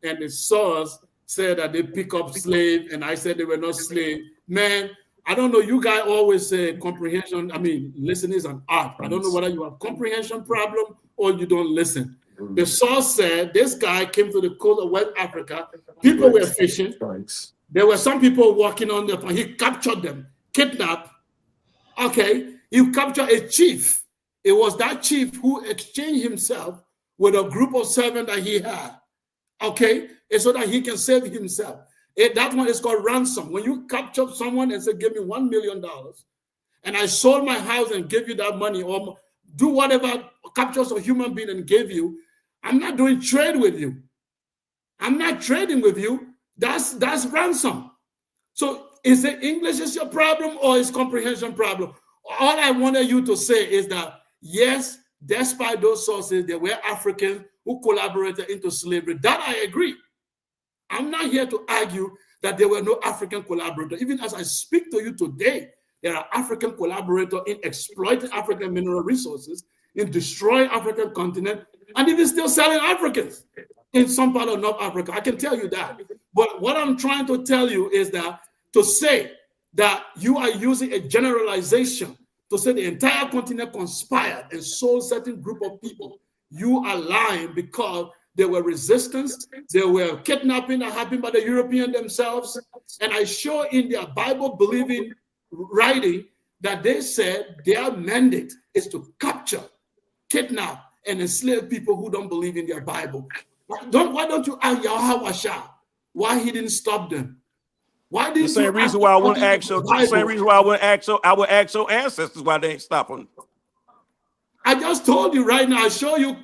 Speaker 4: and the source said that they pick up slave, and I said they were not slave. Man, I don't know. You guys always say comprehension. I mean, listening is an art. I don't know whether you have comprehension problem or you don't listen. The source said this guy came to the coast of West Africa. People were fishing. There were some people walking on the pond. He captured them, kidnapped. Okay, he captured a chief. It was that chief who exchanged himself with a group of servants that he had. Okay, and so that he can save himself. That one is called ransom. When you capture someone and say, give me $1 million, and I sold my house and gave you that money, or do whatever, captures a human being and gave you, I'm not doing trade with you. I'm not trading with you. That's ransom. So is it English is your problem or is comprehension problem? All I wanted you to say is that, yes, despite those sources, there were Africans who collaborated into slavery. That I agree. I'm not here to argue that there were no African collaborators. Even as I speak to you today, there are African collaborators in exploiting African mineral resources, in destroying African continent, and even still selling Africans in some part of North Africa. I can tell you that. But what I'm trying to tell you is that to say that you are using a generalization to say the entire continent conspired and sold certain group of people, you are lying, because there were resistance, there were kidnapping that happened by the Europeans themselves. And I show in their Bible-believing writing that they said their mandate is to capture, kidnap, and enslave people who don't believe in their Bible. Why don't you ask Yahweh why he didn't stop them? Why didn't
Speaker 17: the same reason why I wouldn't ask your, the same reason why I wouldn't ask your ancestors why they ain't stopping.
Speaker 4: I just told you right now. I show you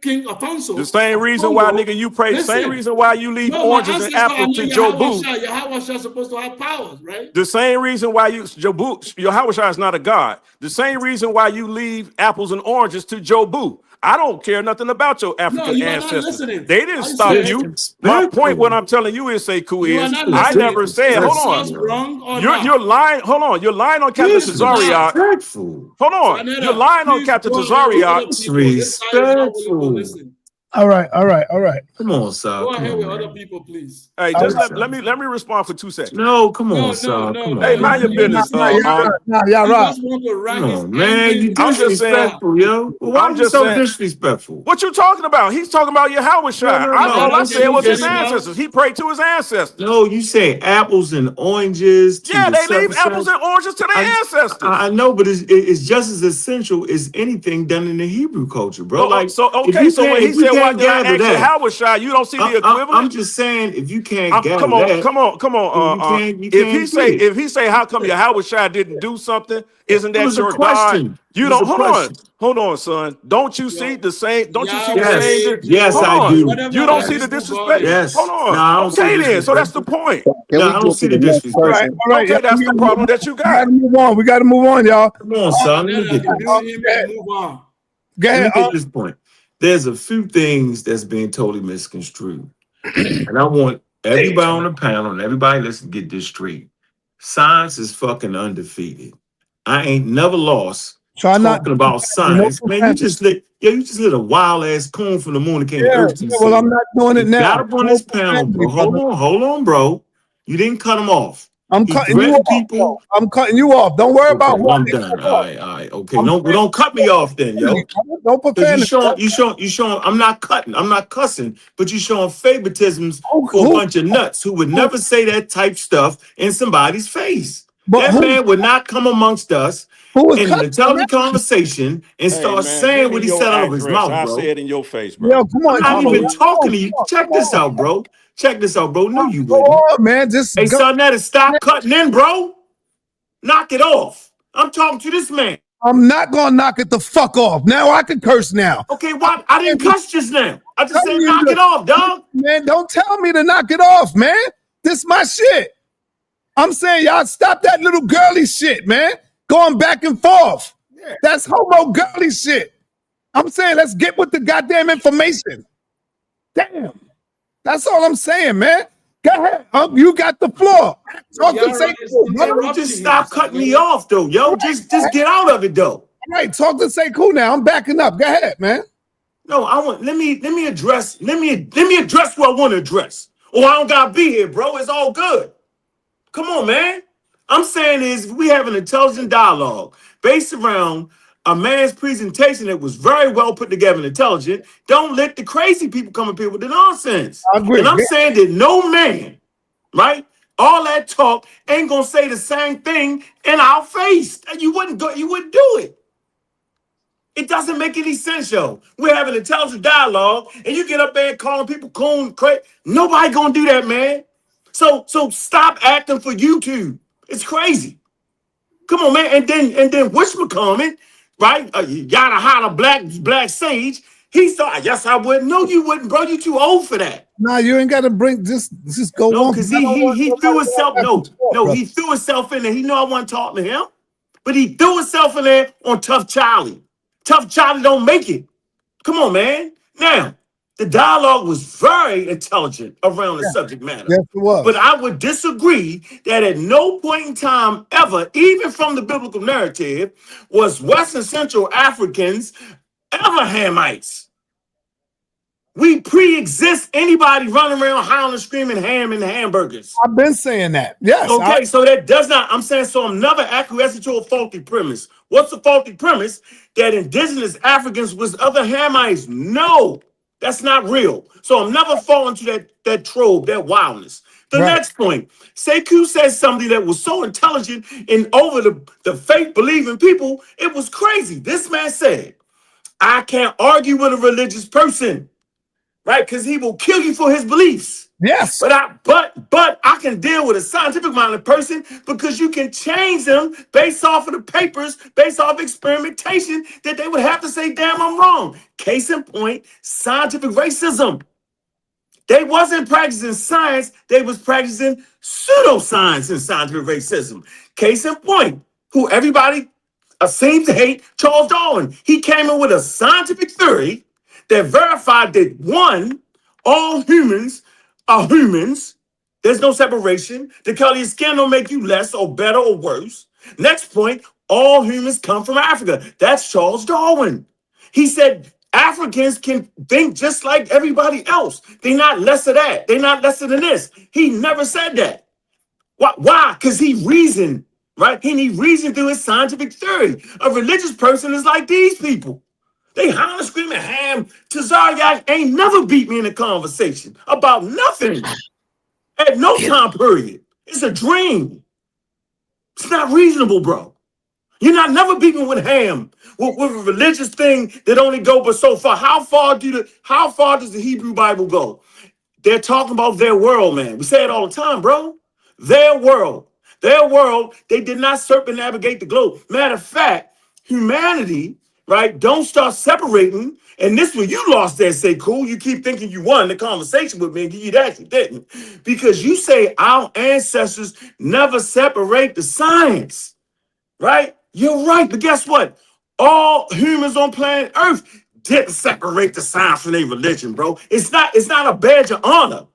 Speaker 4: King Afonso.
Speaker 17: The same reason why, nigga, you pray. The same reason why you leave oranges and apples to Jobu.
Speaker 4: Yahweh is supposed to have powers, right?
Speaker 17: The same reason why Yahweh is not a god. The same reason why you leave apples and oranges to Jobu. I don't care nothing about your African ancestors. They didn't stop you. My point, what I'm telling you is, Sekou, is I never said, hold on. You're lying. Hold on. You're lying on Captain Tazaryach. Hold on. You're lying on Captain Tazaryach.
Speaker 13: Disrespectful.
Speaker 3: All right.
Speaker 13: Come on, Sal.
Speaker 4: Go ahead with other people, please.
Speaker 17: Hey, just let me respond for 2 seconds.
Speaker 13: No, come on, Sal. Come on.
Speaker 17: Hey, mind your business.
Speaker 3: Yeah, right.
Speaker 13: Come on, man. You disrespectful, yo. Well, why are you so disrespectful?
Speaker 17: What you talking about? He's talking about Yahweh Shai. All I said was his ancestors. He prayed to his ancestors.
Speaker 13: No, you say apples and oranges.
Speaker 17: Yeah, they leave apples and oranges to their ancestors.
Speaker 13: I know, but it's just as essential as anything done in the Hebrew culture, bro.
Speaker 17: When he said, why did I ask Yahweh Shai? You don't see the equivalent?
Speaker 13: I'm just saying, if you can't gather
Speaker 17: come on. If he say, how come Yahweh Shai didn't do something? Isn't that your God? You don't hold on, son. Don't you see the same? Don't you see the same?
Speaker 13: Yes, I do.
Speaker 17: You don't see the disrespect.
Speaker 13: Yes.
Speaker 17: Hold on.
Speaker 13: No, I don't see the
Speaker 17: then. So that's the point.
Speaker 13: No, I don't see the disrespect.
Speaker 3: All right.
Speaker 17: Okay, that's the problem that you got.
Speaker 3: We got to move on, y'all.
Speaker 13: Come on, son. Let me get this.
Speaker 3: Go ahead.
Speaker 13: Let me get this point. There's a few things that's being totally misconstrued. And I want everybody on the panel and everybody listen to get this straight. Science is fucking undefeated. I ain't never lost talking about science. Man, you just lit a wild ass coon from the moon that came to Earth.
Speaker 3: Well, I'm not doing it now.
Speaker 13: Got up on this panel, bro. Hold on, bro. You didn't cut him off.
Speaker 3: I'm cutting you off. I'm cutting you off. Don't worry about what
Speaker 13: I'm done. All right. Okay. Don't cut me off then, yo.
Speaker 3: Don't put
Speaker 13: you showing I'm not cutting. I'm not cussing, but you showing favoritisms for a bunch of nuts who would never say that type stuff in somebody's face. That man would not come amongst us in an intelligent conversation and start saying what he said out of his mouth, bro.
Speaker 17: I say it in your face, bro.
Speaker 3: Yo, come on.
Speaker 13: I'm not even talking to you. Check this out, bro. No, you wouldn't.
Speaker 3: Oh, man, just
Speaker 13: hey, sa.neter, stop cutting in, bro. Knock it off. I'm talking to this man.
Speaker 3: I'm not gonna knock it the fuck off. Now I can curse now.
Speaker 13: Okay, why? I didn't cuss just now. I just said knock it off, dog.
Speaker 3: Man, don't tell me to knock it off, man. This my shit. I'm saying y'all stop that little girly shit, man. Going back and forth. Yeah. That's homo girly shit. I'm saying let's get with the goddamn information. Damn. That's all I'm saying, man. Go ahead. You got the floor.
Speaker 13: Just stop cutting me off, though, yo. Just get out of it, though.
Speaker 3: All right, talk to Sekou now. I'm backing up. Go ahead, man.
Speaker 13: No, let me address what I want to address. Or I don't gotta be here, bro. It's all good. Come on, man. I'm saying is we have an intelligent dialogue based around a man's presentation that was very well put together and intelligent. Don't let the crazy people come up here with the nonsense.
Speaker 3: I agree.
Speaker 13: And I'm saying that no man, right? All that talk ain't gonna say the same thing in our face. You wouldn't do it. It doesn't make any sense, yo. We're having intelligent dialogue, and you get up there and calling people coon, crazy. Nobody gonna do that, man. So stop acting for YouTube. It's crazy. Come on, man. And then whatchamacallit, right? Yada holla black sage. He thought, yes, I would. No, you wouldn't, bro. You too old for that.
Speaker 3: Nah, you ain't got to bring just go on.
Speaker 13: No, because he threw himself. He threw himself in there. He know I want to talk to him, but he threw himself in there on Tough Charlie. Tough Charlie don't make it. Come on, man. Now, the dialogue was very intelligent around the subject matter.
Speaker 3: Yes, it was.
Speaker 13: But I would disagree that at no point in time ever, even from the biblical narrative, was West and Central Africans ever Hamites. We pre-exist anybody running around howling, screaming ham and hamburgers.
Speaker 3: I've been saying that. Yes.
Speaker 13: Okay, so that does not, I'm saying, so I'm never acquiescing to a faulty premise. What's the faulty premise? That indigenous Africans was other Hamites. No, that's not real. So I'm never falling to that trope, that wildness. The next point, Sekou said something that was so intelligent and over the faith-believing people, it was crazy. This man said, I can't argue with a religious person, right? Because he will kill you for his beliefs.
Speaker 3: Yes.
Speaker 13: But I can deal with a scientific-minded person because you can change them based off of the papers, based off experimentation that they would have to say, damn, I'm wrong. Case in point, scientific racism. They wasn't practicing science, they was practicing pseudoscience and scientific racism. Case in point, who everybody seems to hate, Charles Darwin. He came in with a scientific theory that verified that one, all humans are humans. There's no separation. The color of your skin don't make you less or better or worse. Next point, all humans come from Africa. That's Charles Darwin. He said Africans can think just like everybody else. They're not less of that. They're not lesser than this. He never said that. Why? Because he reasoned, right? He reasoned through his scientific theory. A religious person is like these people. They holler, screaming, ham. Tazaryach ain't never beat me in a conversation about nothing at no time period. It's a dream. It's not reasonable, bro. You're not never beating with ham, with a religious thing that only go but so far. How far does the Hebrew Bible go? They're talking about their world, man. We say it all the time, bro. Their world. Their world, they did not circumnavigate the globe. Matter of fact, humanity, right, don't start separating. And this one, you lost that, Sekou. You keep thinking you won the conversation with me, and you actually didn't. Because you say our ancestors never separate the science, right? You're right, but guess what? All humans on planet Earth didn't separate the science from their religion, bro. It's not a badge of honor,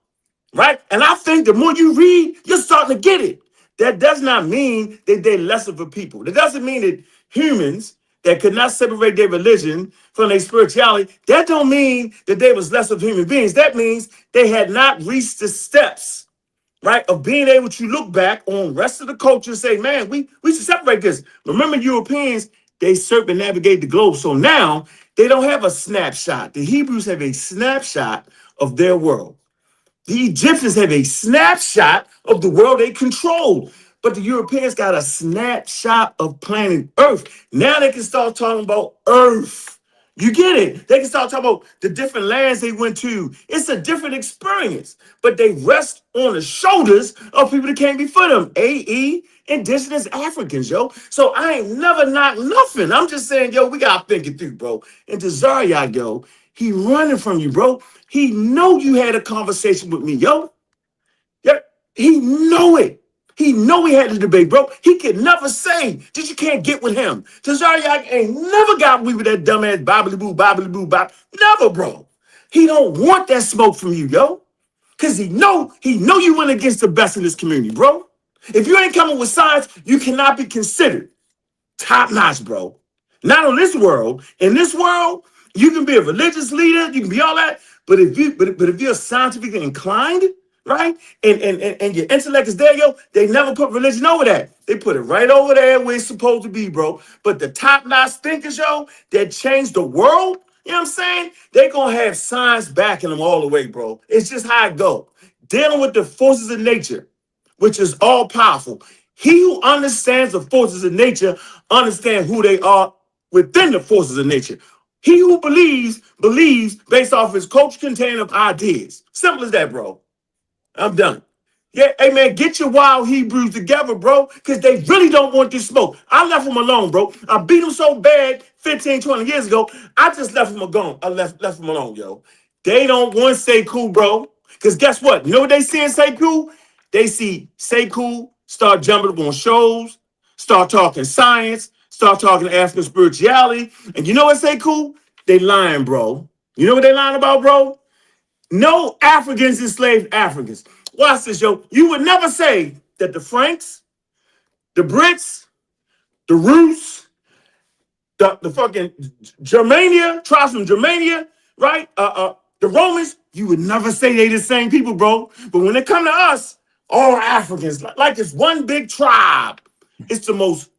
Speaker 13: right? And I think the more you read, you're starting to get it. That does not mean that they're lesser of a people. That doesn't mean that humans that could not separate their religion from their spirituality, that don't mean that they was less of human beings. That means they had not reached the steps, right, of being able to look back on the rest of the culture and say, man, we should separate this. Remember, Europeans, they circumnavigate the globe. So now they don't have a snapshot. The Hebrews have a snapshot of their world. The Egyptians have a snapshot of the world they controlled. But the Europeans got a snapshot of planet Earth. Now they can start talking about Earth. You get it? They can start talking about the different lands they went to. It's a different experience, but they rest on the shoulders of people that came before them, AE, indigenous Africans, yo. So I ain't never knocked nothing. I'm just saying, yo, we got to think it through, bro. And Tazaryach, yo, he running from you, bro. He know you had a conversation with me, yo. Yeah, he know it. He know he had a debate, bro. He could never say that you can't get with him. Tazaryach ain't never got with that dumbass bobbly bop. Never, bro. He don't want that smoke from you, yo. Because he know you went against the best in this community, bro. If you ain't coming with science, you cannot be considered top notch, bro. Not on this world. In this world, you can be a religious leader, you can be all that, but if you're scientifically inclined, right, and your intellect is there, yo, they never put religion over that. They put it right over there where it's supposed to be, bro. But the top-notch thinkers, yo, that changed the world, you know what I'm saying? They're gonna have science backing them all the way, bro. It's just how it go. Dealing with the forces of nature, which is all powerful. He who understands the forces of nature understands who they are within the forces of nature. He who believes based off his culture container of ideas. Simple as that, bro. I'm done. Yeah, hey, man, get your wild Hebrews together, bro, because they really don't want this smoke. I left them alone, bro. I beat them so bad 15, 20 years ago, I just left them alone. I left them alone, yo. They don't want Sekou, bro, because guess what? You know what they see in Sekou? They see Sekou start jumping up on shows, start talking science, start talking African spirituality, and you know what, Sekou? They lying, bro. You know what they lying about, bro? No Africans enslaved Africans. Watch this, yo. You would never say that the Franks, the Brits, the Rus, the fucking Germania, tribes from Germania, right? The Romans, you would never say they the same people, bro. But when it come to us, all Africans, like it's one big tribe. It's the most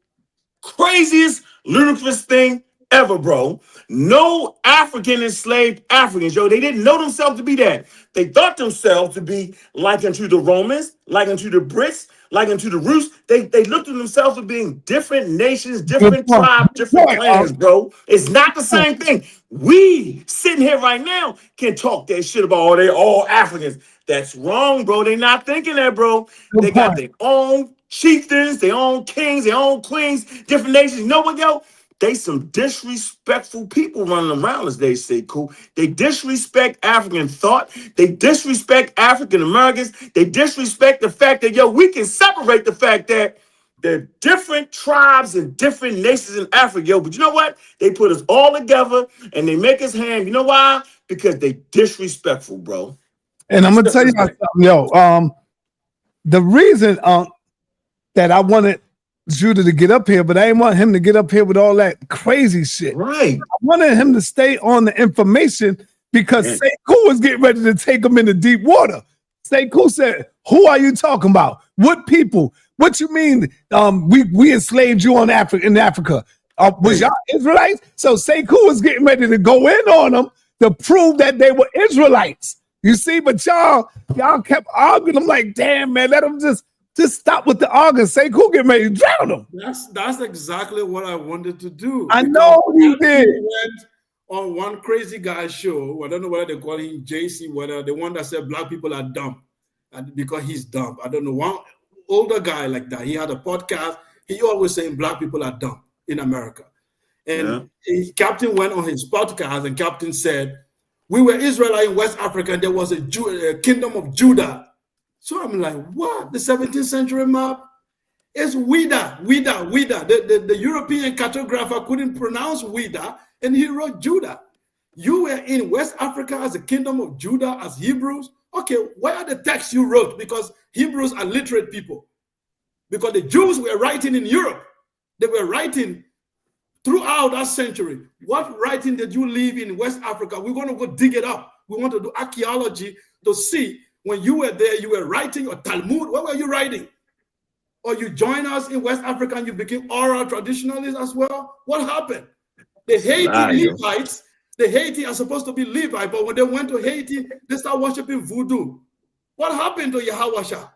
Speaker 13: craziest, ludicrous thing ever, bro. No African enslaved Africans, yo. They didn't know themselves to be that. They thought themselves to be like unto the Romans, like unto the Brits, like unto the Rus. They looked at themselves as being different nations, different tribes, different clans, bro. It's not the same thing. We sitting here right now can talk that shit about they all Africans. That's wrong, bro. They not thinking that, bro. They got their own chieftains, their own kings, their own queens, different nations. You know what, yo? They some disrespectful people running around, as they say, cool. They disrespect African thought. They disrespect African Americans. They disrespect the fact that, yo, we can separate the fact that there are different tribes and different nations in Africa, yo. But you know what? They put us all together and they make us ham. You know why? Because they disrespectful, bro.
Speaker 3: And I'm gonna tell you something, yo. The reason that I wanted Judah to get up here, but I didn't want him to get up here with all that crazy shit.
Speaker 13: Right.
Speaker 3: I wanted him to stay on the information because Sekou was getting ready to take him into deep water. Sekou said, "Who are you talking about? What people? What you mean? We enslaved you in Africa? Was y'all Israelites?" So Sekou was getting ready to go in on them to prove that they were Israelites. You see, but y'all kept arguing. I'm like, damn, man, let them just stop with the arguing. Sekou get ready to drown them.
Speaker 4: That's exactly what I wanted to do.
Speaker 3: I know you did.
Speaker 4: Went on one crazy guy show. I don't know whether they call him JC, whether the one that said black people are dumb, and because he's dumb. I don't know. One older guy like that. He had a podcast. He always saying black people are dumb in America. And Captain went on his podcast, and Captain said, "We were Israelite in West Africa, and there was a kingdom of Judah." So I'm like, what? The 17th century map? It's Wida. The European cartographer couldn't pronounce Wida, and he wrote Judah. You were in West Africa as a kingdom of Judah, as Hebrews. Okay, where are the texts you wrote? Because Hebrews are literate people. Because the Jews were writing in Europe. They were writing throughout that century. What writing did you leave in West Africa? We're going to go dig it up. We want to do archaeology to see when you were there, you were writing your Talmud. What were you writing? Or you join us in West Africa and you became oral traditionalists as well? What happened? The Haiti Levites, the Haiti are supposed to be Levite, but when they went to Haiti, they start worshiping voodoo. What happened to Yahawasha?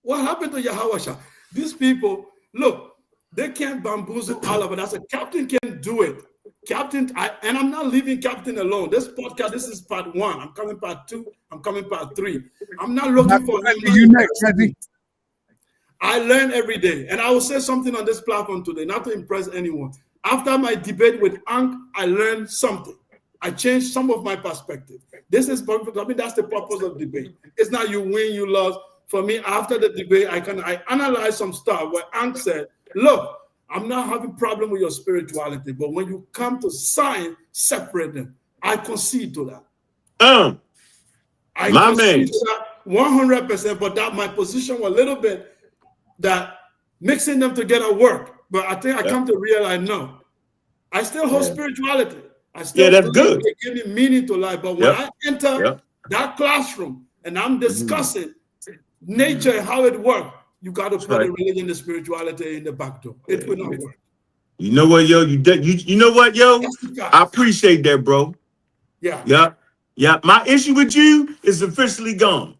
Speaker 4: What happened to Yahawasha? These people, look, they can't bamboozle all of it. As a captain can do it. Captain, and I'm not leaving Captain alone. This podcast, this is part 1. I'm coming part 2. I'm coming part 3. I'm not looking for
Speaker 3: you next, Reggie.
Speaker 4: I learn every day. And I will say something on this platform today, not to impress anyone. After my debate with Ankh, I learned something. I changed some of my perspective. This is perfect. I mean, that's the purpose of debate. It's not you win, you lose. For me, after the debate, I analyze some stuff where Ankh said, look, I'm not having a problem with your spirituality, but when you come to science, separate them. I concede to that. I concede to that 100%, but that my position was a little bit that mixing them together work. But I think I come to realize, no, I still hold spirituality. I still
Speaker 13: that's good.
Speaker 4: It gives me meaning to life. But when I enter that classroom and I'm discussing nature and how it works, you got to put the religion and spirituality in the back door. It will not work.
Speaker 13: You know what, yo? You know what, yo? I appreciate that, bro.
Speaker 4: Yeah.
Speaker 13: My issue with you is officially gone.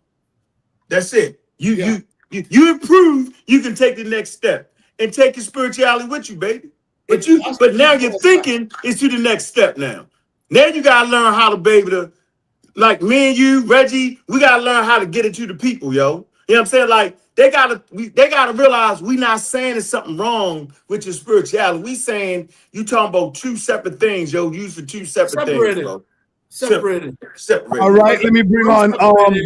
Speaker 13: That's it. You improve. You can take the next step and take your spirituality with you, baby. But now your thinking is to the next step. Now you gotta learn how to be able to, like me and you, Reggie. We gotta learn how to get it to the people, yo. You know what I'm saying? Like they gotta realize we not saying there's something wrong with your spirituality. We saying you talking about two separate things, yo. Used for two separate things, bro.
Speaker 4: Separated.
Speaker 3: All right, let me bring on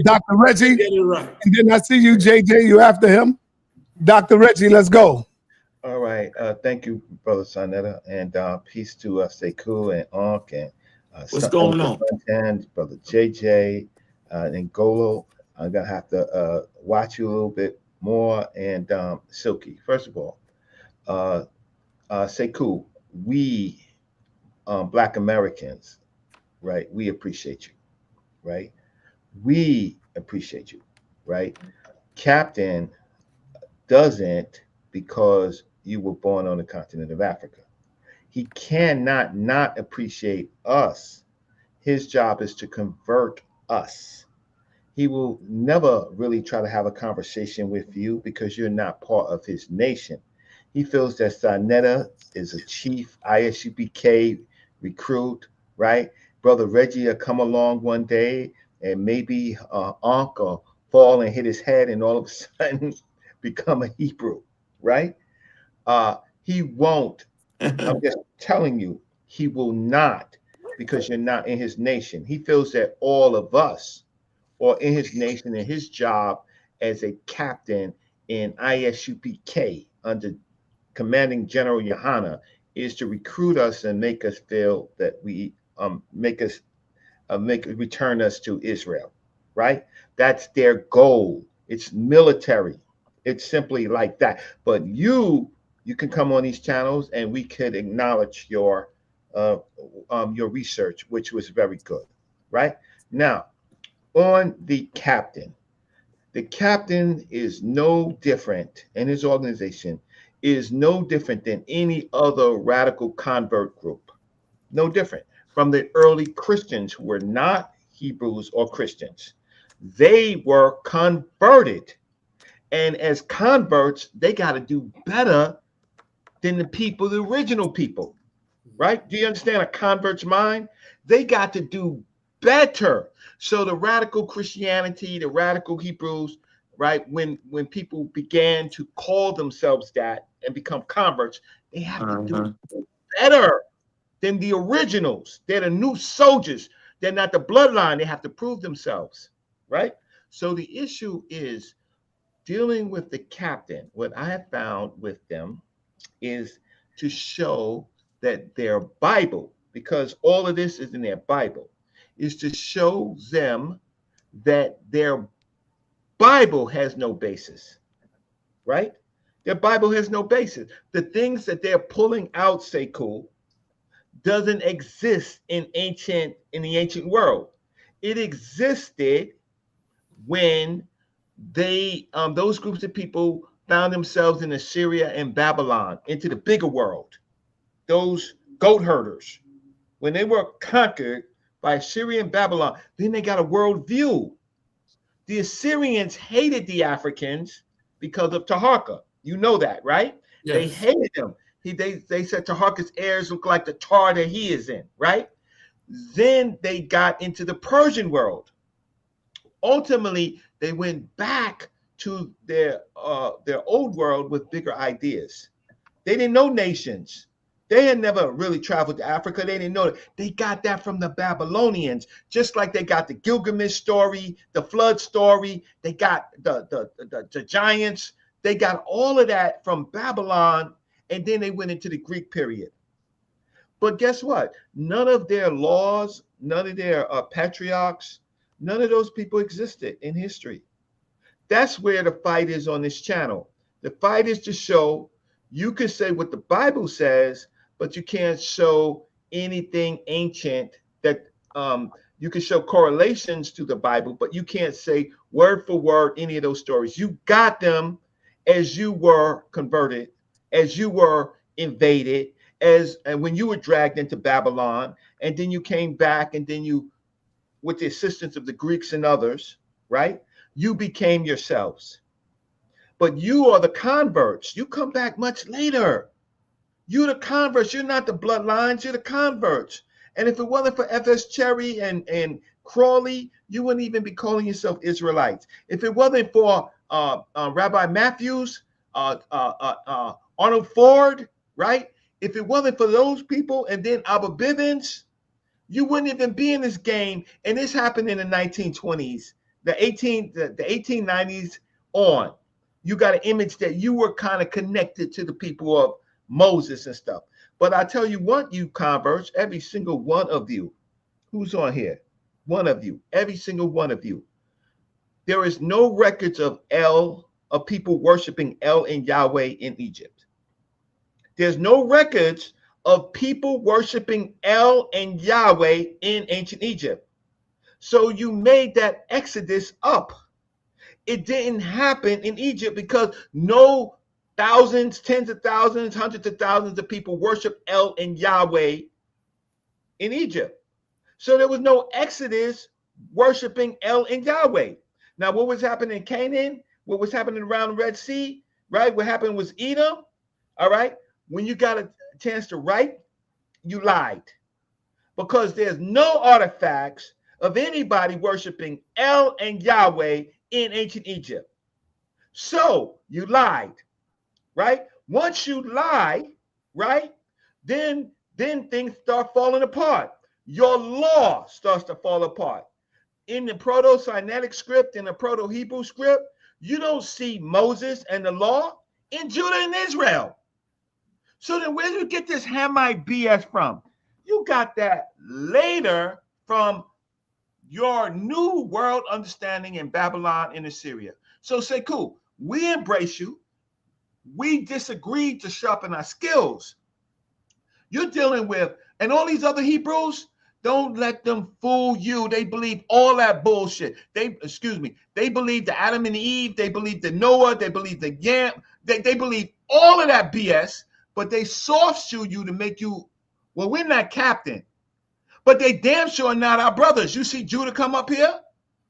Speaker 3: Dr. Reggie.
Speaker 4: Get it right.
Speaker 3: And then I see you, JJ. You after him? Dr. Reggie, let's go.
Speaker 18: All right. Thank you, Brother sa.neter, and peace to Sekou and Ankh and
Speaker 13: what's going on?
Speaker 18: And Brother JJ and Golo. I'm gonna have to watch you a little bit more. And Silky. First of all, Sekou, we Black Americans right? We appreciate you, right? We appreciate you, right? Captain doesn't, because you were born on the continent of Africa. He cannot not appreciate us. His job is to convert us. He will never really try to have a conversation with you because you're not part of his nation. He feels that sa.neter is a chief ISUPK recruit, right? Brother Reggie will come along one day and maybe Ankh will fall and hit his head and all of a sudden become a Hebrew, right? He won't. I'm just telling you, he will not, because you're not in his nation. He feels that all of us are in his nation, and his job as a captain in ISUPK under commanding General Yohana is to recruit us and make us feel that we return us to Israel, right? That's their goal. It's military. It's simply like that. But you can come on these channels and we could acknowledge your research, which was very good, right? Now, on the captain is no different, and his organization is no different than any other radical convert group. No different from the early Christians who were not Hebrews or Christians. They were converted. And as converts, they got to do better than the original people, right? Do you understand a convert's mind? They got to do better. So the radical Christianity, the radical Hebrews, right? When people began to call themselves that and become converts, they have to do better than the originals. They're the new soldiers. They're not the bloodline. They have to prove themselves, right? So the issue is dealing with the captain. What I have found with them is to show that their Bible, because all of this is in their Bible, is to show them that their Bible has no basis, right? Their Bible has no basis. The things that they're pulling out, Sekou, doesn't exist in the ancient world. It existed when those groups of people found themselves in Assyria and Babylon, into the bigger world. Those goat herders, when they were conquered by Assyria and Babylon, then they got a world view. The Assyrians hated the Africans because of Taharqa. You know that, right? Yes. They hated them. They said Taharqa's heirs look like the tar that he is in, right? Then they got into the Persian world. Ultimately, they went back to their old world with bigger ideas. They didn't know nations. They had never really traveled to Africa. They didn't know it. They got that from the Babylonians, just like they got the Gilgamesh story, the flood story. They got the giants. They got all of that from Babylon, and then they went into the Greek period. But guess what? None of their laws, none of their patriarchs, none of those people existed in history. That's where the fight is on this channel. The fight is to show you can say what the Bible says, but you can't show anything ancient that you can show correlations to the Bible, but you can't say word for word any of those stories. You got them as you were converted, as you were invaded, and when you were dragged into Babylon, and then you came back, and then you, with the assistance of the Greeks and others, right? You became yourselves. But you are the converts. You come back much later. You're the converts. You're not the bloodlines. You're the converts. And if it wasn't for F.S. Cherry and Crawley, you wouldn't even be calling yourself Israelites. If it wasn't for Rabbi Matthews, Arnold Ford, right? If it wasn't for those people, and then Abba Bivens, you wouldn't even be in this game. And this happened in the 1920s, the 1890s on. You got an image that you were kind of connected to the people of Moses and stuff. But I tell you what, you converts, every single one of you who's on here, one of you, every single one of you, there is no records of people worshiping El and Yahweh in Egypt. There's no records of people worshiping El and Yahweh in ancient Egypt. So you made that exodus up. It didn't happen in Egypt because no thousands, tens of thousands, hundreds of thousands of people worship El and Yahweh in Egypt. So there was no exodus worshiping El and Yahweh. Now, what was happening in Canaan? What was happening around the Red Sea? Right? What happened was Edom. All right. When you got a chance to write, you lied. Because there's no artifacts of anybody worshiping El and Yahweh in ancient Egypt. So you lied, right? Once you lie, right, then things start falling apart. Your law starts to fall apart. In the Proto-Sinaitic script, in the Proto-Hebrew script, you don't see Moses and the law in Judah and Israel. So then where do you get this Hamite BS from? You got that later from your new world understanding in Babylon and Assyria. So Sekou, we embrace you. We disagreed to sharpen our skills. You're dealing with, and all these other Hebrews, don't let them fool you. They believe all that bullshit. They believe the Adam and Eve. They believe the Noah. They believe the Yam. They believe all of that BS, but they soft shoe you to make you, well, we're not captain, but they damn sure not our brothers. You see Judah come up here,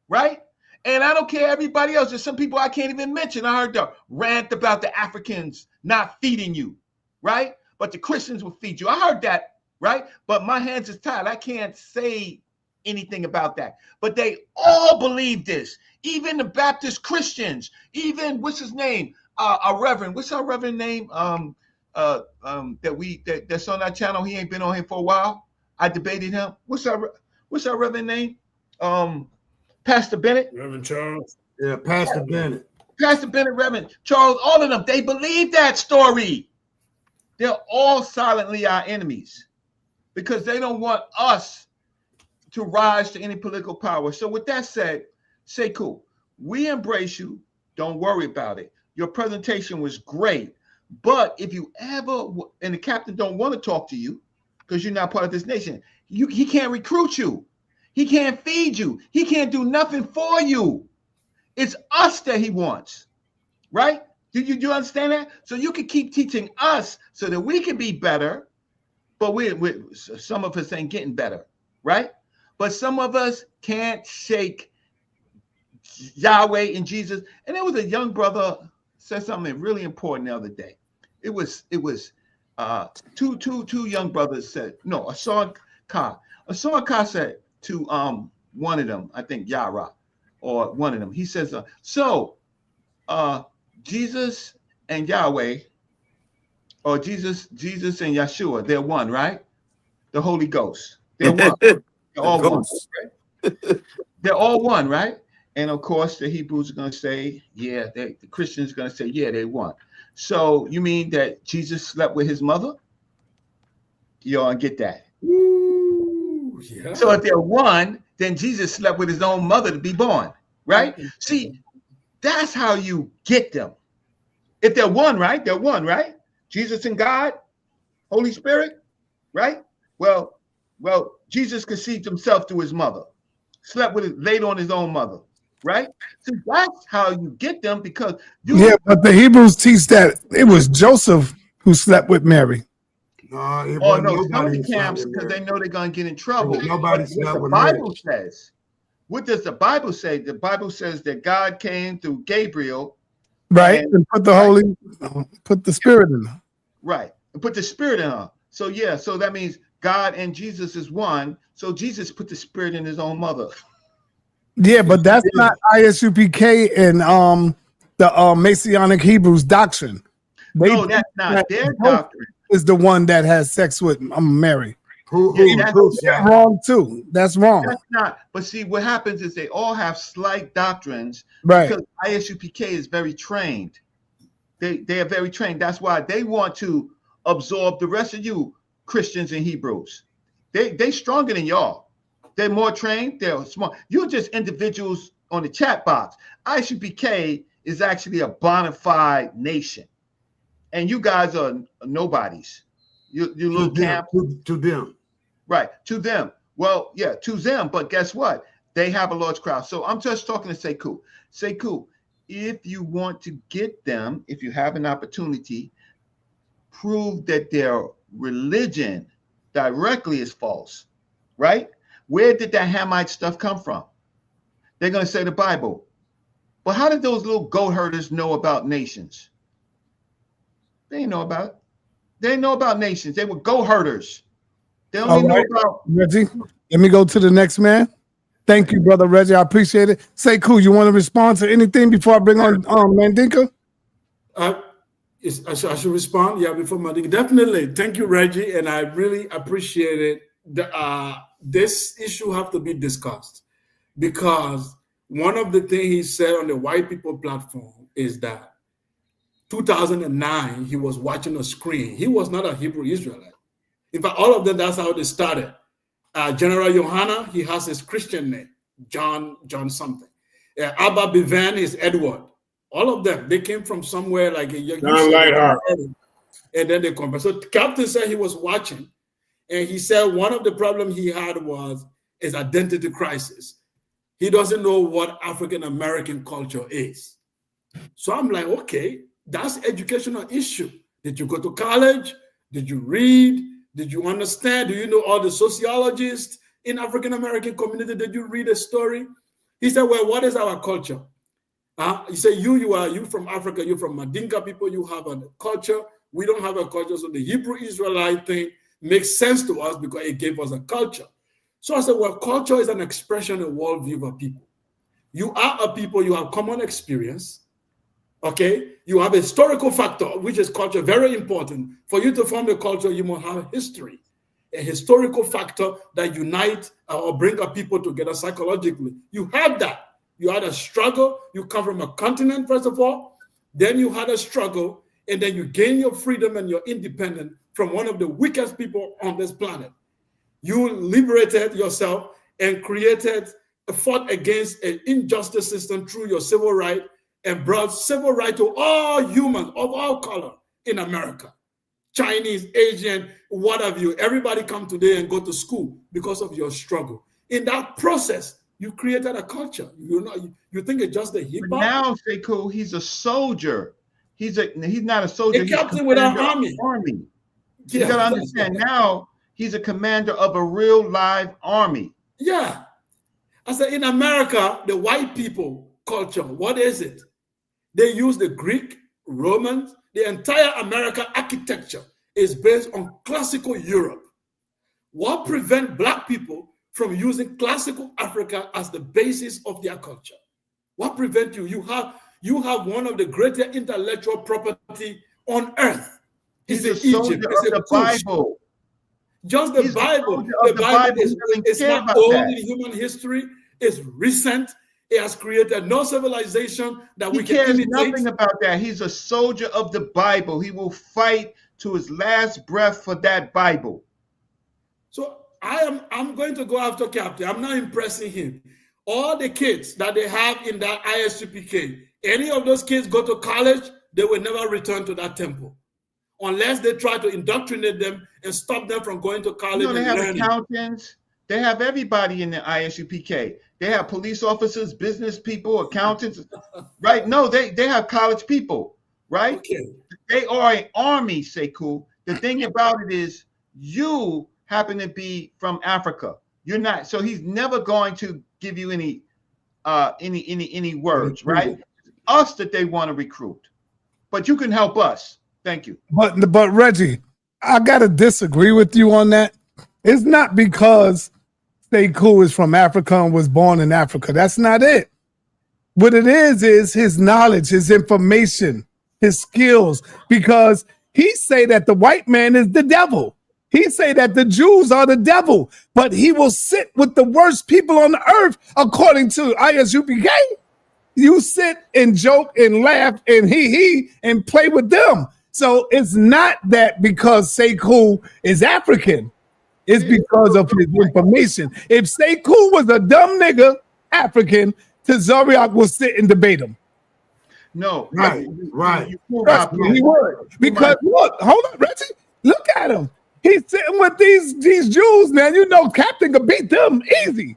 Speaker 18: right? And I don't care everybody else. There's some people I can't even mention. I heard the rant about the Africans not feeding you, right? But the Christians will feed you. I heard that, right? But my hands is tied. I can't say anything about that. But they all believe this. Even the Baptist Christians, even, what's his name? Our Reverend, what's our Reverend name? That's on our channel. He ain't been on here for a while. I debated him. What's our Reverend name? Pastor Bennett.
Speaker 4: Reverend Charles.
Speaker 10: Yeah, Pastor Bennett.
Speaker 18: Pastor Bennett, Reverend Charles, all of them, they believe that story. They're all silently our enemies because they don't want us to rise to any political power. So with that said, Sekou, we embrace you. Don't worry about it. Your presentation was great. But if you ever, and the captain don't want to talk to you because you're not part of this nation, he can't recruit you. He can't feed you. He can't do nothing for you. It's us that he wants, right? Do you understand that? So you can keep teaching us so that we can be better, but some of us ain't getting better, right? But some of us can't shake Yahweh and Jesus. And there was a young brother said something really important the other day. It was two young brothers said, no, Hassan Khan said to one of them, I think Yara, or one of them, he says, Jesus and Yahweh, or Jesus and Yeshua, they're one, right? The Holy Ghost, they're one. They're all one, right? They're all one, right? And of course, the Hebrews are going to say, yeah, the Christians are going to say, yeah, they one. So you mean that Jesus slept with his mother? Y'all get that?
Speaker 4: Ooh, yeah.
Speaker 18: So if they're one, then Jesus slept with his own mother to be born, right? See, that's how you get them. If they're one, right? They're one, right? Jesus and God, Holy Spirit, right? Well, Jesus conceived himself through his mother, slept with it, laid on his own mother, right? So that's how you get them because
Speaker 3: but the Hebrews teach that it was Joseph who slept with Mary.
Speaker 10: No, it
Speaker 18: some
Speaker 10: wasn't
Speaker 18: of the camps because they know they're going to get in trouble.
Speaker 10: Nobody slept with Mary.
Speaker 18: What does the Bible say? The Bible says that God came through Gabriel,
Speaker 3: right, and put the Spirit in her.
Speaker 18: Right, and put the Spirit in her. So yeah, so that means God and Jesus is one. So Jesus put the Spirit in his own mother.
Speaker 3: Yeah, but that's not ISUPK and the Messianic Hebrews doctrine.
Speaker 18: No, that's not their doctrine.
Speaker 3: Is the one that has sex with Mary.
Speaker 18: That's
Speaker 3: wrong too. That's wrong.
Speaker 18: That's not. But see, what happens is they all have slight doctrines,
Speaker 3: right?
Speaker 18: Because ISUPK is very trained. They are very trained. That's why they want to absorb the rest of you Christians and Hebrews. They stronger than y'all. They're more trained. They're smart. You're just individuals on the chat box. ISUPK is actually a bona fide nation, and you guys are nobodies. your little camp.
Speaker 10: To them.
Speaker 18: Right, to them. Well, yeah, to them. But guess what? They have a large crowd. So I'm just talking to Sekou. Sekou, if you want to get them, if you have an opportunity, prove that their religion directly is false, right? Where did that Hamite stuff come from? They're going to say the Bible. But how did those little goat herders know about nations? They didn't know about it. They didn't know about nations. They were goat herders. They only know about
Speaker 3: Reggie. Let me go to the next man. Thank you, brother Reggie. I appreciate it. Sekou, you want to respond to anything before I bring on Mandinka?
Speaker 4: I should respond. Yeah, before Mandinka. Definitely. Thank you, Reggie, and I really appreciate it. This issue have to be discussed because one of the things he said on the white people platform is that 2009 he was watching a screen. He was not a Hebrew Israelite. In fact, all of them, that's how they started. General Johanna, he has his Christian name, John something. Abba Bivan is Edward. All of them, they came from somewhere like a young. And then they come back. So Captain said he was watching, and he said one of the problems he had was his identity crisis. He doesn't know what African American culture is. So I'm like, okay, that's an educational issue. Did you go to college? Did you read? Did you understand? Do you know all the sociologists in African American community? Did you read a story? He said, well, what is our culture? He said, you from Africa, you're from Mandinka people, you have a culture. We don't have a culture. So the Hebrew Israelite thing makes sense to us because it gave us a culture. So I said, well, culture is an expression and worldview of a people. You are a people, you have common experience. Okay, you have a historical factor, which is culture, very important. For you to form a culture, you must have history, a historical factor that unite or bring a people together psychologically. You have that. You had a struggle. You come from a continent, first of all. Then you had a struggle, and then you gain your freedom and your independence from one of the weakest people on this planet. You liberated yourself and fought against an injustice system through your civil rights, and brought civil rights to all humans of all color in America. Chinese, Asian, what have you. Everybody come today and go to school because of your struggle. In that process, you created a culture. You think it's just the hip hop?
Speaker 18: Now, Sekou, he's a soldier. He's not a soldier.
Speaker 4: A captain with an army.
Speaker 18: You gotta understand, now he's a commander of a real live army.
Speaker 4: Yeah. I said, in America, the white people culture, what is it? They use the Greek, Romans, the entire American architecture is based on classical Europe. What prevents Black people from using classical Africa as the basis of their culture? What prevents you? You have one of the greatest intellectual property on earth.
Speaker 18: He's a soldier of the Bible.
Speaker 4: Just the Bible. The Bible is not old in human history. It's recent. It has created no civilization that we can imitate.
Speaker 18: He cares nothing about that. He's a soldier of the Bible. He will fight to his last breath for that Bible.
Speaker 4: So I'm going to go after Captain. I'm not impressing him. All the kids that they have in that ISUPK, any of those kids go to college, they will never return to that temple unless they try to indoctrinate them and stop them from going to college.
Speaker 18: They have accountants. They have everybody in the ISUPK. They have police officers, business people, accountants, right? No, they have college people, right?
Speaker 4: Okay.
Speaker 18: They are an army, Sekou. The thing about it is you happen to be from Africa. You're not, so he's never going to give you any words, right? It's us that they want to recruit. But you can help us. Thank you.
Speaker 3: But Reggie, I gotta disagree with you on that. It's not because Sekou is from Africa and was born in Africa. That's not it. What it is his knowledge, his information, his skills, because he say that the white man is the devil. He say that the Jews are the devil, but he will sit with the worst people on the earth, according to ISUPK. You sit and joke and laugh and he and play with them. So it's not that because Sekou is African. It's because of his information. If Sekou was a dumb nigga African, Tazaryach will sit and debate him.
Speaker 18: No,
Speaker 10: right.
Speaker 3: He would. Because look, hold on, Reggie. Look at him. He's sitting with these Jews, man. You know, Captain could beat them easy.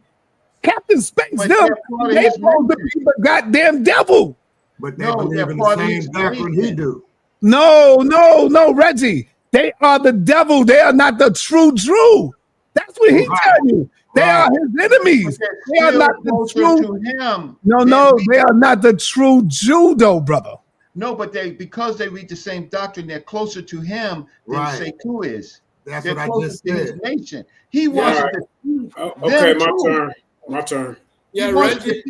Speaker 3: Captain spanks them. They supposed to be the goddamn devil.
Speaker 10: But they believe in the same doctrine he do.
Speaker 3: No, Reggie. They are the devil. They are not the true Jew. That's what he tell you. They are his enemies. They are not the true. No, they are not the true Jew, though, brother.
Speaker 18: No, but because they read the same doctrine, they're closer to him than Sekou is.
Speaker 10: That's
Speaker 18: they're
Speaker 10: what I
Speaker 18: closer
Speaker 10: just
Speaker 18: to
Speaker 10: said.
Speaker 18: his nation. He wants to.
Speaker 8: Okay, my turn.
Speaker 4: Yeah, Reggie,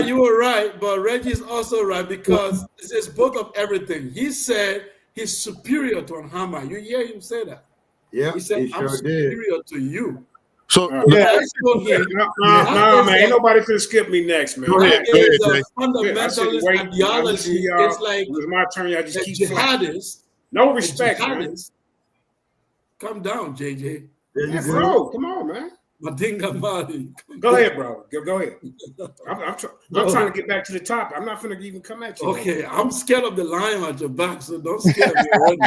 Speaker 4: you were right, but Reggie is also right because it's both of everything. He said he's superior to Muhammad. You hear him say that?
Speaker 10: Yeah,
Speaker 4: he said, I'm superior to you.
Speaker 9: So
Speaker 8: no, man, ain't nobody could skip me next, man.
Speaker 4: Go ahead,
Speaker 8: Fundamentalist
Speaker 4: ideology. It's like
Speaker 8: it was my turn. Y'all just keep
Speaker 4: jihadists.
Speaker 8: No respect, man.
Speaker 4: Come down, JJ.
Speaker 8: Bro, come on, man.
Speaker 4: Madinga Mali.
Speaker 8: Go ahead, bro. Go ahead. I'm trying to get back to the top. I'm not finna even come at you.
Speaker 4: Okay, I'm scared of the lion at your back, so don't scare me already.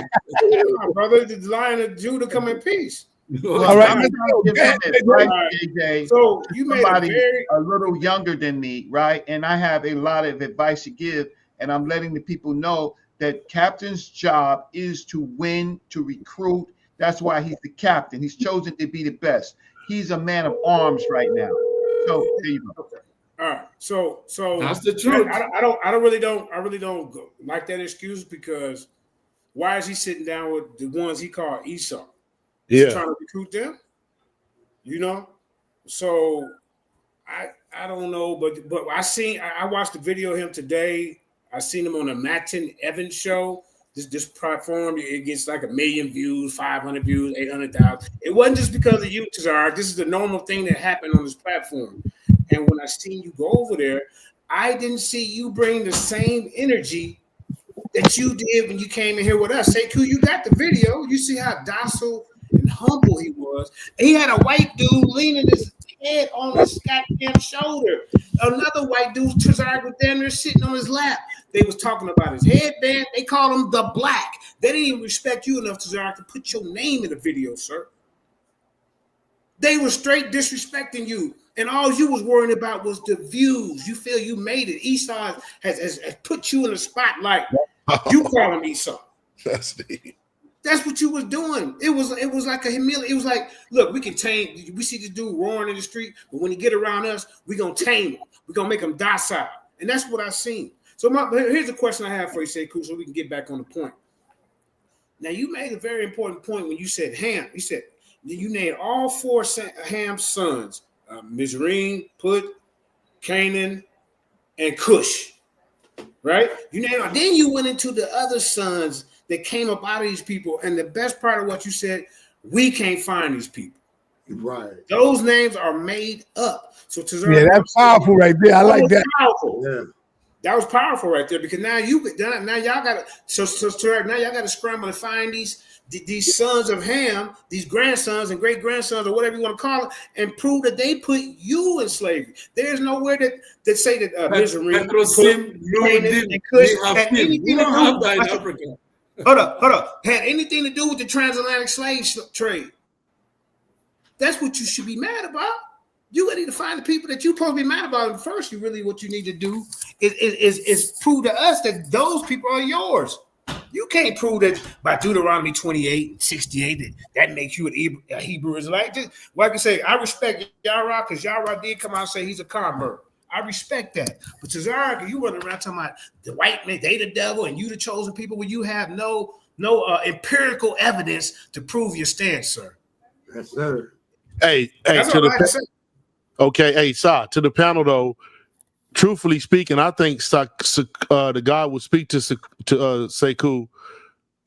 Speaker 8: Brother, the lion of Judah come in peace.
Speaker 18: All right, JJ.
Speaker 8: So you made
Speaker 18: a little younger than me, right? And I have a lot of advice to give, and I'm letting the people know that captain's job is to win, to recruit. That's why he's the captain. He's chosen to be the best. He's a man of arms right now. So there you go.
Speaker 8: Okay. All right. So
Speaker 4: that's the truth.
Speaker 8: I really don't like that excuse because why is he sitting down with the ones he called Esau?
Speaker 9: Yeah.
Speaker 8: Trying to recruit them, you know. So I don't know, but I watched the video of him today. I seen him on a Matin Evans show. This platform, it gets like 1 million views, 500 views, 800,000. It wasn't just because of you, Tazaryach. This is the normal thing that happened on this platform. And when I seen you go over there, I didn't see you bring the same energy that you did when you came in here with us. Sekou, you got the video. You see how docile and humble he was. And he had a white dude leaning his head on his goddamn shoulder. Another white dude, Tazaryach, was down there sitting on his lap. They was talking about his headband. They called him the Black. They didn't even respect you enough, Tazaryach, to put your name in the video, sir. They were straight disrespecting you. And all you was worrying about was the views. You feel you made it. Esau has put you in the spotlight. You call him Esau.
Speaker 9: That's deep.
Speaker 8: That's what you was doing. It was like a humility. It was like, look, we can tame. We see this dude roaring in the street, but when he get around us, we gonna tame him. We gonna make him docile. And that's what I seen. So here's a question I have for you, Sekou, so we can get back on the point. Now, you made a very important point when you said Ham. You said you named all 4 Ham's sons, Mizraim, Put, Canaan, and Cush, right? You named. Then you went into the other sons that came up out of these people, and the best part of what you said, we can't find these people.
Speaker 10: Right.
Speaker 8: Those names are made up. So
Speaker 3: yeah, that's powerful right there. I like that.
Speaker 8: Powerful.
Speaker 10: Yeah.
Speaker 8: That was powerful right there because now y'all got to now y'all got to scramble and find these sons of Ham, these grandsons and great grandsons or whatever you want to call it, and prove that they put you in slavery. There's nowhere that say that Mizraim, and Cush had anything to do. Hold up. Had anything to do with the transatlantic slave trade. That's what you should be mad about. You need to find the people that you're supposed to be mad about. And first, what you need to do is prove to us that those people are yours. You can't prove that by Deuteronomy 28:68 that makes you a Hebrew Israelite. Like I say, I respect Yara because Yara did come out and say he's a convert. I respect that. But Tazaryach, you running around talking about the white man, they the devil, and you the chosen people when you have no empirical evidence to prove your stance, sir.
Speaker 10: Yes, sir.
Speaker 9: Hey, Sa, to the panel though, truthfully speaking, I think the God would speak to Sekou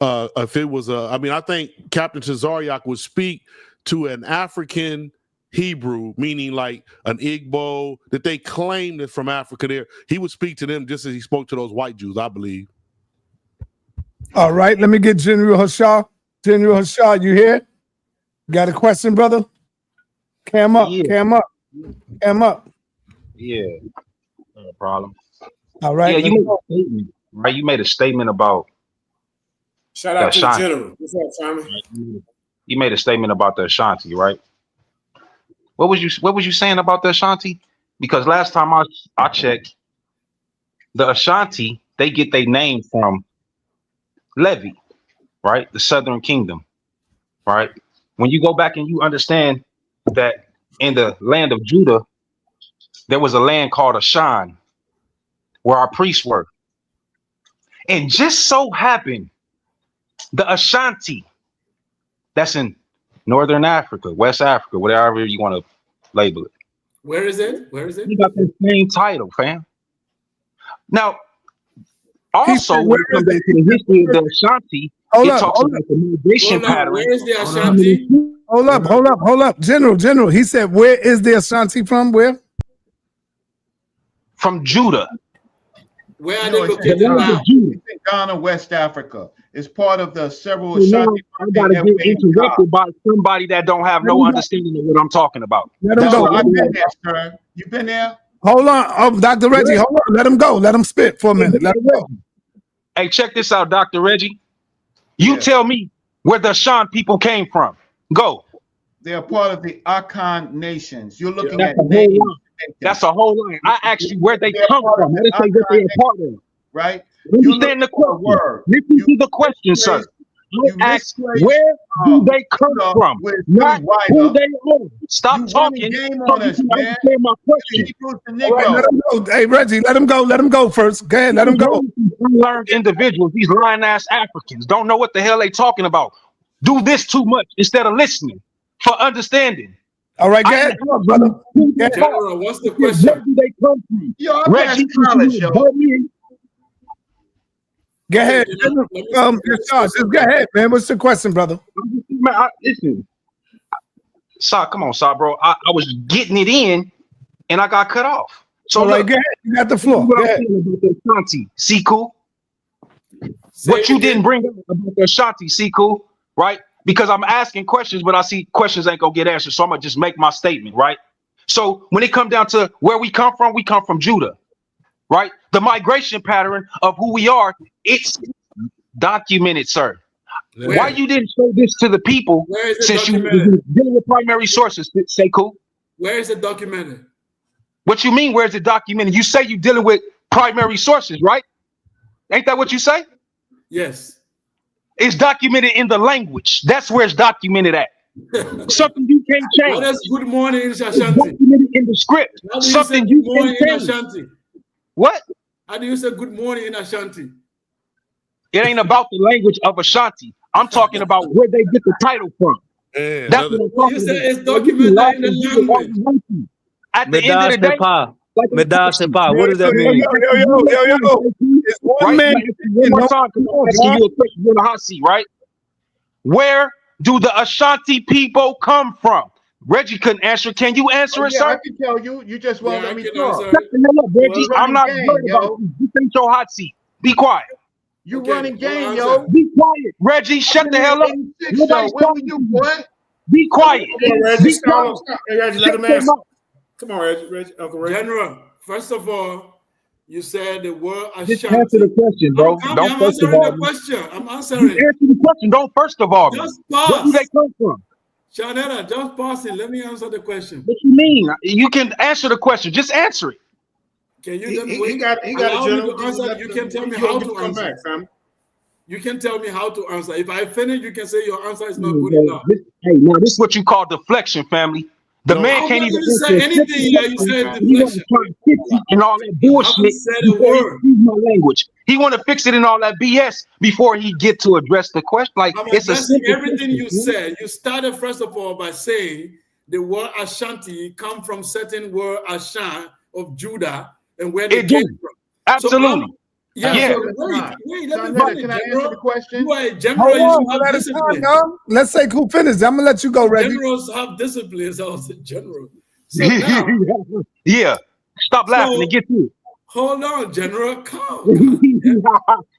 Speaker 9: if it was I think Captain Tazaryach would speak to an African Hebrew, meaning like an Igbo, that they claim that from Africa there. He would speak to them just as he spoke to those white Jews, I believe.
Speaker 3: All right, let me get General Hashah. General Hashah, you here? Got a question, brother? Cam up. Yeah,
Speaker 19: no problem.
Speaker 3: All right.
Speaker 19: Yeah, you made a statement about
Speaker 8: shout out to the general. What's up, Simon?
Speaker 20: You made a statement about the Ashanti, right? What was you saying about the Ashanti? Because last time I checked, the Ashanti, they get their name from Levi, right? The Southern Kingdom, right? When you go back and you understand that in the land of Judah, there was a land called Ashan, where our priests were. And just so happened, the Ashanti, that's in Northern Africa, West Africa, whatever you want to label it.
Speaker 4: Where is it? Where is it?
Speaker 20: You got the same title, fam. Now, also, when it comes back to the history of the Ashanti, it talks about the migration pattern.
Speaker 4: Where is the Ashanti?
Speaker 3: Hold up. General. He said, where is the Ashanti from? Where?
Speaker 20: From Judah.
Speaker 4: Where are they located?
Speaker 18: It's in Ghana, West Africa. It's part of the several Ashanti.
Speaker 20: I gotta get interrupted by somebody that don't have no understanding of what I'm talking about.
Speaker 3: Let him go.
Speaker 18: I've been there, sir. You been there?
Speaker 3: Hold on, Dr. Reggie. Hold on. Let him go. Let him spit for a minute. Let him go.
Speaker 20: Hey, check this out, Dr. Reggie. You tell me where the Ashan people came from. Go.
Speaker 18: They are part of the Akan nations. You're looking
Speaker 20: That's
Speaker 18: at
Speaker 20: a whole line. That's a whole line. I asked you where they come from. I didn't say what they're a part of.
Speaker 18: Right?
Speaker 20: Understand the question. Listen to the question, sir. You ask where do they come from, not who they are. Stop talking.
Speaker 18: On us, man.
Speaker 20: My question.
Speaker 3: Right, let him go. Hey, Reggie, let him go. Let him go first. Go ahead, let him go.
Speaker 20: Unlearned individuals, these lying-ass Africans, don't know what the hell they talking about. Do this too much instead of listening for understanding.
Speaker 3: All right, go ahead.
Speaker 4: General, what's the question?
Speaker 20: Where do they come from?
Speaker 18: Yo, I'm
Speaker 20: Reggie,
Speaker 18: college, yo.
Speaker 3: Go ahead. Just go ahead, man. What's the question, brother?
Speaker 20: Man, listen. Sa, come on, Sa, bro. I was getting it in and I got cut off. So
Speaker 3: all right, go ahead. You got the floor.
Speaker 20: Go ahead. Ashanti, Sekou. What you didn't bring up about the Ashanti, Sekou, right? Because I'm asking questions, but I see questions ain't gonna get answered. So I'm gonna just make my statement, right? So when it comes down to where we come from Judah, right? The migration pattern of who we are, it's documented, sir.
Speaker 4: Where?
Speaker 20: Why you didn't show this to the people since you dealing with primary sources, Sekou?
Speaker 4: Where is it documented?
Speaker 20: What you mean, where is it documented? You say you dealing with primary sources, right? Ain't that what you say?
Speaker 4: Yes.
Speaker 20: It's documented in the language. That's where it's documented at. Something you can't change.
Speaker 4: What is good morning in Ashanti?
Speaker 20: It's documented in the script. Something you
Speaker 4: morning
Speaker 20: can't
Speaker 4: in
Speaker 20: change.
Speaker 4: Ashanti?
Speaker 20: What?
Speaker 4: How do you say good morning in Ashanti?
Speaker 20: It ain't about the language of Ashanti. I'm talking about where they get the title from.
Speaker 4: Yeah,
Speaker 20: that's what I'm talking
Speaker 4: you say
Speaker 20: about.
Speaker 4: it's documented in the language.
Speaker 20: At the end of the day,
Speaker 14: what does that mean?
Speaker 20: Yo.
Speaker 3: It's one
Speaker 20: Right?
Speaker 3: man.
Speaker 20: One more time, because I'm asking you a question. You're in the hot seat, right? Where do the Ashanti people come from? Reggie couldn't answer. Can you answer it, sir?
Speaker 18: I can tell you. You just won't let me talk.
Speaker 20: Shut the hell up, Reggie. I'm not worried about you. This ain't your hot seat. Be quiet.
Speaker 18: You running game, yo.
Speaker 20: Be quiet, Reggie. Shut the hell up. Nobody's talking to you. Be quiet.
Speaker 8: Come on, Reggie.
Speaker 20: Be quiet.
Speaker 8: Hey, Reggie, let him answer. Come on, Reggie. Uncle Reggie.
Speaker 4: General, first of all, you said the word Ashanti.
Speaker 20: Just answer the question, bro.
Speaker 4: I'm
Speaker 20: Don't first of
Speaker 4: answering
Speaker 20: all.
Speaker 4: the question. I'm answering.
Speaker 20: Just answer the question. Don't first of all.
Speaker 4: Just
Speaker 20: Where
Speaker 4: pause.
Speaker 20: do they come from?
Speaker 4: Sa.neter, just pause it. Let me answer the question.
Speaker 20: What you mean? You can answer the question. Just answer it.
Speaker 4: Can you just
Speaker 8: He got it,
Speaker 4: allow me
Speaker 8: General.
Speaker 4: to answer? You can tell me
Speaker 8: You'll
Speaker 4: how
Speaker 8: get
Speaker 4: to
Speaker 8: come
Speaker 4: answer.
Speaker 8: back, fam.
Speaker 4: You can tell me how to answer. If I finish, you can say your answer is not
Speaker 20: Hey,
Speaker 4: good enough.
Speaker 20: now this is what you call deflection, family. The man can't even
Speaker 4: say anything. Yeah, you said
Speaker 20: He want to try to fix it and all that bullshit.
Speaker 4: said a
Speaker 20: before he
Speaker 4: word.
Speaker 20: use my language. He want to fix it and all that BS before he get to address the question. Like
Speaker 4: I'm
Speaker 20: it's a
Speaker 4: addressing
Speaker 20: simple
Speaker 4: everything you
Speaker 20: question,
Speaker 4: said. You started first of all by saying the word Ashanti come from certain word Ashan of Judah and where they
Speaker 20: It
Speaker 4: came
Speaker 20: do.
Speaker 4: from.
Speaker 20: Absolutely.
Speaker 4: Yeah.
Speaker 20: Yeah.
Speaker 4: So wait, let me
Speaker 18: Sa.neter,
Speaker 4: finish.
Speaker 18: can I
Speaker 4: General.
Speaker 18: answer the question?
Speaker 4: You are a general. You
Speaker 3: Hold
Speaker 4: should
Speaker 3: on,
Speaker 4: have
Speaker 3: let us
Speaker 4: discipline.
Speaker 3: go. Let's say who finished. I'm gonna let you go, Reggie.
Speaker 4: Generals have discipline. So I was a general. So now,
Speaker 20: Yeah. Stop laughing and get to it.
Speaker 4: hold on, General. Calm.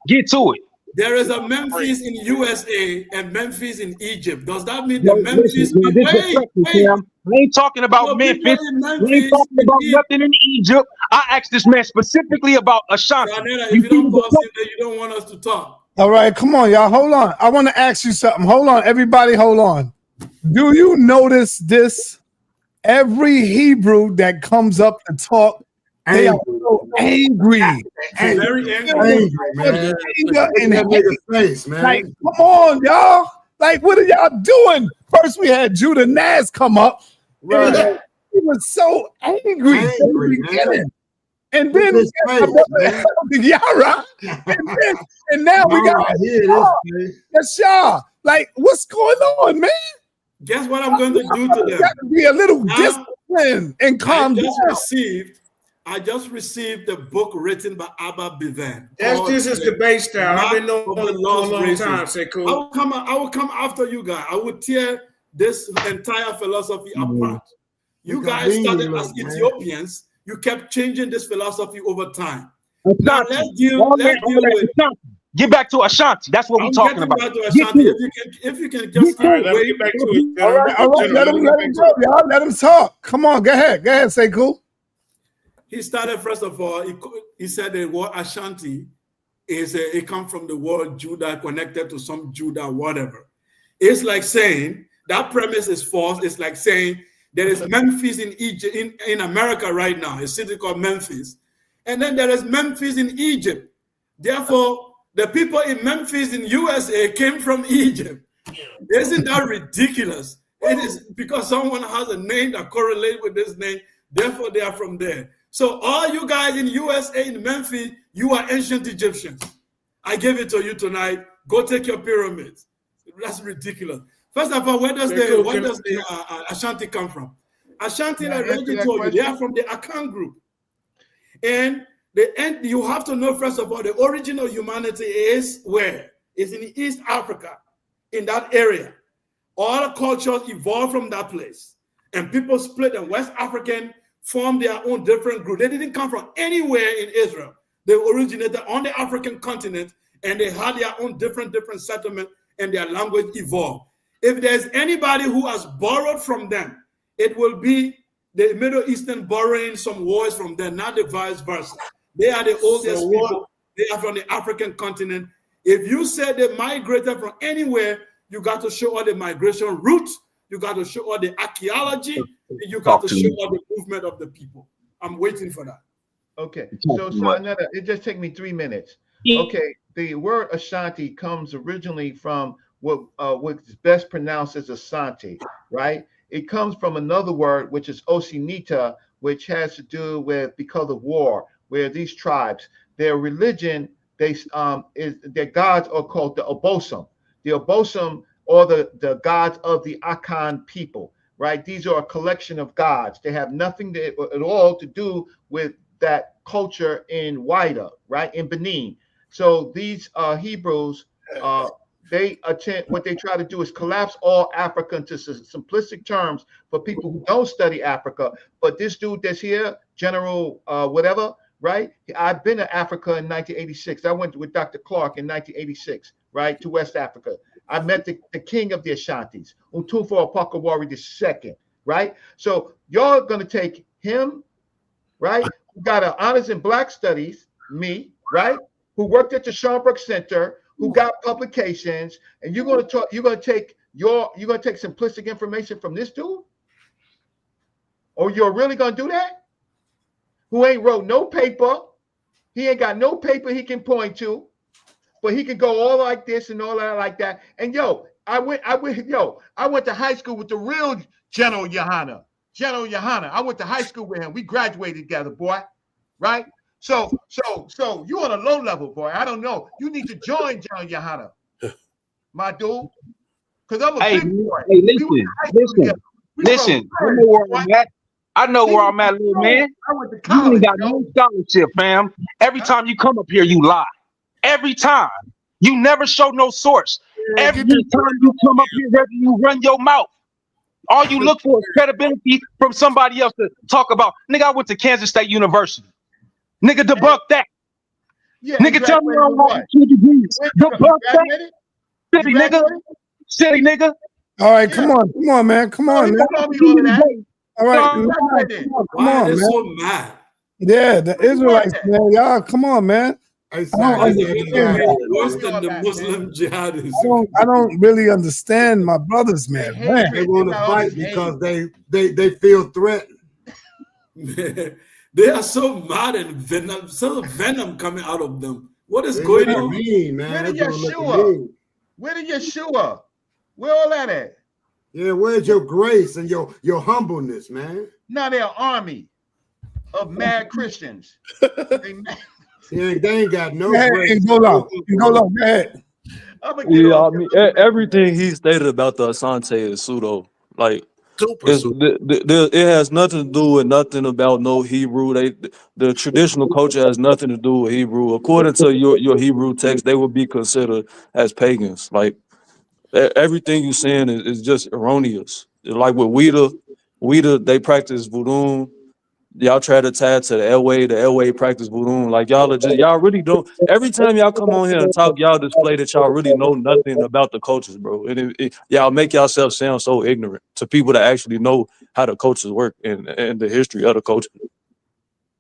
Speaker 20: Get to it.
Speaker 4: There is a Memphis in USA and Memphis in Egypt. Does that mean
Speaker 20: Yo,
Speaker 4: the Memphis?
Speaker 20: listen, now, this is a question, Sam. I ain't talking about
Speaker 4: So
Speaker 20: Memphis.
Speaker 4: people in
Speaker 20: I ain't
Speaker 4: Memphis
Speaker 20: talking about
Speaker 4: and
Speaker 20: nothing in Egypt. I asked this man specifically about Ashanti.
Speaker 4: Sa.neter, if you don't pause it, then you don't want us to talk.
Speaker 3: All right, come on, y'all. Hold on. I want to ask you something. Hold on, everybody. Hold on. Do you notice this? Every Hebrew that comes up to talk, they are so angry.
Speaker 4: Very
Speaker 3: angry,
Speaker 10: man.
Speaker 3: Anger and
Speaker 10: That
Speaker 3: hate.
Speaker 10: nigga face, man.
Speaker 3: Like, come on, y'all. Like, what are y'all doing? First, we had Judah Naz come up.
Speaker 10: Right.
Speaker 3: And he was so angry from the beginning. And then
Speaker 10: His face, man.
Speaker 3: Yara. And now we got Yashar. Like, what's going on, man?
Speaker 4: Guess what I'm going to do to them?
Speaker 3: Got to be a little
Speaker 4: Now,
Speaker 3: disciplined and calm down.
Speaker 4: I just received the book written by Abba Bivan.
Speaker 8: This is debate style. I've been knowing for a long time, Sekou.
Speaker 4: I will come after you guys. I will tear this entire philosophy apart. You guys started as Ethiopians. You kept changing this philosophy over time. Now let's deal with.
Speaker 20: Get back to Ashanti. That's what we're talking about.
Speaker 4: Back to Ashanti. If you can just
Speaker 8: let me get back to it.
Speaker 3: All right, let him go, y'all. Let him talk. Come on, go ahead, Sekou.
Speaker 4: He started, first of all, he said the word Ashanti it comes from the word Judah, connected to some Judah, whatever. It's like saying that premise is false. It's like saying there is Memphis in Egypt, in America right now, a city called Memphis. And then there is Memphis in Egypt. Therefore, the people in Memphis in USA came from Egypt. Isn't that ridiculous? It is because someone has a name that correlates with this name, therefore they are from there. So all you guys in USA, in Memphis, you are ancient Egyptians. I give it to you tonight. Go take your pyramids. That's ridiculous. First of all, where does the Ashanti come from? Ashanti, like Reggie told you, they are from the Akan group. And you have to know, first of all, the origin of humanity is where? It's in East Africa, in that area. All cultures evolved from that place. And people split, and West African formed their own different group. They didn't come from anywhere in Israel. They originated on the African continent, and they had their own different settlement, and their language evolved. If there's anybody who has borrowed from them, it will be the Middle Eastern borrowing some words from them, not the vice versa. They are the oldest people. They are from the African continent. If you say they migrated from anywhere, you got to show all the migration routes. You got to show all the archaeology. And you got to show all the movement of the people. I'm waiting for that.
Speaker 18: Okay. So sa.neter, it just take me 3 minutes. Okay. The word Ashanti comes originally from what's best pronounced as Asante, right? It comes from another word, which is Osinita, which has to do with because of war, where these tribes, their religion, their gods are called the Obosom. The Obosom, or the gods of the Akan people, right? These are a collection of gods. They have nothing at all to do with that culture in Wida, right? In Benin. So these Hebrews, what they try to do is collapse all Africa into simplistic terms for people who don't study Africa. But this dude that's here, General whatever, right? I've been to Africa in 1986. I went with Dr. Clark in 1986, right, to West Africa. I met the king of the Ashantis, Utufu Apakawari II, right? So y'all gonna take him, right? Who got an honors in Black Studies, me, right? Who worked at the Schomburg Center, who got publications, and you're gonna take simplistic information from this dude? Or you're really gonna do that? Who ain't wrote no paper? He ain't got no paper he can point to. But he could go all like this and all that like that. And I went to high school with the real General Yohana. I went to high school with him. We graduated together, boy. Right? So you on a low level, boy. I don't know. You need to join General Yohana, my dude. Because I'm a big boy.
Speaker 20: Hey, listen. I know where I'm at, little man.
Speaker 18: I went to college.
Speaker 20: You ain't got no scholarship, fam. Every time you come up here, you lie. Every time. You never show no source. Every time you come up here, you run your mouth. All you look for is credibility from somebody else to talk about. Nigga, I went to Kansas State University. Nigga, debunk that.
Speaker 18: Yeah,
Speaker 20: nigga, tell me I'm wrong. 2 degrees. Debunk that. City nigga.
Speaker 3: All right, come on, man. Come on, man. All right, come on,
Speaker 4: man.
Speaker 3: So mad. Yeah, the Israelites, man. Y'all, come on, man. Hey,
Speaker 4: Worse than the Muslim jihadists.
Speaker 3: I don't really understand my brothers, man.
Speaker 10: They want to fight because they feel threatened.
Speaker 4: They are so mad and venom, so venom coming out of them. What is going on?
Speaker 18: Where did Yeshua? Where did Yeshua? Where all that at?
Speaker 10: Yeah, where's your grace and your humbleness, man?
Speaker 18: Now they're an army of mad Christians.
Speaker 10: They ain't got no
Speaker 3: grace. Go ahead.
Speaker 14: Yeah, I mean, everything he stated about the Asante is pseudo. Like, it has nothing to do with nothing about no Hebrew. The traditional culture has nothing to do with Hebrew. According to your Hebrew text, they would be considered as pagans. Like, everything you're saying is just erroneous. Like with Weta, they practice voodoo. Y'all try to tie it to the Elway practice voodoo. Like y'all really don't. Every time y'all come on here and talk, y'all display that y'all really know nothing about the cultures, bro. And y'all make yourself sound so ignorant to people that actually know how the cultures work and the history of the culture.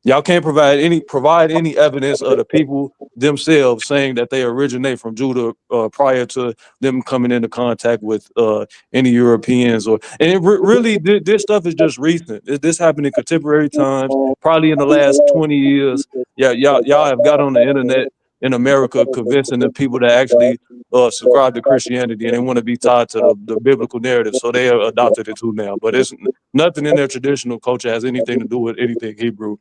Speaker 14: Y'all can't provide any evidence of the people themselves saying that they originate from Judah prior to them coming into contact with any Europeans really this stuff is just recent. This happened in contemporary times, probably in the last 20 years. Yeah, y'all have got on the internet in America convincing the people that actually subscribe to Christianity and they want to be tied to the biblical narrative, so they have adopted it too now. But it's nothing in their traditional culture has anything to do with anything Hebrew.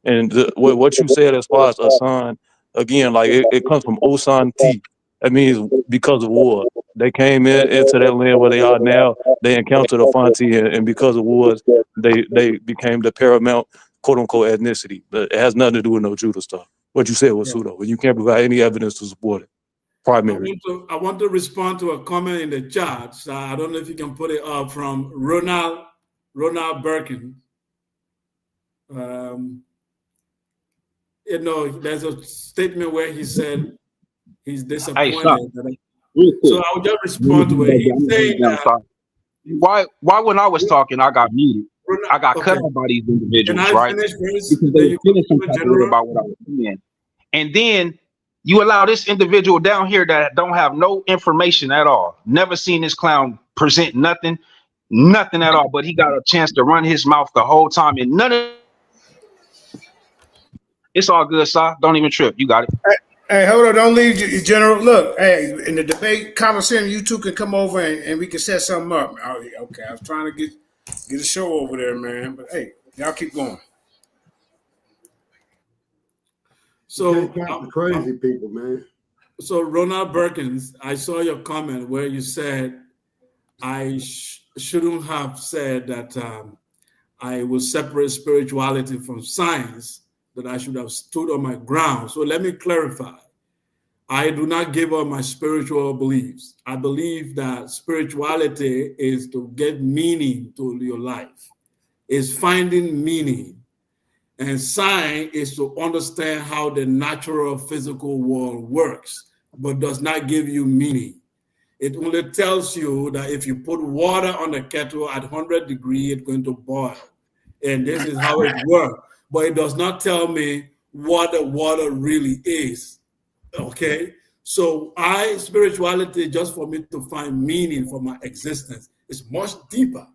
Speaker 14: And what you said as far as Asan, again, like it comes from Osan T. That means because of war. They came into that land where they are now. They encountered a Fanti, and because of wars, they became the paramount, quote unquote, ethnicity. But it has nothing to do with no Judah stuff. What you said was pseudo, and you can't provide any evidence to support it. Primary.
Speaker 4: I want to respond to a comment in the chat. So I don't know if you can put it up from Ronald Birkin. There's a statement where he said he's disappointed. So I'll just respond to it. He's saying that.
Speaker 20: Why when I was talking, I got muted. I got cut off by these individuals, right? Because they were feeling some type of way about what I was saying. And then you allow this individual down here that don't have no information at all. Never seen this clown present nothing at all. But he got a chance to run his mouth the whole time, and none of. It's all good, sir. Don't even trip. You got it.
Speaker 8: Hey, hold on. Don't leave, General. Look, hey, in the debate conversation, you two can come over and we can set something up. Okay, I was trying to get a show over there, man. But hey, y'all keep going.
Speaker 10: So crazy people, man.
Speaker 4: So Ronald Birkins, I saw your comment where you said I shouldn't have said that I will separate spirituality from science, that I should have stood on my ground. So let me clarify. I do not give up my spiritual beliefs. I believe that spirituality is to get meaning to your life, is finding meaning. And science is to understand how the natural physical world works, but does not give you meaning. It only tells you that if you put water on the kettle at 100 degrees, it's going to boil. And this is how it works. But it does not tell me what the water really is. Okay? So spirituality, just for me to find meaning for my existence, is much deeper.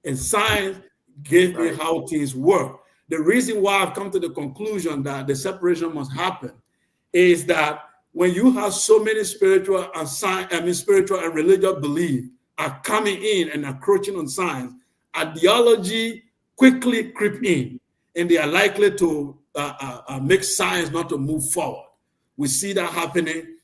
Speaker 4: And science gave me how things work. The reason why I've come to the conclusion that the separation must happen is that when you have so many spiritual and religious beliefs are coming in and encroaching on science, ideology quickly creep in, and they are likely to make science not to move forward. We see that happening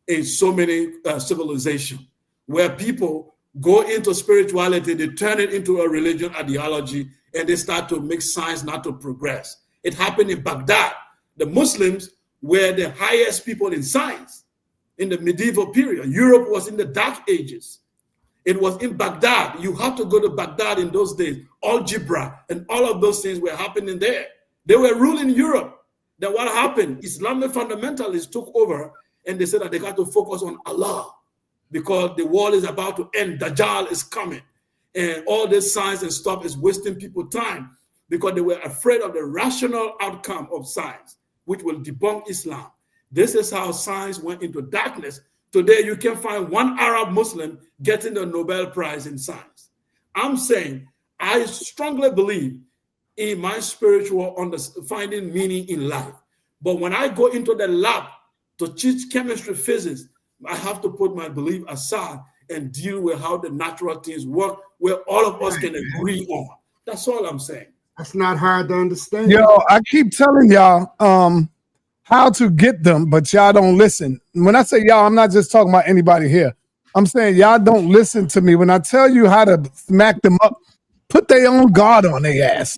Speaker 4: in so many civilizations, where people go into spirituality, they turn it into a religion ideology, and they start to make science not to progress. It happened in Baghdad. The Muslims were the highest people in science in the medieval period. Europe was in the Dark Ages. It was in Baghdad. You have to go to Baghdad in those days. Algebra and all of those things were happening there. They were ruling Europe. Then what happened? Islamic fundamentalists took over, and they said that they got to focus on Allah because the world is about to end. Dajjal is coming. And all this science and stuff is wasting people time because they were afraid of the rational outcome of science, which will debunk Islam. This is how science went into darkness. Today, you can find one Arab Muslim getting the Nobel Prize in science. I'm saying I strongly believe in my spiritual finding meaning in life. But when I go into the lab to teach chemistry, physics, I have to put my belief aside and deal with how the natural things work, where all of us can agree on. That's all I'm saying.
Speaker 10: That's not hard to understand.
Speaker 3: Yo, I keep telling y'all how to get them, but y'all don't listen. When I say y'all, I'm not just talking about anybody here. I'm saying y'all don't listen to me. When I tell you how to smack them up, put their own God on their ass.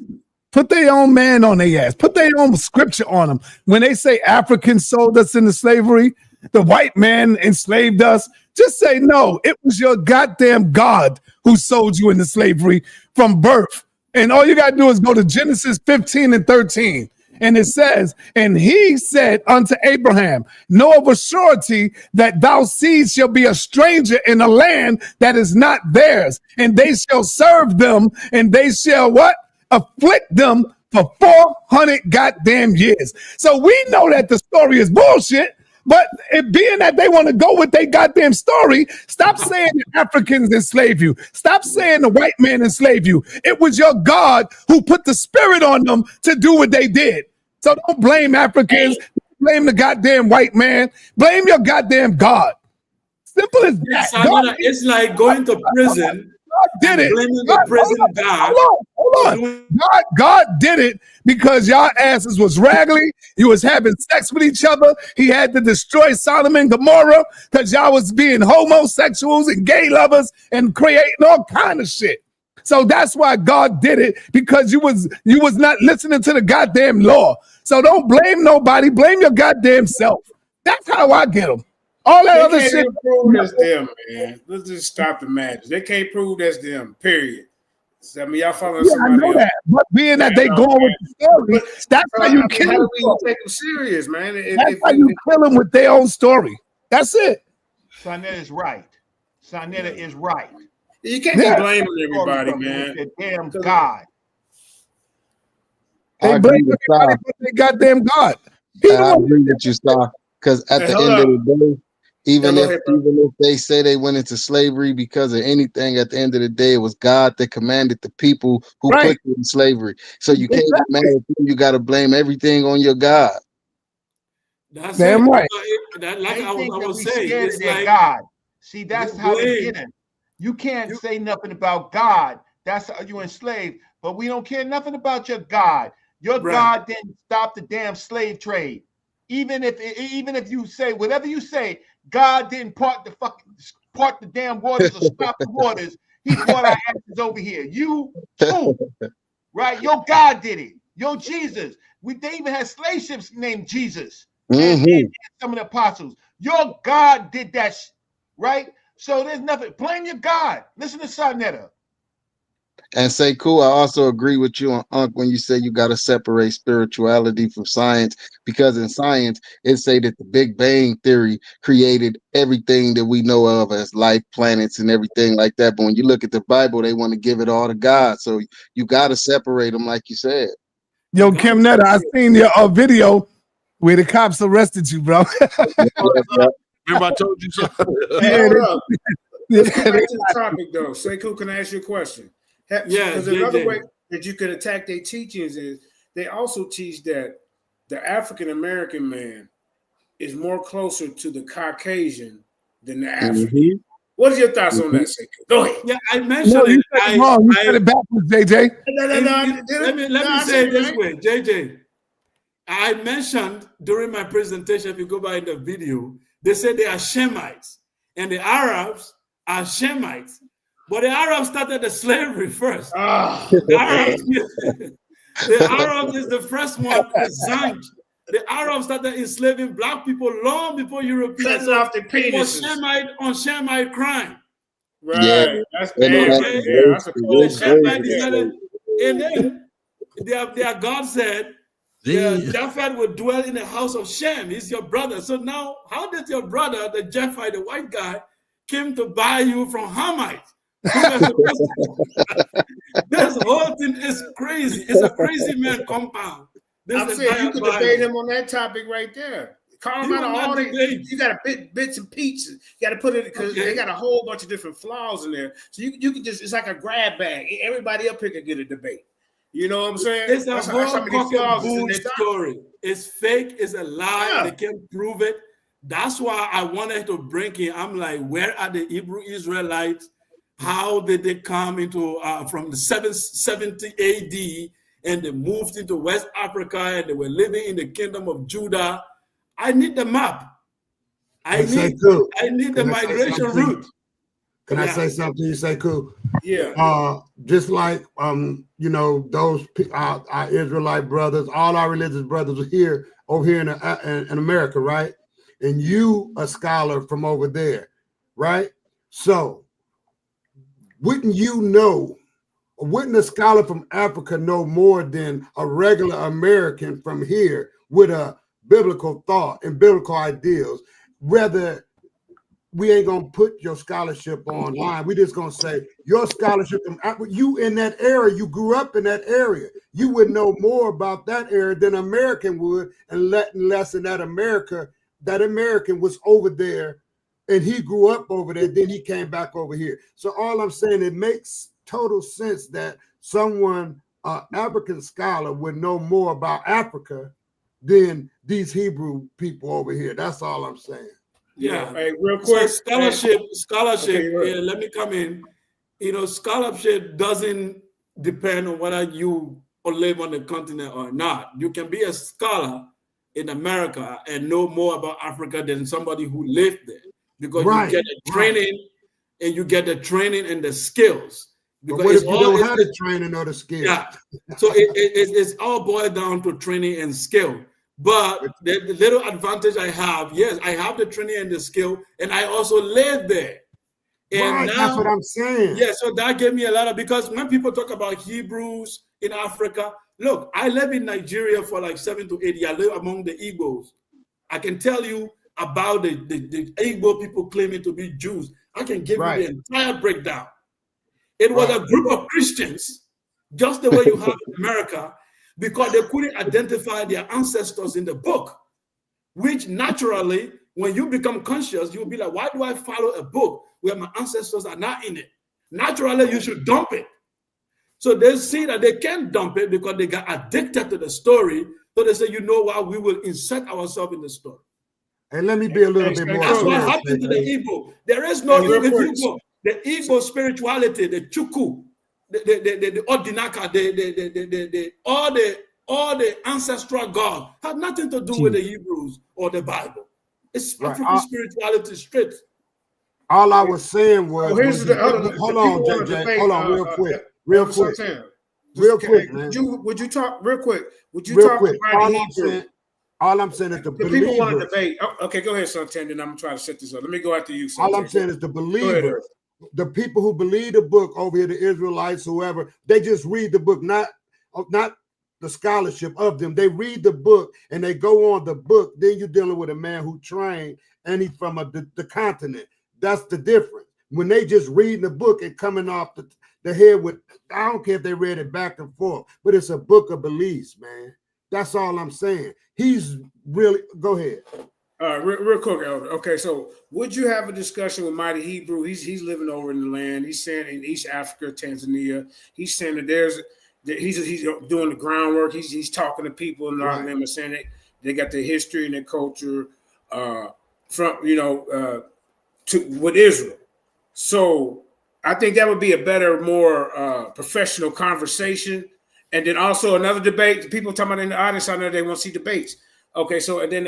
Speaker 3: Put their own man on their ass. Put their own scripture on them. When they say Africans sold us into slavery, the white man enslaved us, just say, no, it was your goddamn God who sold you into slavery from birth. And all you got to do is go to Genesis 15 and 13. And it says, and he said unto Abraham, know of a surety that thou seed shall be a stranger in a land that is not theirs. And they shall serve them, and they shall what? Afflict them for 400 goddamn years. So we know that the story is bullshit. But it being that they want to go with their goddamn story, stop saying the Africans enslaved you. Stop saying the white man enslaved you. It was your God who put the spirit on them to do what they did. So don't blame Africans. Blame the goddamn white man. Blame your goddamn God. Simple as that.
Speaker 4: It's like going to prison.
Speaker 3: God did it.
Speaker 4: Blaming the prison God.
Speaker 3: Hold on. God did it because y'all asses was raggedy. You was having sex with each other. He had to destroy Sodom and Gomorrah because y'all was being homosexuals and gay lovers and creating all kind of shit. So that's why God did it, because you was not listening to the goddamn law. So don't blame nobody. Blame your goddamn self. That's how I get them. All that other shit.
Speaker 8: They can't prove that's them, man. Let's just stop the madness. They can't prove that's them, period. So, I mean, y'all following somebody
Speaker 3: I know
Speaker 8: else.
Speaker 3: that. But being that they going with the story, that's how you kill them.
Speaker 8: Take them serious, man.
Speaker 3: That's how you kill them with their own story. That's it.
Speaker 18: sa.neter is right. sa.neter is right.
Speaker 8: You can't be blaming everybody, man.
Speaker 18: The damn God.
Speaker 3: They blame everybody for their goddamn God.
Speaker 15: I agree with you, Star. Because at the end of the day, even if they say they went into slavery because of anything, at the end of the day, it was God that commanded the people who put you in slavery. So you can't get mad at them. You got to blame everything on your God.
Speaker 4: That's
Speaker 3: damn right.
Speaker 18: Like I was
Speaker 4: saying,
Speaker 18: it's
Speaker 4: like
Speaker 18: God. See, that's how they get it. You can't say nothing about God. That's how you enslaved. But we don't care nothing about your God. Your God didn't stop the damn slave trade. Even if you say whatever you say, God didn't part the damn waters or stop the waters. He brought our asses over here. You fool, right? Your God did it. Your Jesus. They even had slave ships named Jesus. And some of the apostles. Your God did that, right? So there's nothing. Blame your God. Listen to sa.neter.
Speaker 15: And Sekou, I also agree with you on Unc when you say you got to separate spirituality from science, because in science it say that the Big Bang Theory created everything that we know of as life, planets, and everything like that. But when you look at the Bible, they want to give it all to God. So you got to separate them, like you said.
Speaker 3: Yo, Kim Netta, I seen your video where the cops arrested you, bro.
Speaker 9: Remember I told you so?
Speaker 8: Hey, hold up. Let's get back to the topic, though. Sekou, can I ask you a question? Because another way that you can attack their teachings is they also teach that the African American man is more closer to the Caucasian than the African. What are your thoughts on that, Sekou? Go ahead.
Speaker 4: Yeah, I mentioned
Speaker 3: you said it wrong. You said it backwards, JJ.
Speaker 4: Let me say it this way, JJ. I mentioned during my presentation, if you go by in the video, they said they are Shemites, and the Arabs are Shemites. But the Arabs started the slavery first. The Arabs is the first one. The Arabs started enslaving black people long before Europeans.
Speaker 8: Cutting off their penises.
Speaker 4: On Shemite crime.
Speaker 8: Right. Yeah. That's bad. That's a cold
Speaker 4: and then their God said, Japheth will dwell in the house of Shem. He's your brother. So now, how did your brother, the Japheth, the white guy, came to buy you from Hamites? This whole thing is crazy. It's a crazy man compound.
Speaker 8: I'm saying you could debate him on that topic right there. Call them out of all you got to bits and pieces. You got to put it because they got a whole bunch of different flaws in there. So you can just, it's like a grab bag. Everybody up here can get a debate. You know what I'm saying?
Speaker 4: It's a whole cock and bull story. It's fake. It's a lie. They can't prove it. That's why I wanted to bring in. I'm like, where are the Hebrew Israelites? How did they come into from the 770 AD and they moved into West Africa and they were living in the kingdom of Judah? I need the map. I need the migration route.
Speaker 10: Can I say something? You say cool?
Speaker 8: Yeah.
Speaker 10: Just like you know, those our Israelite brothers, all our religious brothers are here over here in America, right? And you a scholar from over there, right? So wouldn't you know? Wouldn't a scholar from Africa know more than a regular American from here with a biblical thought and biblical ideals? Whether we ain't gonna put your scholarship online. We just gonna say your scholarship from you in that area, you grew up in that area. You would know more about that area than an American would, and less than that American was over there and he grew up over there, then he came back over here. So all I'm saying, it makes total sense that someone, African scholar, would know more about Africa than these Hebrew people over here. That's all I'm saying.
Speaker 8: Yeah. Hey, real quick.
Speaker 4: So scholarship. Okay, let me come in. You know, scholarship doesn't depend on whether you live on the continent or not. You can be a scholar in America and know more about Africa than somebody who lived there, because you get the training and you get the training and the skills.
Speaker 10: Because what if you don't have the training or the skill?
Speaker 4: Yeah. So it's all boiled down to training and skill. But the little advantage I have, yes, I have the training and the skill, and I also live there. And now,
Speaker 10: that's what I'm saying.
Speaker 4: Yeah, so that gave me a lot of, because when people talk about Hebrews in Africa, look, I live in Nigeria for like 7 to 8 years. I live among the Igbos. I can tell you about the Igbo people claiming to be Jews. I can give you the entire breakdown. It was a group of Christians, just the way you have in America, because they couldn't identify their ancestors in the book, which naturally, when you become conscious, you'll be like, why do I follow a book where my ancestors are not in it? Naturally, you should dump it. So they see that they can't dump it because they got addicted to the story. So they say, you know what, we will insert ourselves in the story.
Speaker 10: And let me be a little bit more.
Speaker 4: That's what happened to the Igbo. There is no Igbo. The Igbo spirituality, the Chukwu, the Odinaka, all the ancestral God have nothing to do with the Hebrews or the Bible. It's African spirituality straight.
Speaker 10: All I was saying was, hold on, JJ, hold on, real quick, man.
Speaker 8: Would you talk real quick? Would you talk about Hebrew?
Speaker 10: All I'm saying is the
Speaker 8: people want to debate. Oh, okay, go ahead, son. Then I'm trying to set this up. Let me go after you.
Speaker 10: All I'm saying is the believers, the people who believe the book over here, the Israelites, whoever, they just read the book, not the scholarship of them. They read the book and they go on the book. Then you're dealing with a man who trained and he's from the continent. That's the difference. When they just reading the book and coming off the head with, I don't care if they read it back and forth, but it's a book of beliefs, man. That's all I'm saying. He's really, go ahead.
Speaker 8: Real quick, Elder. Okay, so would you have a discussion with Mighty Hebrew? He's living over in the land. He's saying in East Africa, Tanzania. He's saying that he's doing the groundwork. He's talking to people and all them and saying that they got their history and their culture from with Israel. So I think that would be a better, more professional conversation. And then also another debate. People talking about in the audience, I know they want to see debates. Okay, so and then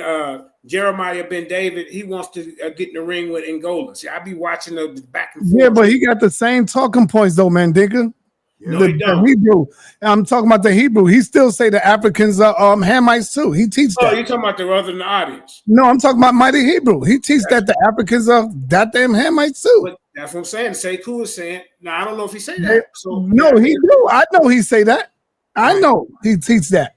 Speaker 8: Jeremiah Ben David, he wants to get in the ring with Angola. See, I be watching the back and forth.
Speaker 3: Yeah, but he got the same talking points though, man, Digger.
Speaker 8: No, he don't.
Speaker 3: The Hebrew. I'm talking about the Hebrew. He still say the Africans are Hamites too. He teaches that.
Speaker 8: Oh, you talking about the other in the audience?
Speaker 3: No, I'm talking about Mighty Hebrew. He teaches that the Africans are that damn Hamites too.
Speaker 8: But that's what I'm saying. Sekou is saying. Now I don't know if he say that. So
Speaker 3: no, he do. I know he say that. I know he teaches that.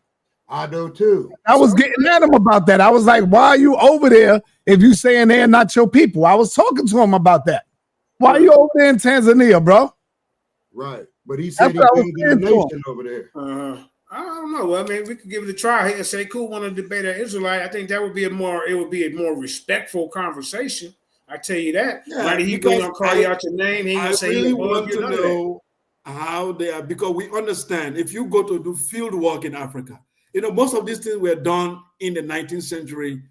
Speaker 10: I do too.
Speaker 3: I was getting at him about that. I was like, why are you over there if you saying they're not your people? I was talking to him about that. Why are you over there in Tanzania, bro?
Speaker 10: Right. But he said he building a nation over there.
Speaker 8: I don't know. I mean, we could give it a try. Hey, Sekou want to debate an Israelite. I think that would be a more respectful conversation. I tell you that.
Speaker 4: Yeah,
Speaker 8: Mighty Hebrew gonna call you out your name. He ain't gonna say
Speaker 4: really
Speaker 8: he above
Speaker 4: want
Speaker 8: you.
Speaker 4: to
Speaker 8: None of that.
Speaker 4: know how they are, because we understand if you go to do field work in Africa, most of these things were done in the 19th century,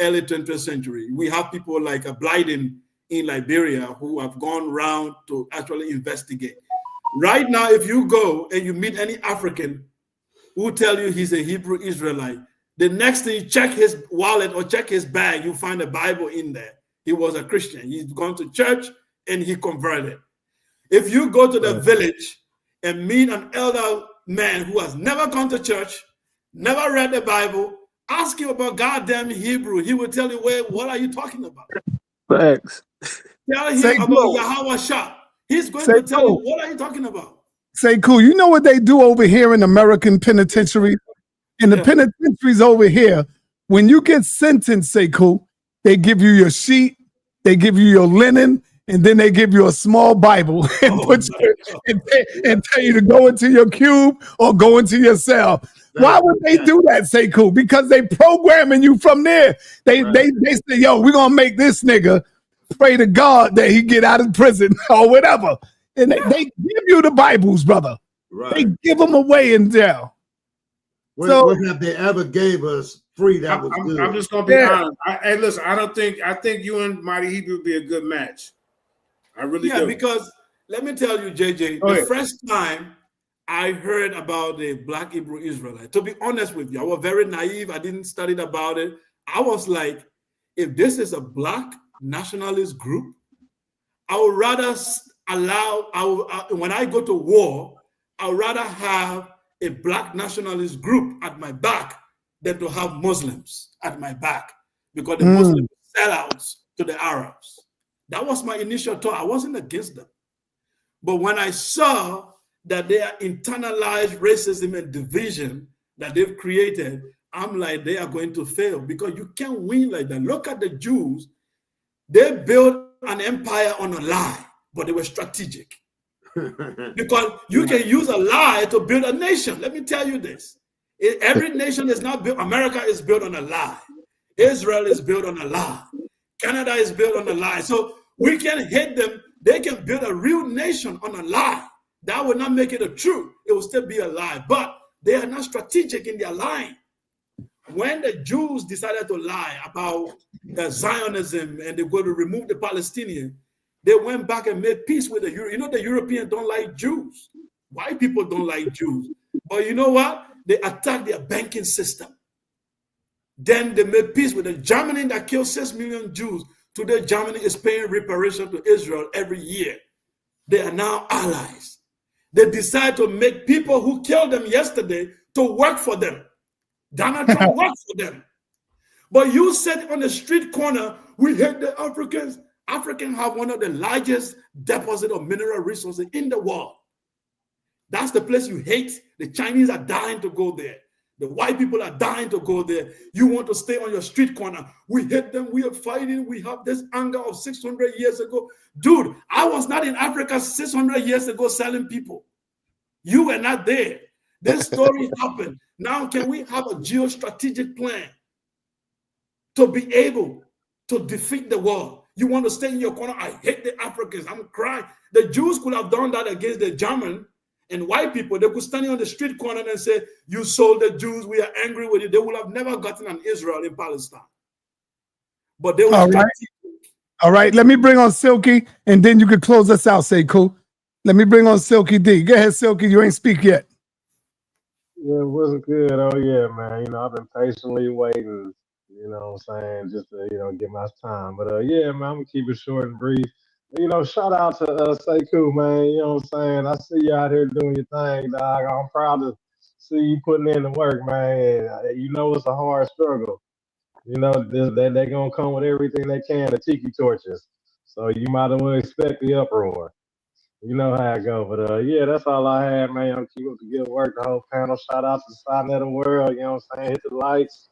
Speaker 4: early 20th century. We have people like Blyden in Liberia who have gone around to actually investigate. Right now, if you go and you meet any African who tell you he's a Hebrew Israelite, the next thing you check his wallet or check his bag, you find a Bible in there. He was a Christian. He's gone to church and he converted. If you go to the village and meet an elder man who has never gone to church, never read the Bible, ask him about goddamn Hebrew, he will tell you, what are you talking about?
Speaker 14: Thanks.
Speaker 4: Tell him about Yahweh Shah. He's going to tell you, what are you talking about?
Speaker 3: Sekou, you know what they do over here in American penitentiaries? In the penitentiaries over here, when you get sentenced, Sekou, they give you your sheet, they give you your linen, and then they give you a small Bible and and tell you to go into your cube or go into your cell. Why would they do that, Sekou? Because they programming you from there. They say, yo, we're gonna make this nigga pray to God that he get out of prison or whatever. And they give you the Bibles, brother. They give them away in jail.
Speaker 10: What have they ever gave us free that was good?
Speaker 8: I'm just gonna be honest. Hey, listen, I think you and Mighty Hebrew would be a good match. I really do.
Speaker 4: Because let me tell you, JJ, the first time I heard about the Black Hebrew Israelite, to be honest with you, I was very naive. I didn't study about it. I was like, if this is a Black nationalist group, I would rather when I go to war, I would rather have a Black nationalist group at my back than to have Muslims at my back, because the Muslims sell out to the Arabs. That was my initial thought. I wasn't against them. But when I saw that they are internalized racism and division that they've created, I'm like, they are going to fail, because you can't win like that. Look at the Jews. They built an empire on a lie, but they were strategic. Because you can use a lie to build a nation. Let me tell you this. Every nation is not built. America is built on a lie. Israel is built on a lie. Canada is built on a lie. So we can hate them. They can build a real nation on a lie. That would not make it a truth. It will still be a lie. But they are not strategic in their lying. When the Jews decided to lie about Zionism and they were going to remove the Palestinians, they went back and made peace with the Europeans. The Europeans don't like Jews. White people don't like Jews. But you know what? They attacked their banking system. Then they made peace with the Germany that killed 6 million Jews. Today, Germany is paying reparation to Israel every year. They are now allies. They decide to make people who killed them yesterday to work for them. Donald Trump worked for them. But you said on the street corner, we hate the Africans. Africans have one of the largest deposits of mineral resources in the world. That's the place you hate. The Chinese are dying to go there. The white people are dying to go there. You want to stay on your street corner. We hate them. We are fighting. We have this anger of 600 years ago. Dude, I was not in Africa 600 years ago selling people. You were not there. This story happened. Now, can we have a geostrategic plan to be able to defeat the world? You want to stay in your corner? I hate the Africans. I'm crying. The Jews could have done that against the German and white people. They could stand on the street corner and say, you sold the Jews. We are angry with you. They would have never gotten an Israel in Palestine. But they were
Speaker 3: All right. Let me bring on Silky, and then you can close us out, Sekou. Let me bring on Silky D. Go ahead, Silky. You ain't speak yet.
Speaker 21: Yeah, it wasn't good. Oh, yeah, man. I've been patiently waiting, what I'm saying, just to, get my time. But, yeah, man, I'm going to keep it short and brief. Shout out to Sekou, man. You know what I'm saying? I see you out here doing your thing, dog. I'm proud to see you putting in the work, man. And, it's a hard struggle. They're going to come with everything they can to tiki torches. So you might as well expect the uproar. You know how it go. But, yeah, that's all I had, man. I'm keeping up the good work, the whole panel. Shout out to the sa.neter world. You know what I'm saying? Hit the lights.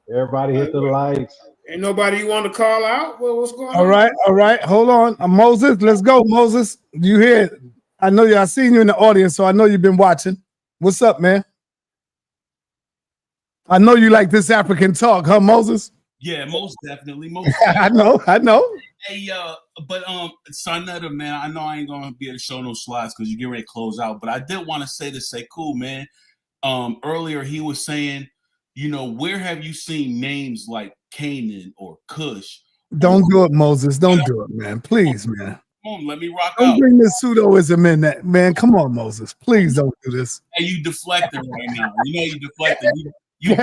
Speaker 21: Everybody hit the lights.
Speaker 8: Ain't nobody you want to call out? Well, what's going on?
Speaker 3: All right. Hold on. Moses, let's go, Moses. You here? I know you. I seen you in the audience, so I know you've been watching. What's up, man? I know you like this African talk, huh, Moses?
Speaker 1: Yeah, most definitely. Most
Speaker 3: I know.
Speaker 1: Hey, but sa.neter, man, I know I ain't gonna be able to show no slides because you get ready to close out. But I did want to say to Sekou, man. Earlier he was saying, you know, where have you seen names like Canaan or Cush?
Speaker 3: Don't do it, Moses. Don't do it, man. Please, man.
Speaker 1: Come on, let me rock
Speaker 3: Don't
Speaker 1: out.
Speaker 3: bring this pseudoism in that, man. Come on, Moses. Please don't do this.
Speaker 1: Hey, you deflecting right now. You know you deflecting. You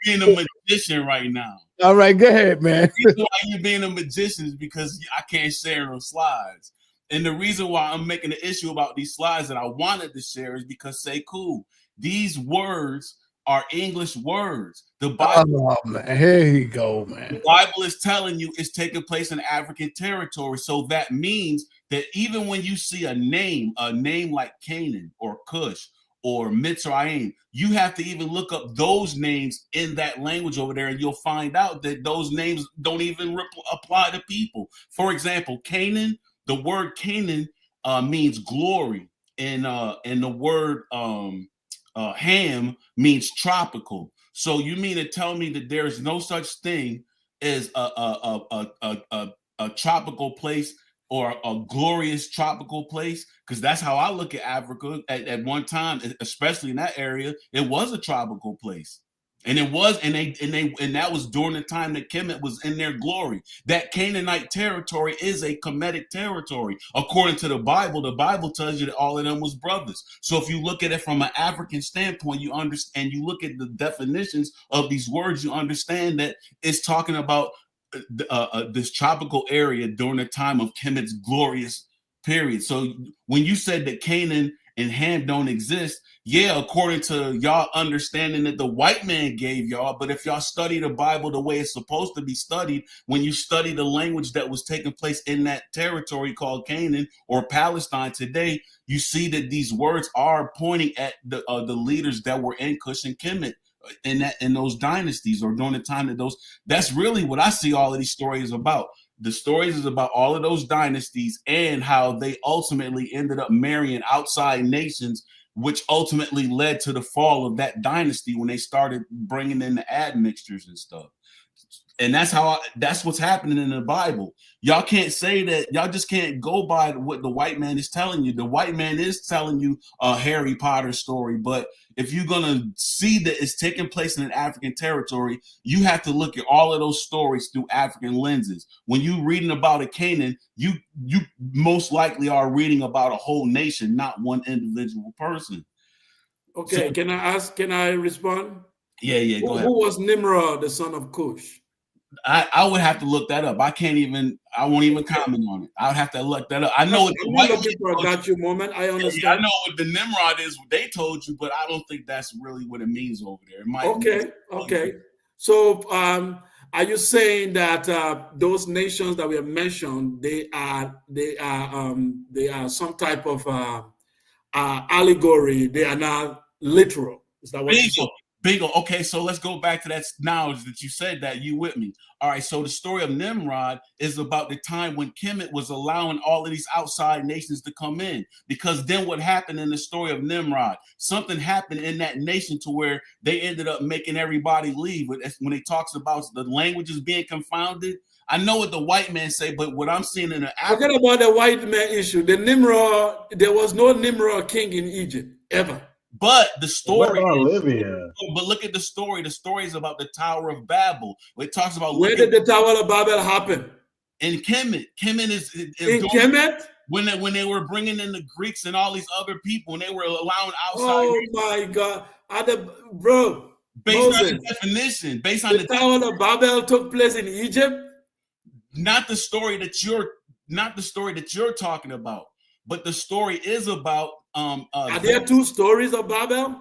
Speaker 1: being a magician right now.
Speaker 3: All right, go ahead, man.
Speaker 1: The reason why you being a magician is because I can't share those slides. And the reason why I'm making an issue about these slides that I wanted to share is because Sekou, these words are English words. The Bible,
Speaker 3: man. Here you go, man.
Speaker 1: The Bible is telling you it's taking place in African territory. So that means that even when you see a name like Canaan or Cush or Mitzrayim, you have to even look up those names in that language over there, and you'll find out that those names don't even apply to people. For example, Canaan, the word Canaan means glory, and the word Ham means tropical. So you mean to tell me that there is no such thing as a tropical place or a glorious tropical place? Because that's how I look at Africa at one time, especially in that area. It was a tropical place. And it was, and that was during the time that Kemet was in their glory. That Canaanite territory is a Kemetic territory. According to the Bible tells you that all of them was brothers. So if you look at it from an African standpoint, you understand, you look at the definitions of these words, you understand that it's talking about this tropical area during the time of Kemet's glorious period. So when you said that Canaan and Ham don't exist, yeah, according to y'all understanding that the white man gave y'all, but if y'all study the Bible the way it's supposed to be studied, when you study the language that was taking place in that territory called Canaan or Palestine today, you see that these words are pointing at the leaders that were in Cush and Kemet in those dynasties, or during the time that that's really what I see all of these stories about. The stories is about all of those dynasties and how they ultimately ended up marrying outside nations, which ultimately led to the fall of that dynasty when they started bringing in the admixtures and stuff. And that's what's happening in the Bible. Y'all can't say that. Y'all just can't go by what the white man is telling you. The white man is telling you a Harry Potter story, but if you're gonna see that it's taking place in an African territory, you have to look at all of those stories through African lenses. When you're reading about a Canaan, you most likely are reading about a whole nation, not one individual person.
Speaker 4: Okay, so, can I respond?
Speaker 1: Yeah, go ahead.
Speaker 4: Who was Nimrod, the son of Cush?
Speaker 1: I would have to look that up. I won't even comment on it. I'll have to look that up. I know what the white
Speaker 4: looking for a got you moment. I understand.
Speaker 1: Yeah, I know what the Nimrod is, what they told you, but I don't think that's really what it means over there. It might
Speaker 4: okay. So are you saying that those nations that we have mentioned, they are some type of allegory? They are not literal. Is that what you said?
Speaker 1: Bingo. Okay, so let's go back to that knowledge that you said that. You with me? All right, so the story of Nimrod is about the time when Kemet was allowing all of these outside nations to come in. Because then what happened in the story of Nimrod? Something happened in that nation to where they ended up making everybody leave. When it talks about the languages being confounded, I know what the white man say, but what I'm seeing in the
Speaker 4: forget about the white man issue. The Nimrod, there was no Nimrod king in Egypt ever.
Speaker 1: But the story,
Speaker 21: Libya?
Speaker 1: But look at the story. The story is about the Tower of Babel. It talks about
Speaker 4: where did the Tower of Babel happen?
Speaker 1: In Kemet. Kemet is
Speaker 4: in Kemet.
Speaker 1: When they were bringing in the Greeks and all these other people, and they were allowing outside.
Speaker 4: Oh my God, bro!
Speaker 1: Based on the definition, based on
Speaker 4: the Tower of Babel took place in Egypt.
Speaker 1: Not the story that you're talking about, but the story is about.
Speaker 4: Are there two stories of Babel?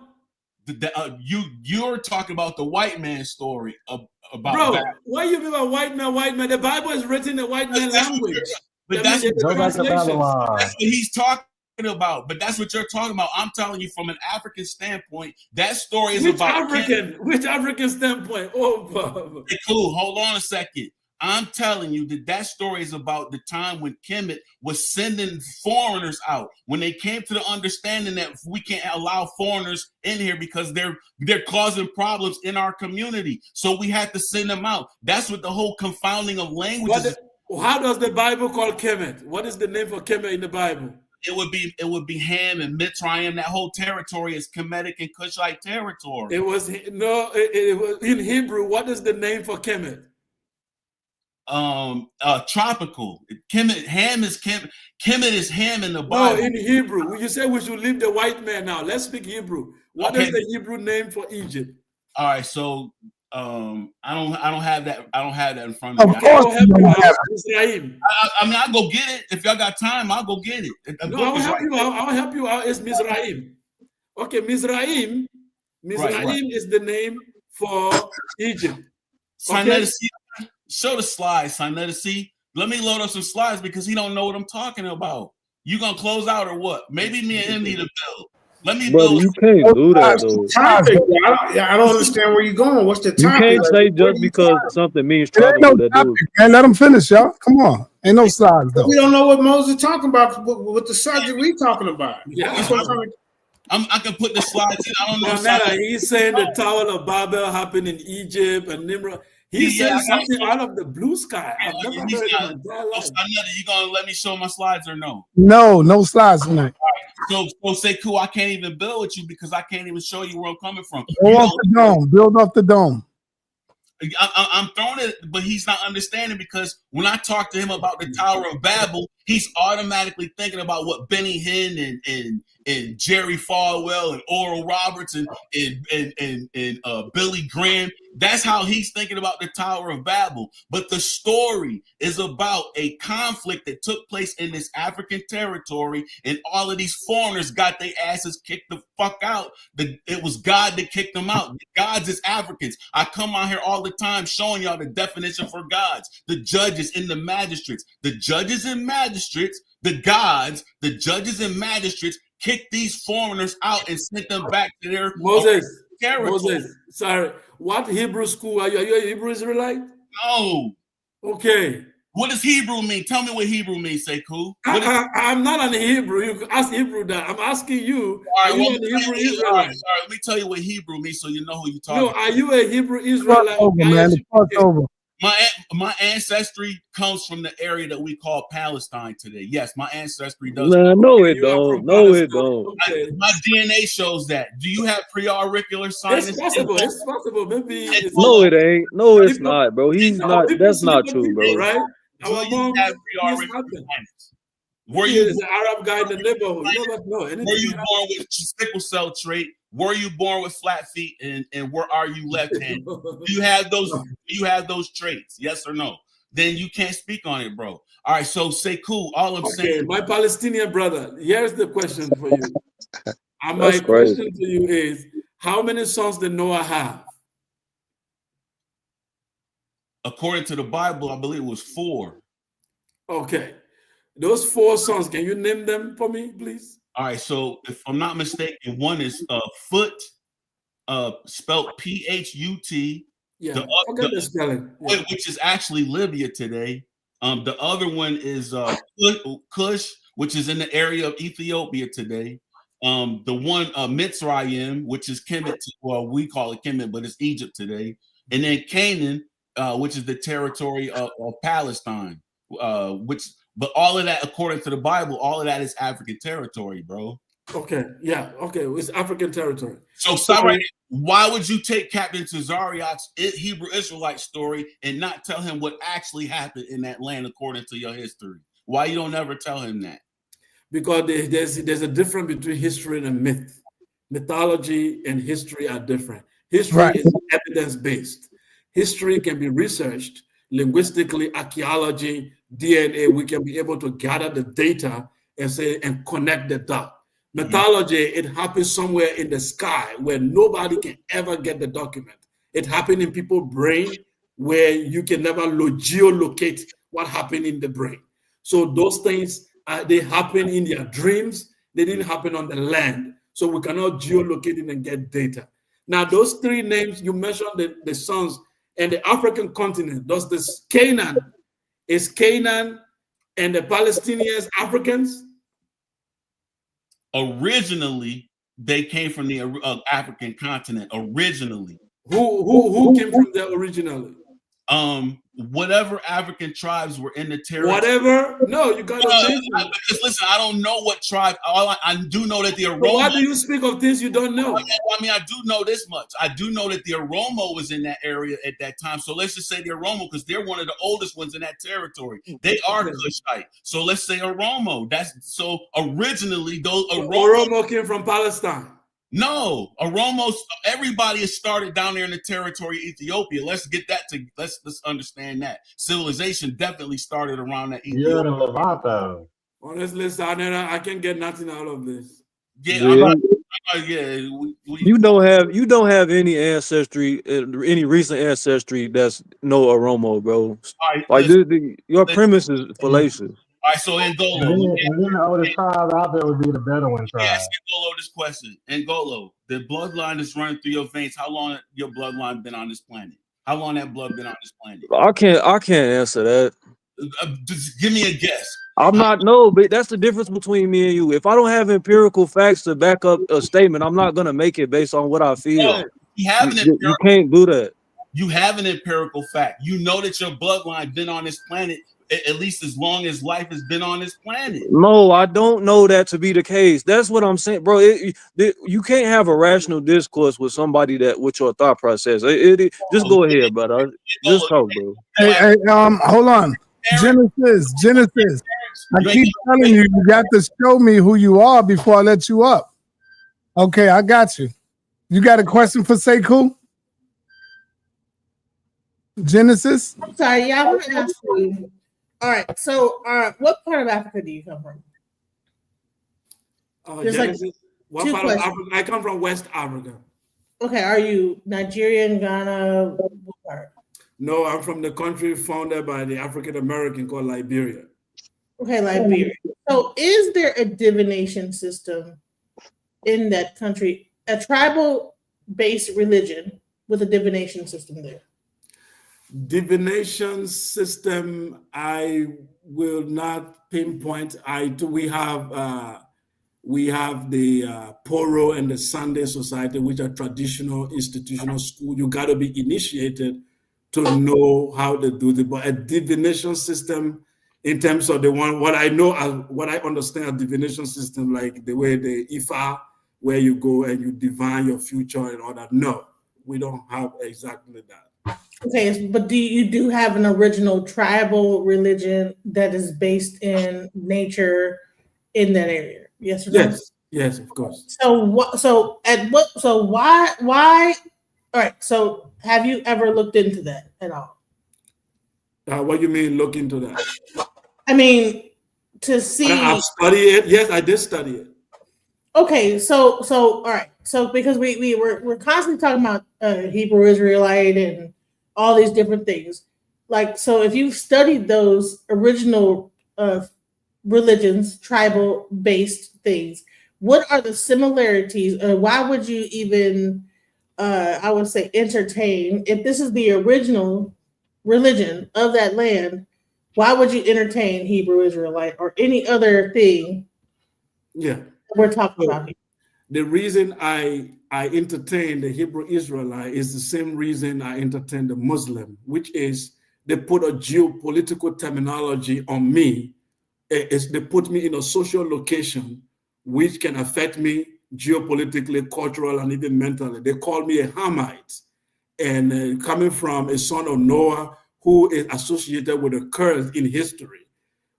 Speaker 1: You're talking about the white man story about.
Speaker 4: Bro,
Speaker 1: Babel.
Speaker 4: What do you mean by white man? White man. The Bible is written in white man language.
Speaker 1: But that's what he's talking about. But that's what you're talking about. I'm telling you from an African standpoint. That story is about
Speaker 4: Which African standpoint? Oh, Bob.
Speaker 1: Hey, cool. Hold on a second. I'm telling you that story is about the time when Kemet was sending foreigners out, when they came to the understanding that we can't allow foreigners in here because they're causing problems in our community. So we had to send them out. That's what the whole confounding of languages.
Speaker 4: How does the Bible call Kemet? What is the name for Kemet in the Bible?
Speaker 1: It would be Ham and Mitzrayim. That whole territory is Kemetic and Cushite territory.
Speaker 4: It was in Hebrew. What is the name for Kemet?
Speaker 1: Tropical. Ham is Kemet is Ham in the Bible.
Speaker 4: No, in Hebrew. You say we should leave the white man now. Let's speak Hebrew. What is the Hebrew name for Egypt?
Speaker 1: All right, so I don't have that. I don't have that in front of me.
Speaker 3: Of course,
Speaker 4: I mean,
Speaker 1: I'll go get it. If y'all got time, I'll go get it.
Speaker 4: No, I'll help you out. It's Mizraim. Okay, Mizraim. Mizraim is the name for Egypt. Okay?
Speaker 1: Show the slides, sa.neter. Let me load up some slides because he don't know what I'm talking about. You gonna close out or what? Maybe me and him need a build. Let me build.
Speaker 14: You can't do that though.
Speaker 8: Topic, I don't understand where you're going. What's the topic?
Speaker 14: You can't say just because something means
Speaker 3: There ain't
Speaker 14: tropical
Speaker 3: no
Speaker 14: that
Speaker 3: topic, man. Let them finish, y'all. Come on. Ain't no slides though.
Speaker 8: We don't know what Moses is talking about. What the subject we talking about?
Speaker 4: Yeah.
Speaker 8: That's what I'm talking about.
Speaker 1: I can put the slides in. I don't know.
Speaker 4: He's saying the Tower of Babel happened in Egypt and Nimrod. He's saying something out of the blue sky. I've never heard it in my entire life.
Speaker 1: You gonna let me show my slides or no?
Speaker 3: No slides tonight.
Speaker 1: So Sekou, I can't even build with you because I can't even show you where I'm coming from.
Speaker 3: Go off the dome. Build off the dome.
Speaker 1: I'm throwing it, but he's not understanding because when I talk to him about the Tower of Babel, he's automatically thinking about what Benny Hinn and Jerry Falwell and Oral Roberts and Billy Graham. That's how he's thinking about the Tower of Babel. But the story is about a conflict that took place in this African territory, and all of these foreigners got their asses kicked the fuck out. It was God that kicked them out. Gods is Africans. I come out here all the time showing y'all the definition for gods, the judges and the magistrates. The judges and magistrates, the gods, the judges and magistrates kicked these foreigners out and sent them back to their territory.
Speaker 4: Moses, sorry. What Hebrew school are you? Are you a Hebrew Israelite?
Speaker 1: No.
Speaker 4: Okay.
Speaker 1: What does Hebrew mean? Tell me what Hebrew means, Sekou.
Speaker 4: I'm not an Hebrew. You can ask Hebrew that. I'm asking you.
Speaker 1: All right,
Speaker 4: are you an Hebrew Israelite?
Speaker 1: Let me tell you what Hebrew means so you know who you're talking about.
Speaker 4: No, are you a Hebrew Israelite?
Speaker 3: Over.
Speaker 1: My ancestry comes from the area that we call Palestine today. Yes, my ancestry does.
Speaker 14: No, it don't. No, it don't.
Speaker 1: My DNA shows that. Do you have pre-auricular sinus?
Speaker 4: It's possible. It's possible. Maybe.
Speaker 14: No, it ain't. No, it's not, bro. He's not. That's not true, bro.
Speaker 4: Right?
Speaker 1: Our mom have pre-auricular sinus. Were you
Speaker 4: an Arab guy in the neighborhood? You never know.
Speaker 1: Were you born with sickle cell trait? Were you born with flat feet? And where are you left-handed? Do you have those traits? Yes or no? Then you can't speak on it, bro. All right, so Sekou, all I'm saying.
Speaker 4: My Palestinian brother, here's the question for you. And my question to you is, how many sons did Noah have?
Speaker 1: According to the Bible, I believe it was 4.
Speaker 4: Okay. Those 4 sons, can you name them for me, please?
Speaker 1: All right, so if I'm not mistaken, one is Foot, spelled P-H-U-T.
Speaker 4: Yeah, the spelling. Yeah.
Speaker 1: Which is actually Libya today. The other one is Cush, which is in the area of Ethiopia today. The one Mitzrayim, which is Kemet, well, we call it Kemet, but it's Egypt today. And then Canaan, which is the territory of Palestine, but all of that, according to the Bible, all of that is African territory, bro.
Speaker 4: Okay, yeah, okay, it's African territory.
Speaker 1: So, sorry, why would you take Captain Tazaryach's Hebrew Israelite story and not tell him what actually happened in that land according to your history? Why you don't ever tell him that?
Speaker 4: Because there's a difference between history and myth. Mythology and history are different. History is evidence-based. History can be researched linguistically, archaeology, DNA. We can be able to gather the data and connect the dot. Mythology, it happens somewhere in the sky where nobody can ever get the document. It happened in people's brain where you can never geolocate what happened in the brain. So those things, they happen in their dreams. They didn't happen on the land. So we cannot geolocate it and get data. Now, those 3 names, you mentioned the sons, and the African continent. Does this Canaan, is Canaan and the Palestinians Africans?
Speaker 1: Originally, they came from the African continent. Originally,
Speaker 4: who came from there originally?
Speaker 1: Whatever African tribes were in the territory.
Speaker 4: Whatever? No, you gotta listen.
Speaker 1: Because listen, I don't know what tribe. I do know that the Oromo.
Speaker 4: But why do you speak of things you don't know?
Speaker 1: I mean, I do know this much. I do know that the Oromo was in that area at that time. So let's just say the Oromo, because they're one of the oldest ones in that territory. They are Cushite. So let's say Oromo. That's so originally those
Speaker 4: Oromo came from Palestine.
Speaker 1: No, Oromos, everybody has started down there in the territory of Ethiopia. Let's get that to let's understand that. Civilization definitely started around that Ethiopia.
Speaker 4: Honestly, sa.neter, I can't get nothing out of this.
Speaker 1: Yeah,
Speaker 14: you don't have any ancestry, any recent ancestry that's no Oromo, bro.
Speaker 1: Right,
Speaker 14: like your premise is fallacious.
Speaker 1: All right, so Ngolo.
Speaker 21: And then the oldest tribe out there would be the Bedouin tribe.
Speaker 1: Ask Ngolo this question. Ngolo, the bloodline that's running through your veins, how long your bloodline been on this planet? How long that blood been on this planet?
Speaker 14: I can't answer that.
Speaker 1: Just give me a guess.
Speaker 14: I'm not but that's the difference between me and you. If I don't have empirical facts to back up a statement, I'm not gonna make it based on what I feel.
Speaker 1: No, you
Speaker 14: can't do that.
Speaker 1: You have an empirical fact. You know that your bloodline been on this planet at least as long as life has been on this planet.
Speaker 14: No, I don't know that to be the case. That's what I'm saying, bro. You can't have a rational discourse with somebody with your thought process. Just go ahead, brother. Just talk, bro.
Speaker 3: Hey, hold on. Genesis. I keep telling you, you got to show me who you are before I let you up. Okay, I got you. You got a question for Sekou? Genesis?
Speaker 2: I'm sorry, yeah, I want to ask you. All right, so what part of Africa do you come from?
Speaker 4: What part of Africa? I come from West Africa.
Speaker 2: Okay, are you Nigerian, Ghana? What part?
Speaker 4: No, I'm from the country founded by the African American called Liberia.
Speaker 2: Okay, Liberia. So is there a divination system in that country, a tribal-based religion with a divination system there?
Speaker 4: Divination system, I will not pinpoint. We have the Poro and the Sunday Society, which are traditional institutional school. You got to be initiated to know how to do it. But a divination system, in terms of what I understand a divination system, like the way the Ifa, where you go and you divine your future and all that. No, we don't have exactly that.
Speaker 2: Okay, but you do have an original tribal religion that is based in nature in that area? Yes or no?
Speaker 4: Yes, of course.
Speaker 2: Why? All right. So, have you ever looked into that at all?
Speaker 4: What do you mean, look into that?
Speaker 2: I mean, to see.
Speaker 4: I've studied it. Yes, I did study it.
Speaker 2: Okay, so all right. So because we're constantly talking about Hebrew Israelite and all these different things. Like, so if you've studied those original religions, tribal based things, what are the similarities? Why would you even, I would say, entertain, if this is the original religion of that land, why would you entertain Hebrew Israelite or any other thing?
Speaker 4: Yeah,
Speaker 2: we're talking about here.
Speaker 4: The reason I entertain the Hebrew Israelite is the same reason I entertain the Muslim, which is they put a geopolitical terminology on me. They put me in a social location which can affect me geopolitically, cultural, and even mentally. They call me a Hamite, and coming from a son of Noah who is associated with a curse in history,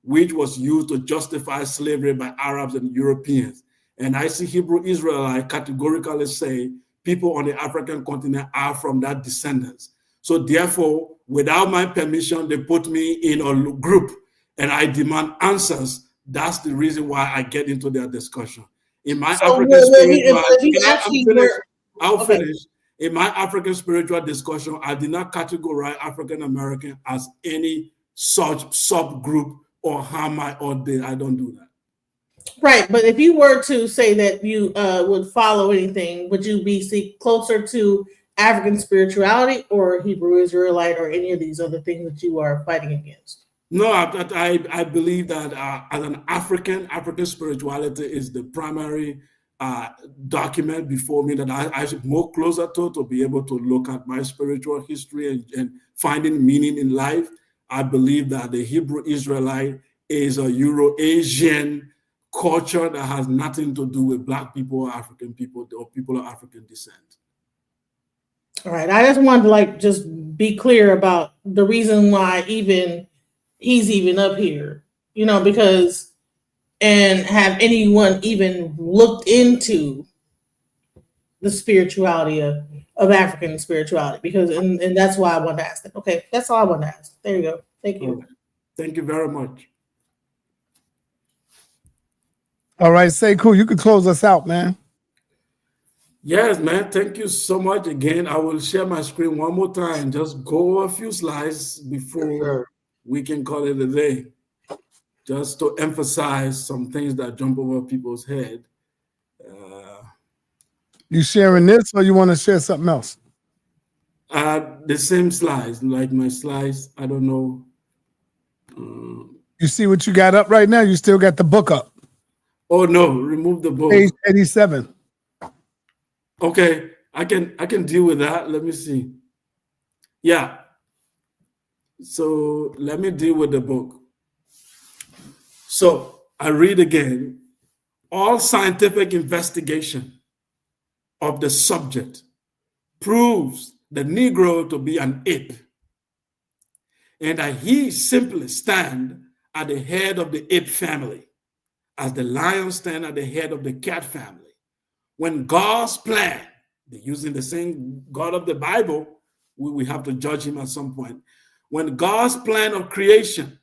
Speaker 4: which was used to justify slavery by Arabs and Europeans. And I see Hebrew Israelite categorically say people on the African continent are from that descendants. So therefore, without my permission, they put me in a group and I demand answers. That's the reason why I get into their discussion. In my I'll finish. In my African spiritual discussion, I did not categorize African American as any such subgroup or Hamite or I don't do that.
Speaker 2: Right, but if you were to say that you would follow anything, would you be closer to African spirituality or Hebrew Israelite or any of these other things that you are fighting against?
Speaker 4: No, I believe that as an African spirituality is the primary document before me that I should move closer to be able to look at my spiritual history and finding meaning in life. I believe that the Hebrew Israelite is a Euro-Asian culture that has nothing to do with Black people or African people or people of African descent.
Speaker 2: All right. I just wanted to just be clear about the reason why he's even up here, because and have anyone even looked into the spirituality of African spirituality, because and that's why I wanted to ask that. Okay, that's all I wanted to ask. There you go. Thank you.
Speaker 4: Okay. Thank you very much.
Speaker 3: All right, Sekou, you can close us out, man.
Speaker 4: Yes, man. Thank you so much again. I will share my screen one more time. Just go a few slides before we can call it a day. Just to emphasize some things that jump over people's head.
Speaker 3: You sharing this or you want to share something else?
Speaker 4: The same slides, like my slides. I don't know.
Speaker 3: You see what you got up right now? You still got the book up.
Speaker 4: Oh no, remove the book.
Speaker 3: Page 87.
Speaker 4: Okay, I can deal with that. Let me see. Yeah. So let me deal with the book. So I read again. All scientific investigation of the subject proves the Negro to be an ape, and that he simply stand at the head of the ape family, as the lion stand at the head of the cat family. When God's plan, they're using the same God of the Bible, we have to judge him at some point. When God's plan of creation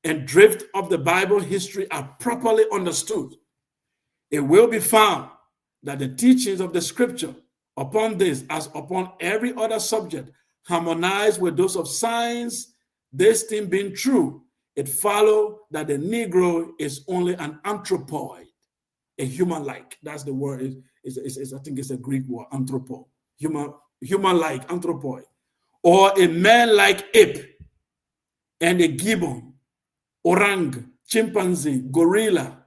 Speaker 4: and drift of the Bible history are properly understood, it will be found that the teachings of the scripture upon this, as upon every other subject, harmonize with those of science. This thing being true, it follows that the Negro is only an anthropoid, a human-like. That's the word. I think it's a Greek word, anthropo, human-like, anthropoid, or a man-like ape, and a gibbon, orang, chimpanzee, gorilla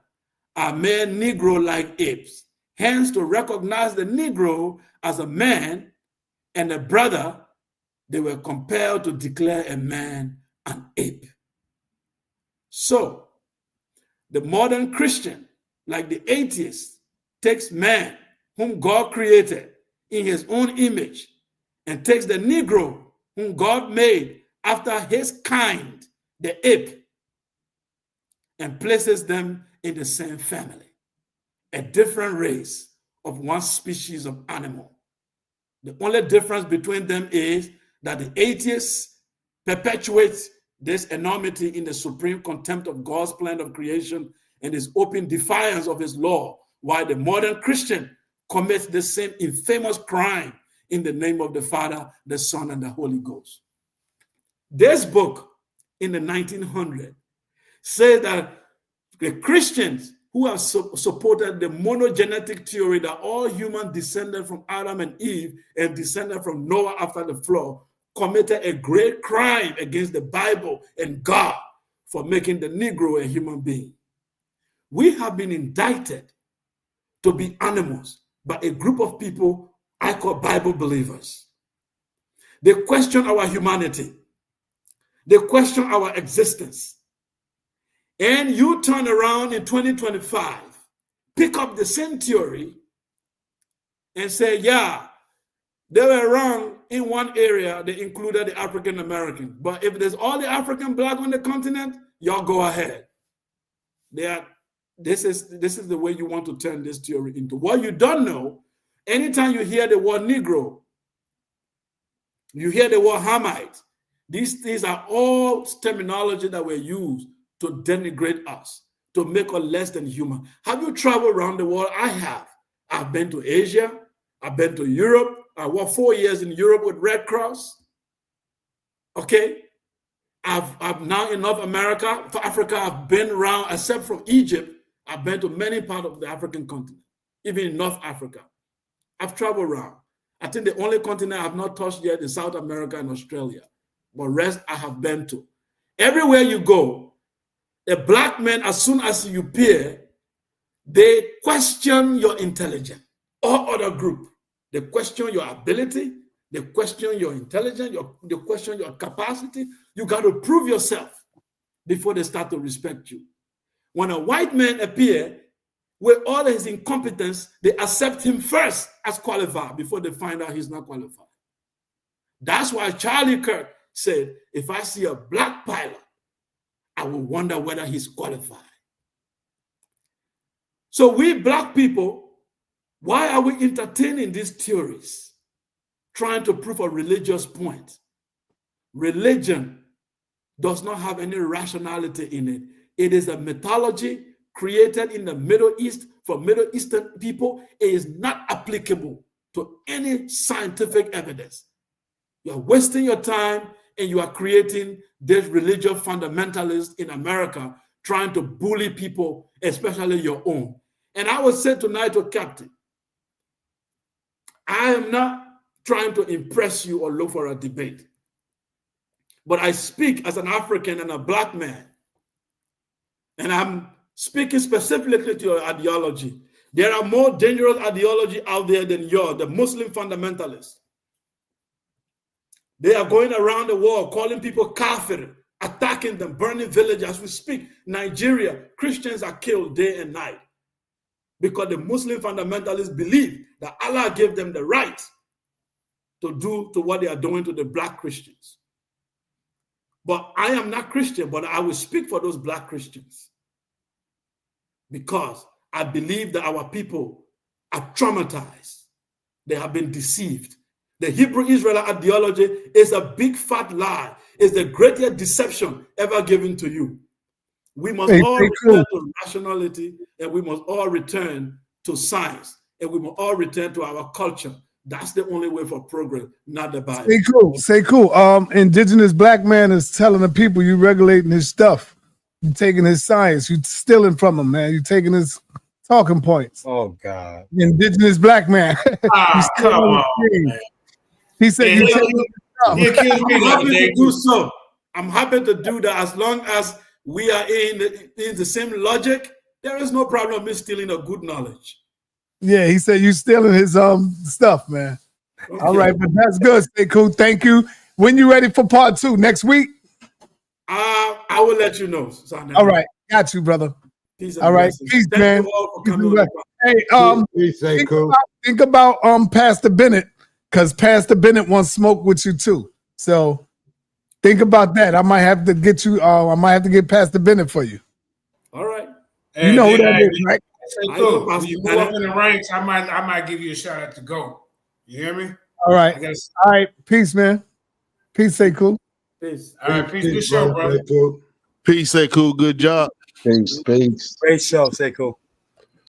Speaker 4: are mere Negro-like apes. Hence, to recognize the Negro as a man and a brother, they were compelled to declare a man an ape. So, the modern Christian, like the atheist, takes man whom God created in his own image and takes the Negro whom God made after his kind, the ape, and places them in the same family, a different race of one species of animal. The only difference between them is that the atheist perpetuates this enormity in the supreme contempt of God's plan of creation and his open defiance of his law, while the modern Christian commits the same infamous crime in the name of the Father, the Son, and the Holy Ghost. This book in the 1900s says that the Christians who have supported the monogenetic theory that all humans descended from Adam and Eve and descended from Noah after the flood committed a great crime against the Bible and God for making the Negro a human being. We have been indicted to be animals by a group of people I call Bible believers. They question our humanity. They question our existence. And you turn around in 2025, pick up the same theory and say, yeah, they were wrong in one area. They included the African American. But if there's all the African Black on the continent, y'all go ahead. This is the way you want to turn this theory into. What you don't know, anytime you hear the word Negro, you hear the word Hamite, these are all terminology that were used to denigrate us, to make us less than human. Have you traveled around the world? I have. I've been to Asia. I've been to Europe. I worked 4 years in Europe with Red Cross. Okay. I've now in North America, for Africa, I've been around, except from Egypt, I've been to many parts of the African continent, even in North Africa. I've traveled around. I think the only continent I have not touched yet is South America and Australia. But rest I have been to. Everywhere you go, a black man, as soon as you appear, they question your intelligence or other group. They question your ability. They question your intelligence. They question your capacity. You got to prove yourself before they start to respect you. When a white man appears, with all his incompetence, they accept him first as qualified before they find out he's not qualified. That's why Charlie Kirk said, if I see a black pilot, I will wonder whether he's qualified. So we black people, why are we entertaining these theories, trying to prove a religious point? Religion does not have any rationality in it. It is a mythology created in the Middle East for Middle Eastern people. It is not applicable to any scientific evidence. You are wasting your time and you are creating this religious fundamentalist in America trying to bully people, especially your own. And I would say tonight to Captain, I am not trying to impress you or look for a debate, but I speak as an African and a black man, and I'm speaking specifically to your ideology. There are more dangerous ideology out there than yours, the Muslim fundamentalists. They are going around the world calling people kafir, attacking them, burning villages. As we speak, Nigeria, Christians are killed day and night because the Muslim fundamentalists believe that Allah gave them the right to do to what they are doing to the black Christians. But I am not Christian, but I will speak for those black Christians because I believe that our people are traumatized. They have been deceived. The Hebrew Israelite ideology is a big fat lie. It's the greatest deception ever given to you. We must all return to rationality, and we must all return to science, and we must all return to our culture. That's the only way for progress, not the Bible.
Speaker 3: Sekou. Indigenous black man is telling the people you regulating his stuff. You taking his science. You stealing from him, man. You taking his talking points.
Speaker 11: Oh God.
Speaker 3: Indigenous black man.
Speaker 8: Come on, man.
Speaker 3: He said you taking his stuff.
Speaker 4: I'm happy to do so. I'm happy to do that as long as we are in the same logic. There is no problem with me stealing a good knowledge.
Speaker 3: Yeah, he said you stealing his stuff, man. Okay. All right, but that's good. Sekou. Thank you. When you ready for part 2? Next week?
Speaker 4: I will let you know.
Speaker 3: All right, got you, brother.
Speaker 4: Peace.
Speaker 3: All right, peace, man. Hey, think about Pastor Bennett, because Pastor Bennett wants smoke with you too. So think about that. I might have to get you. I might have to get Pastor Bennett for you.
Speaker 4: All right.
Speaker 3: You know who that is, right?
Speaker 8: Cool. When you move up in the ranks, I might give you a shout out to go. You hear me?
Speaker 3: All right. All right. Peace, man. Peace, Sekou.
Speaker 4: Peace.
Speaker 8: All right. Peace. Good show, brother.
Speaker 9: Peace, Sekou. Good job.
Speaker 15: Peace.
Speaker 11: Great show, Sekou.